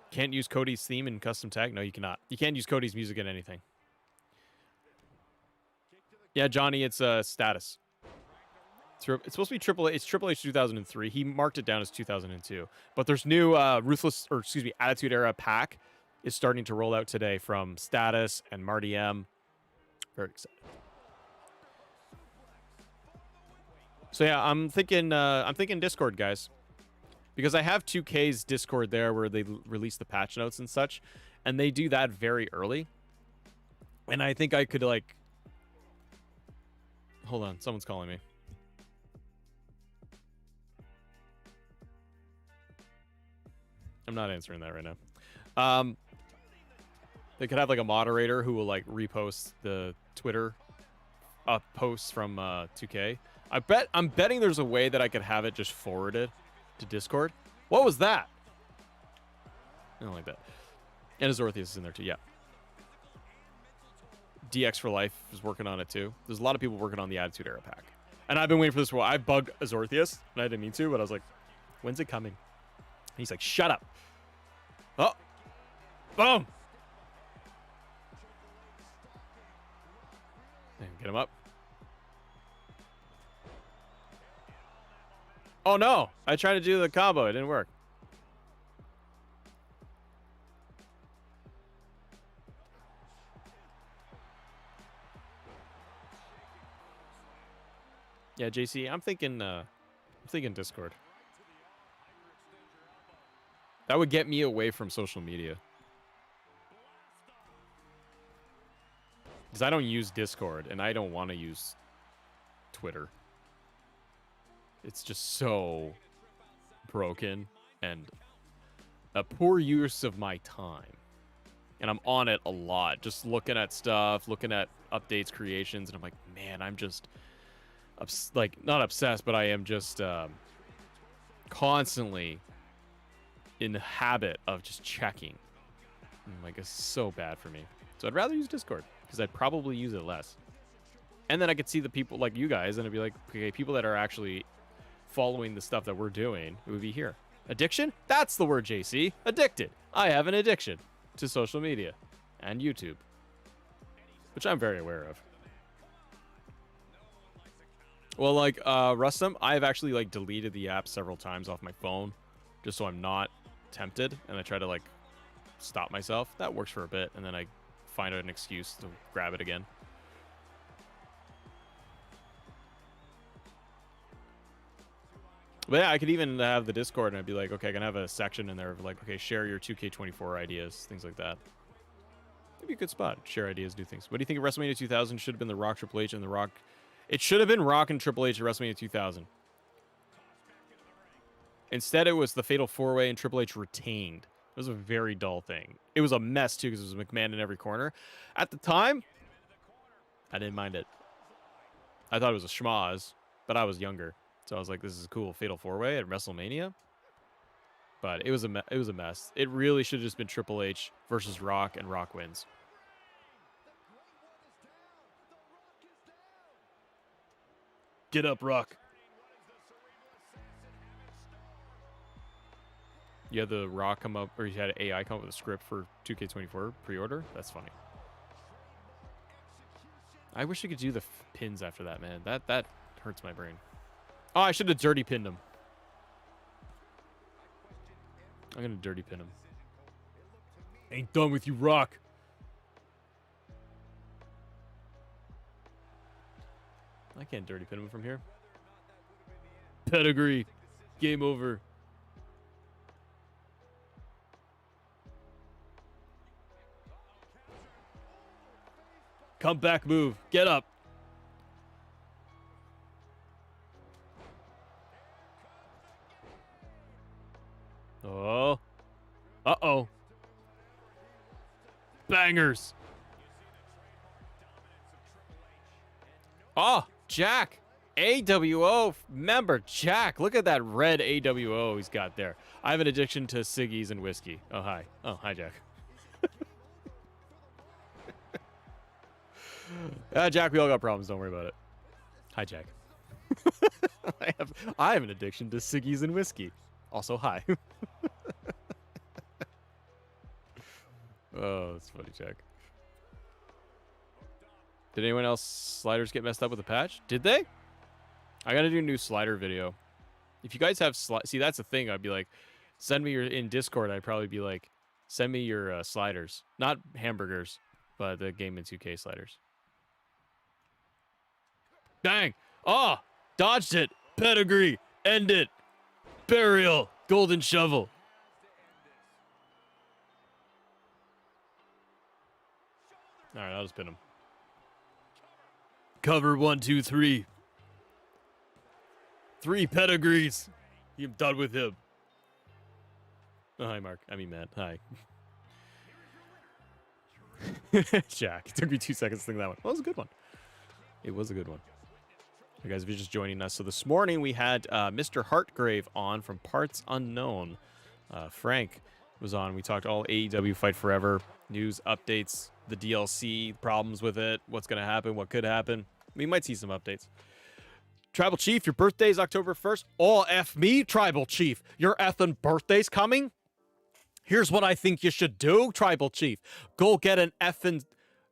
S1: Can't use Cody's theme in custom tag? No, you cannot. You can't use Cody's music in anything. Yeah, Johnny, it's status. It's supposed to be Triple H. It's Triple H 2003. He marked it down as 2002. But there's new Attitude Era pack is starting to roll out today from Status and Marty M. Very excited. So yeah, I'm thinking Discord, guys, because I have 2K's Discord there where they release the patch notes and such, and they do that very early. And I think I could, like, hold on, someone's calling me. I'm not answering that right now. They could have, like, a moderator who will, like, repost the Twitter posts from 2K. I'm betting there's a way that I could have it just forwarded to Discord. What was that? I don't like that. And Azorthius is in there too, yeah. DX for Life is working on it too. There's a lot of people working on the Attitude Era pack. And I've been waiting for this for a while. I bugged Azorthius, and I didn't mean to, but I was like, when's it coming? And he's like, shut up. Oh. Boom. Get him up. Oh no! I tried to do the combo. It didn't work. Yeah, JC, I'm thinking Discord. That would get me away from social media. Because I don't use Discord, and I don't want to use Twitter. It's just so broken and a poor use of my time. And I'm on it a lot, just looking at stuff, looking at updates, creations, and I'm like, man, I'm just, not obsessed, but I am just constantly in the habit of just checking. And I'm like, it's so bad for me. So I'd rather use Discord, because I'd probably use it less. And then I could see the people like you guys, and it'd be like, okay, people that are actually following the stuff that we're doing, it would be here. Addiction? That's the word, JC. Addicted. I have an addiction to social media and YouTube, which I'm very aware of. Well, like Rustum, I've actually like deleted the app several times off my phone, just so I'm not tempted, and I try to like stop myself. That works for a bit, and then I find an excuse to grab it again. But yeah, I could even have the Discord, and I'd be like, okay, I can have a section in there of like, okay, share your 2K24 ideas, things like that. It'd be a good spot. Share ideas, do things. What do you think of WrestleMania 2000 should have been The Rock, Triple H, and The Rock? It should have been Rock and Triple H at WrestleMania 2000. Instead, it was the Fatal 4-Way, and Triple H retained. It was a very dull thing. It was a mess, too, because it was McMahon in every corner. At the time, I didn't mind it. I thought it was a schmoz, but I was younger. So I was like, this is cool. Fatal 4-Way at WrestleMania. But it was a mess. It really should have just been Triple H versus Rock, and Rock wins. Get up, Rock. You had the Rock come up, or you had AI come up with a script for 2K24 pre-order? That's funny. I wish I could do the pins after that, man. That hurts my brain. Oh, I should have dirty pinned him. I'm going to dirty pin him. Ain't done with you, Rock. I can't dirty pin him from here. Pedigree. Game over. Comeback move. Get up. Oh. Uh-oh. Bangers. Oh, Jack. AWO member Jack. Look at that red AWO he's got there. I have an addiction to ciggies and whiskey. Oh, hi. Oh, hi, Jack. Jack, we all got problems. Don't worry about it. Hi, Jack. I have an addiction to ciggies and whiskey. Also, hi. Oh, that's funny, Jack. Did anyone else sliders get messed up with the patch? Did they? I gotta do a new slider video. If you guys have see, that's the thing. I'd be like, send me your in Discord. I'd probably be like, send me your sliders, not hamburgers, but the Game in 2K sliders. Bang! Oh, dodged it. Pedigree. End it. Burial. Golden shovel. All right, I'll just pin him. Cover 1, 2, 3. 3 pedigrees. I'm done with him. Oh, hi, Mark. I mean, Matt. Hi. Jack. It took me 2 seconds to think of that one. Well, it was a good one. It was a good one. Hey guys, if you're just joining us, so this morning we had Mr. Hartgrave on from Parts Unknown. Frank was on. We talked all AEW Fight Forever, news, updates, the DLC, problems with it, what's going to happen, what could happen. We might see some updates. Tribal Chief, your birthday's October 1st. Oh, F me, Tribal Chief. Your effing birthday's coming? Here's what I think you should do, Tribal Chief. Go get an effing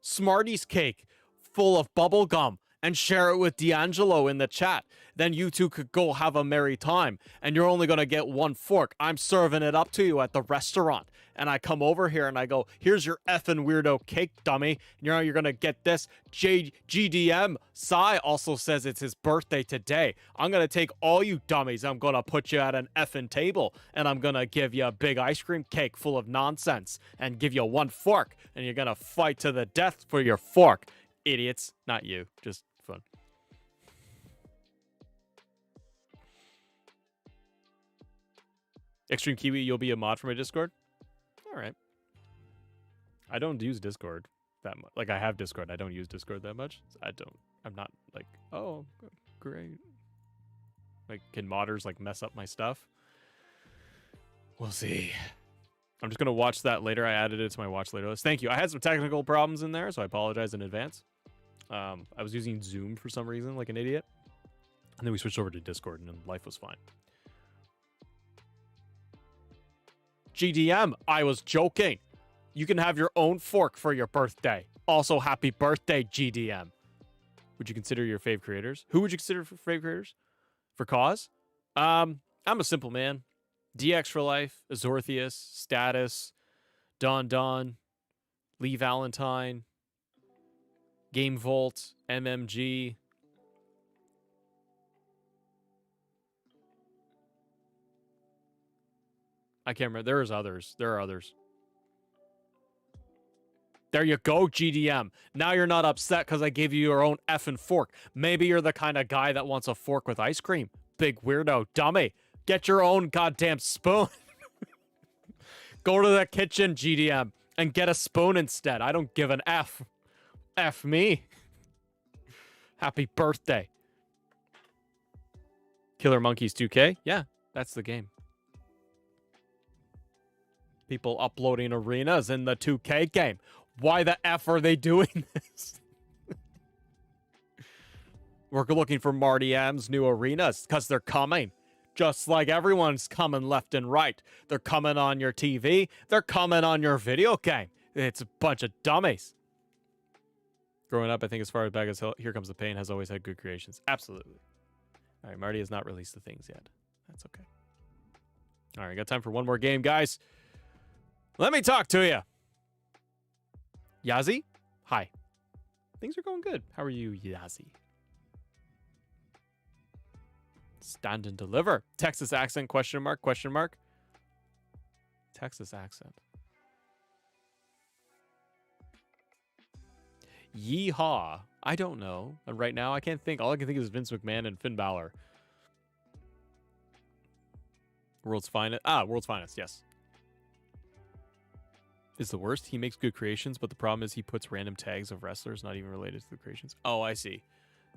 S1: Smarties cake full of bubble gum and share it with D'Angelo in the chat. Then you two could go have a merry time. And you're only going to get 1 fork. I'm serving it up to you at the restaurant. And I come over here and I go, here's your effing weirdo cake, dummy. You're going to get this. GDM Sai also says it's his birthday today. I'm going to take all you dummies. I'm going to put you at an effing table. And I'm going to give you a big ice cream cake full of nonsense. And give you 1 fork. And you're going to fight to the death for your fork. Idiots. Not you. Just fun. Extreme Kiwi, you'll be a mod for my Discord? All right. I don't use Discord that much. Like, I have Discord. I don't use Discord that much. I'm not like, oh, great. Like, can modders, like, mess up my stuff? We'll see. I'm just going to watch that later. I added it to my watch later list. Thank you. I had some technical problems in there, so I apologize in advance. I was using Zoom for some reason, like an idiot. And then we switched over to Discord, and then life was fine. GDM, I was joking. You can have your own fork for your birthday. Also, happy birthday, GDM. would you consider your fave creators? Who would you consider for fave creators? For cause? I'm a simple man. DX for life, Azortheus, Status, Don, Lee Valentine, Game Volt, MMG. I can't remember. There are others. There you go, GDM. Now you're not upset because I gave you your own effing fork. Maybe you're the kind of guy that wants a fork with ice cream. Big weirdo, dummy. Get your own goddamn spoon. Go to the kitchen, GDM, and get a spoon instead. I don't give an F. F me. Happy birthday. Killer Monkeys 2K? Yeah, that's the game. People uploading arenas in the 2K game. Why the F are they doing this? We're looking for Marty M's new arenas because they're coming. Just like everyone's coming left and right. They're coming on your TV. They're coming on your video game. It's a bunch of dummies. Growing up, I think as far back as Here Comes the Pain has always had good creations. Absolutely. All right, Marty has not released the things yet. That's okay. All right, got time for one more game, guys. Let me talk to you. Yazzie? Hi. Things are going good. How are you, Yazzie? Stand and deliver. Texas accent, question mark, question mark. Texas accent. Yeehaw. I don't know. And right now, I can't think. All I can think is Vince McMahon and Finn Balor. World's Finest. World's Finest, yes. Is the worst. He makes good creations, but the problem is he puts random tags of wrestlers not even related to the creations. Oh, I see.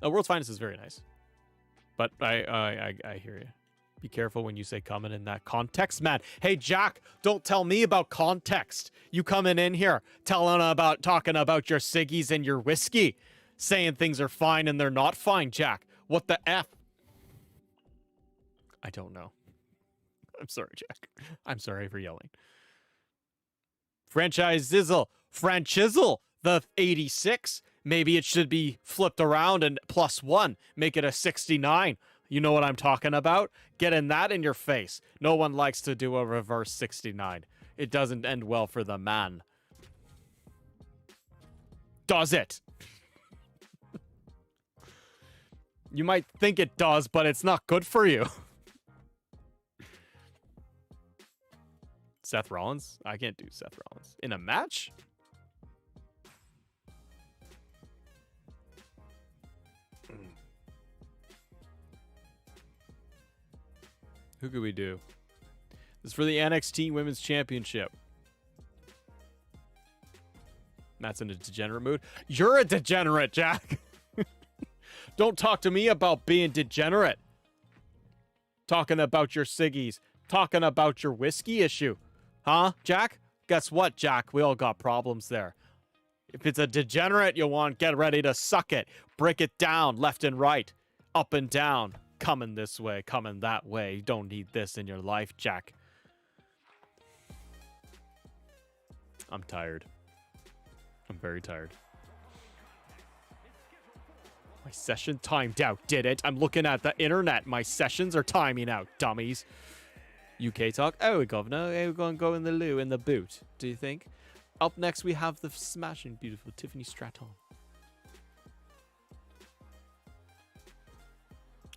S1: World's Finest is very nice. But I hear you. Be careful when you say coming in that context, man. Hey, Jack, don't tell me about context. You coming in here talking about your ciggies and your whiskey, saying things are fine and they're not fine, Jack. What the F? I don't know. I'm sorry, Jack. I'm sorry for yelling. Franchise Zizzle. Franchizzle, the 86. Maybe it should be flipped around and +1. Make it a 69. You know what I'm talking about? Getting that in your face. No one likes to do a reverse 69. It doesn't end well for the man. Does it? You might think it does, but it's not good for you. Seth Rollins? I can't do Seth Rollins. In a match? Who could we do? This is for the NXT Women's Championship. Matt's in a degenerate mood. You're a degenerate, Jack. Don't talk to me about being degenerate. Talking about your ciggies. Talking about your whiskey issue. Huh, Jack? Guess what, Jack? We all got problems there. If it's a degenerate you want, get ready to suck it. Break it down left and right. Up and down. Coming this way, coming that way. You don't need this in your life, Jack. I'm tired. I'm very tired. My session timed out, did it? I'm looking at the internet. My sessions are timing out, dummies. UK talk. Oh, governor. We're going to go in the loo, in the boot. Do you think? Up next, we have the smashing beautiful Tiffany Stratton.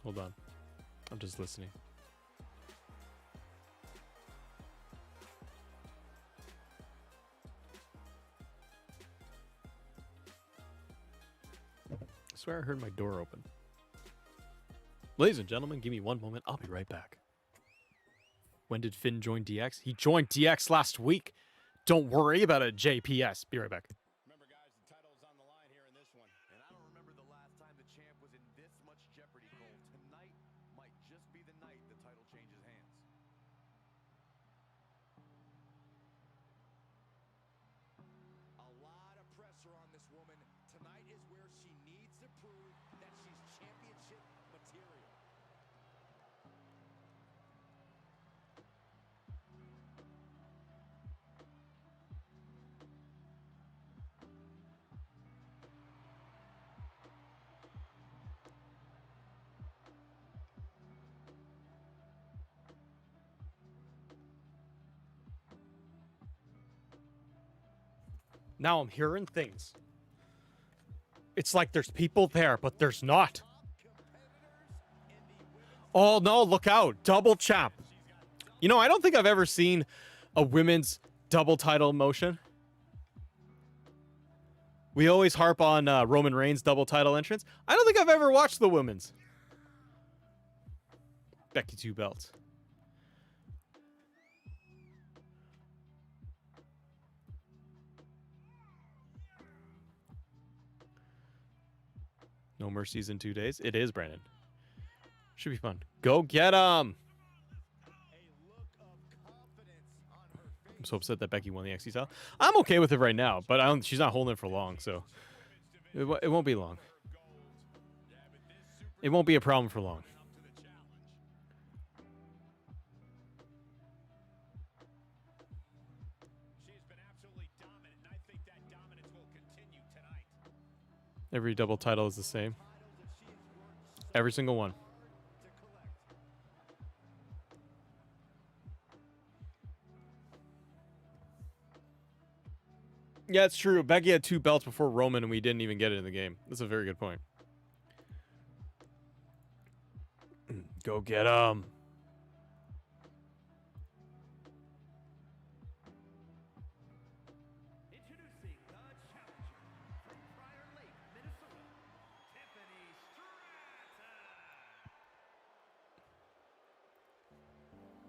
S1: Hold on. I'm just listening. I swear I heard my door open. Ladies and gentlemen, give me one moment. I'll be right back. When did Finn join DX? He joined DX last week. Don't worry about it, JPS. Be right back.
S3: Remember, guys, the title's on the line here in this one. And I don't remember the last time the champ was in this much jeopardy, Cole. Tonight might just be the night the title changes hands. A lot of pressure on this woman. Tonight is where she needs to prove that she's championship material.
S1: Now I'm hearing things. It's like there's people there, but there's not. Oh, no, look out. Double champ. You know, I don't think I've ever seen a women's double title motion. We always harp on Roman Reigns' double title entrance. I don't think I've ever watched the women's. Becky 2 belts. No mercies in 2 days. It is, Brandon. Should be fun. Go get 'em. I'm so upset that Becky won the XT title. I'm okay with it right now, but she's not holding it for long, so it won't be long. It won't be a problem for long. Every double title is the same. Every single one. Yeah, it's true. Becky had 2 belts before Roman, and we didn't even get it in the game. That's a very good point. Go get 'em.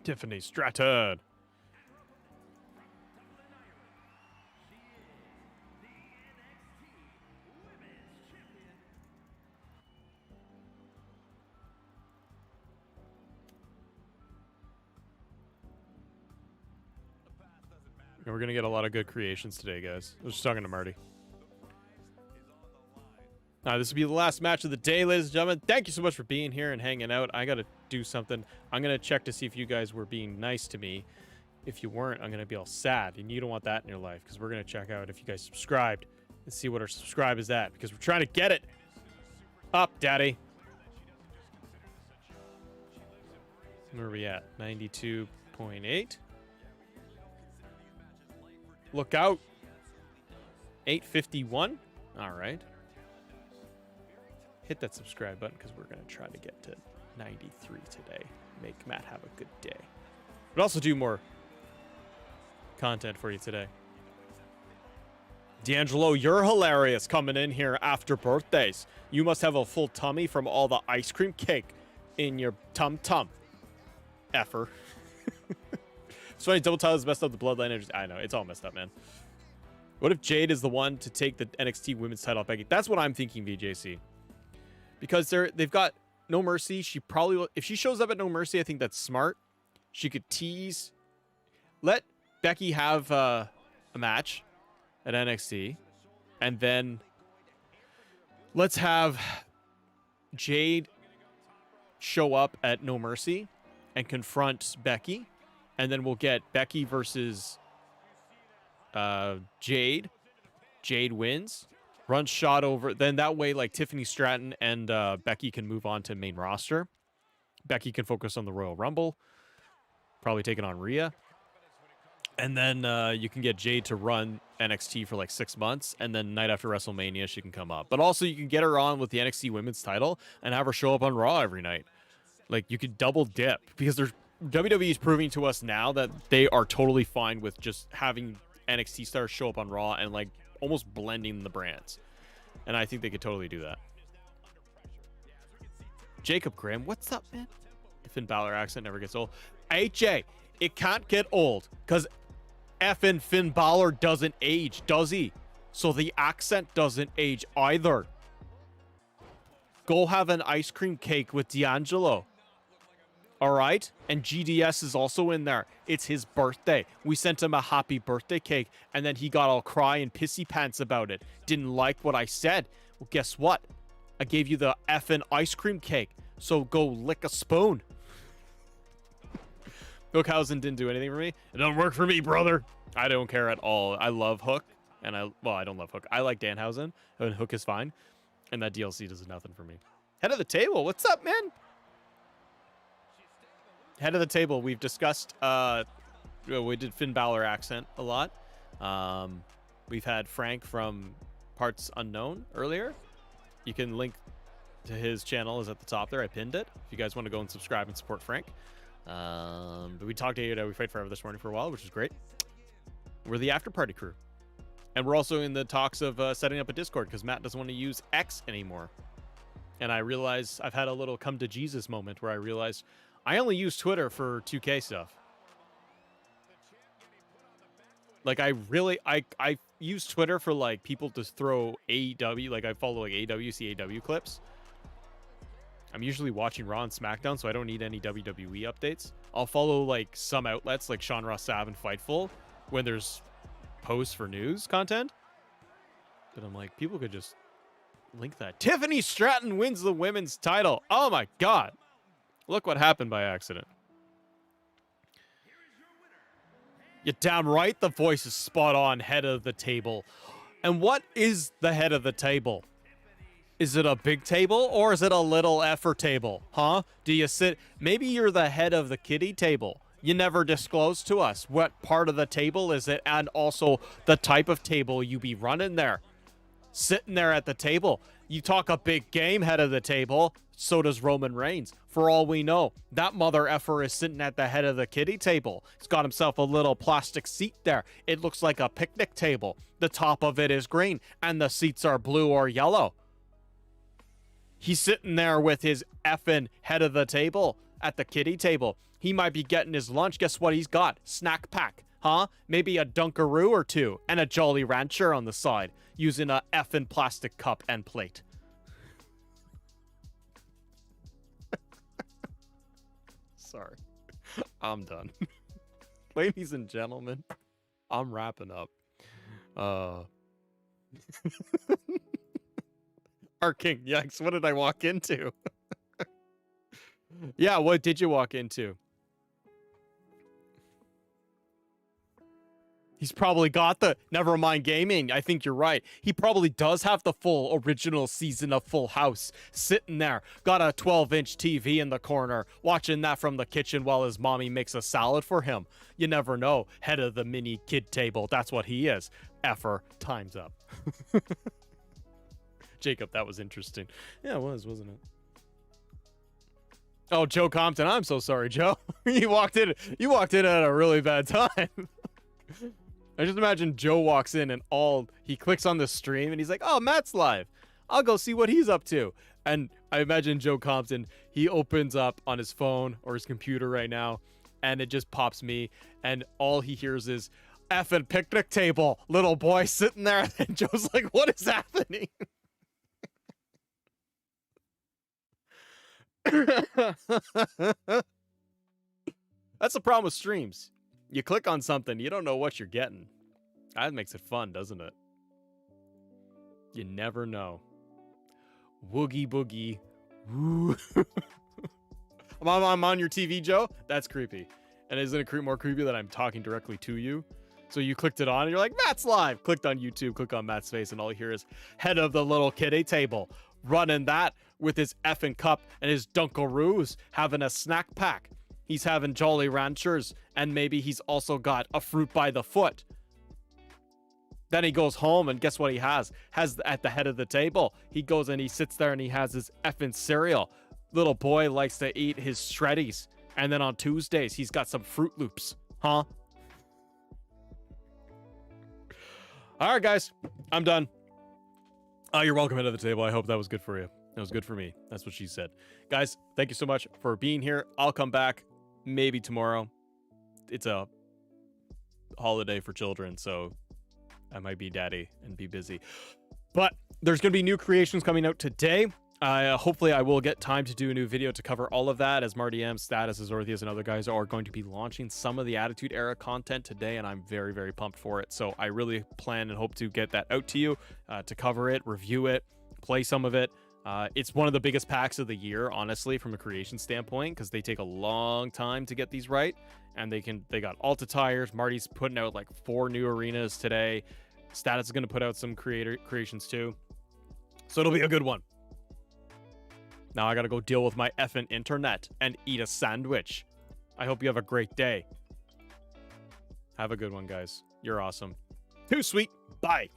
S1: Tiffany Stratton. And we're going to get a lot of good creations today, guys. I was just talking to Marty. This will be the last match of the day, ladies and gentlemen. Thank you so much for being here and hanging out. I got to do something. I'm going to check to see if you guys were being nice to me. If you weren't, I'm going to be all sad. And you don't want that in your life, because we're going to check out if you guys subscribed and see what our subscribe is at, because we're trying to get it up, daddy. Where are we at? 92.8. Look out. 851. All right. Hit that subscribe button, because we're going to try to get to 93 today. Make Matt have a good day. But also do more content for you today. D'Angelo, you're hilarious coming in here after birthdays. You must have a full tummy from all the ice cream cake in your tum-tum. Effer. It's funny, double title is messed up the bloodline. I know, it's all messed up, man. What if Jade is the one to take the NXT women's title off Becky? That's what I'm thinking, VJC. Because they've got No Mercy. She probably will, if she shows up at No Mercy, I think that's smart. She could tease. Let Becky have a match at NXT. And then let's have Jade show up at No Mercy and confront Becky. And then we'll get Becky versus Jade. Jade wins. Runs shot over. Then that way, like, Tiffany Stratton and Becky can move on to main roster. Becky can focus on the Royal Rumble. Probably taking on Rhea. And then you can get Jade to run NXT for like 6 months. And then night after WrestleMania, she can come up. But also, you can get her on with the NXT women's title and have her show up on Raw every night. Like, you could double dip. Because WWE is proving to us now that they are totally fine with just having NXT stars show up on Raw and, like, almost blending the brands. And I think they could totally do that. Jacob Graham, what's up, man? The Finn Balor accent never gets old. AJ, it can't get old because effing Finn Balor doesn't age, does he? So the accent doesn't age either. Go have an ice cream cake with D'Angelo. All right? And GDS is also in there. It's his birthday. We sent him a happy birthday cake, and then he got all cry and pissy pants about it. Didn't like what I said. Well, guess what? I gave you the effing ice cream cake, so go lick a spoon. Hookhausen didn't do anything for me. It don't work for me, brother. I don't care at all. I love Hook, and I don't love Hook. I like Danhausen, and Hook is fine, and that DLC does nothing for me. Head of the table, what's up, man? Head of the table, we've discussed, we did Finn Balor accent a lot. We've had Frank from Parts Unknown earlier. You can link to his channel is at the top there. I pinned it. If you guys want to go and subscribe and support Frank. But we talked to We Fight Forever this morning for a while, which is great. We're the after party crew. And we're also in the talks of setting up a Discord because Matt doesn't want to use X anymore. And I realized I've had a little come to Jesus moment where I realized I only use Twitter for 2K stuff. Like I use Twitter for like people to throw AEW, like I follow like CAW clips. I'm usually watching Raw and SmackDown, so I don't need any WWE updates. I'll follow like some outlets like Sean Ross Sapp and Fightful when there's posts for news content. But I'm like, people could just link that. Tiffany Stratton wins the women's title. Oh my God. Look what happened by accident. You're damn right. The voice is spot on. Head of the table. And what is the head of the table? Is it a big table or is it a little effer table? Huh? Do you sit? Maybe you're the head of the kiddie table. You never disclose to us what part of the table is it and also the type of table you be running there. Sitting there at the table. You talk a big game, head of the table. So does Roman Reigns. For all we know, that mother effer is sitting at the head of the kiddie table. He's got himself a little plastic seat there. It looks like a picnic table. The top of it is green and the seats are blue or yellow. He's sitting there with his effing head of the table at the kiddie table. He might be getting his lunch. Guess what he's got? Snack pack, huh? Maybe a Dunkaroo or two and a Jolly Rancher on the side using a effing plastic cup and plate. Sorry. I'm done. Ladies and gentlemen, I'm wrapping up. Our King, yikes, what did I walk into? Yeah, what did you walk into? He's probably got the Nevermind Gaming. I think you're right. He probably does have the full original season of Full House sitting there. Got a 12-inch TV in the corner, watching that from the kitchen while his mommy makes a salad for him. You never know. Head of the mini kid table. That's what he is. Effer, time's up. Jacob, that was interesting. Yeah, it was, wasn't it? Oh, Joe Compton. I'm so sorry, Joe. You walked in at a really bad time. I just imagine Joe walks in and he clicks on the stream and he's like, oh, Matt's live. I'll go see what he's up to. And I imagine Joe Compton, he opens up on his phone or his computer right now and it just pops me and all he hears is effing picnic table, little boy sitting there. And Joe's like, what is happening? That's the problem with streams. You click on something, you don't know what you're getting. That makes it fun, doesn't it? You never know. Woogie boogie. Woo. I'm on your TV, Joe? That's creepy. And isn't it more creepy that I'm talking directly to you? So you clicked it on and you're like, Matt's live. Clicked on YouTube, click on Matt's face, and all you hear is head of the little kiddie table running that with his effing cup and his Dunkaroos having a snack pack. He's having Jolly Ranchers, and maybe he's also got a fruit by the foot. Then he goes home, and guess what he has at the head of the table? He goes and he sits there and he has his effing cereal. Little boy likes to eat his Shreddies. And then on Tuesdays, he's got some Fruit Loops. Huh? All right, guys. I'm done. You're welcome into the table. I hope that was good for you. That was good for me. That's what she said. Guys, thank you so much for being here. I'll come back maybe tomorrow. It's a holiday for children, so I might be daddy and be busy. But there's going to be new creations coming out today. Hopefully I will get time to do a new video to cover all of that, as Marty M, Status, Azorthius, and other guys are going to be launching some of the Attitude Era content today, and I'm very, very pumped for it. So I really plan and hope to get that out to you, to cover it, review it, play some of it. It's one of the biggest packs of the year, honestly, from a creation standpoint, because they take a long time to get these right, and they got Alta tires. Marty's putting out like 4 new arenas today. Status is going to put out some creations too, so it'll be a good one. Now I gotta go deal with my effing internet and eat a sandwich. I hope you have a great day. Have a good one, guys. You're awesome. Too sweet. Bye.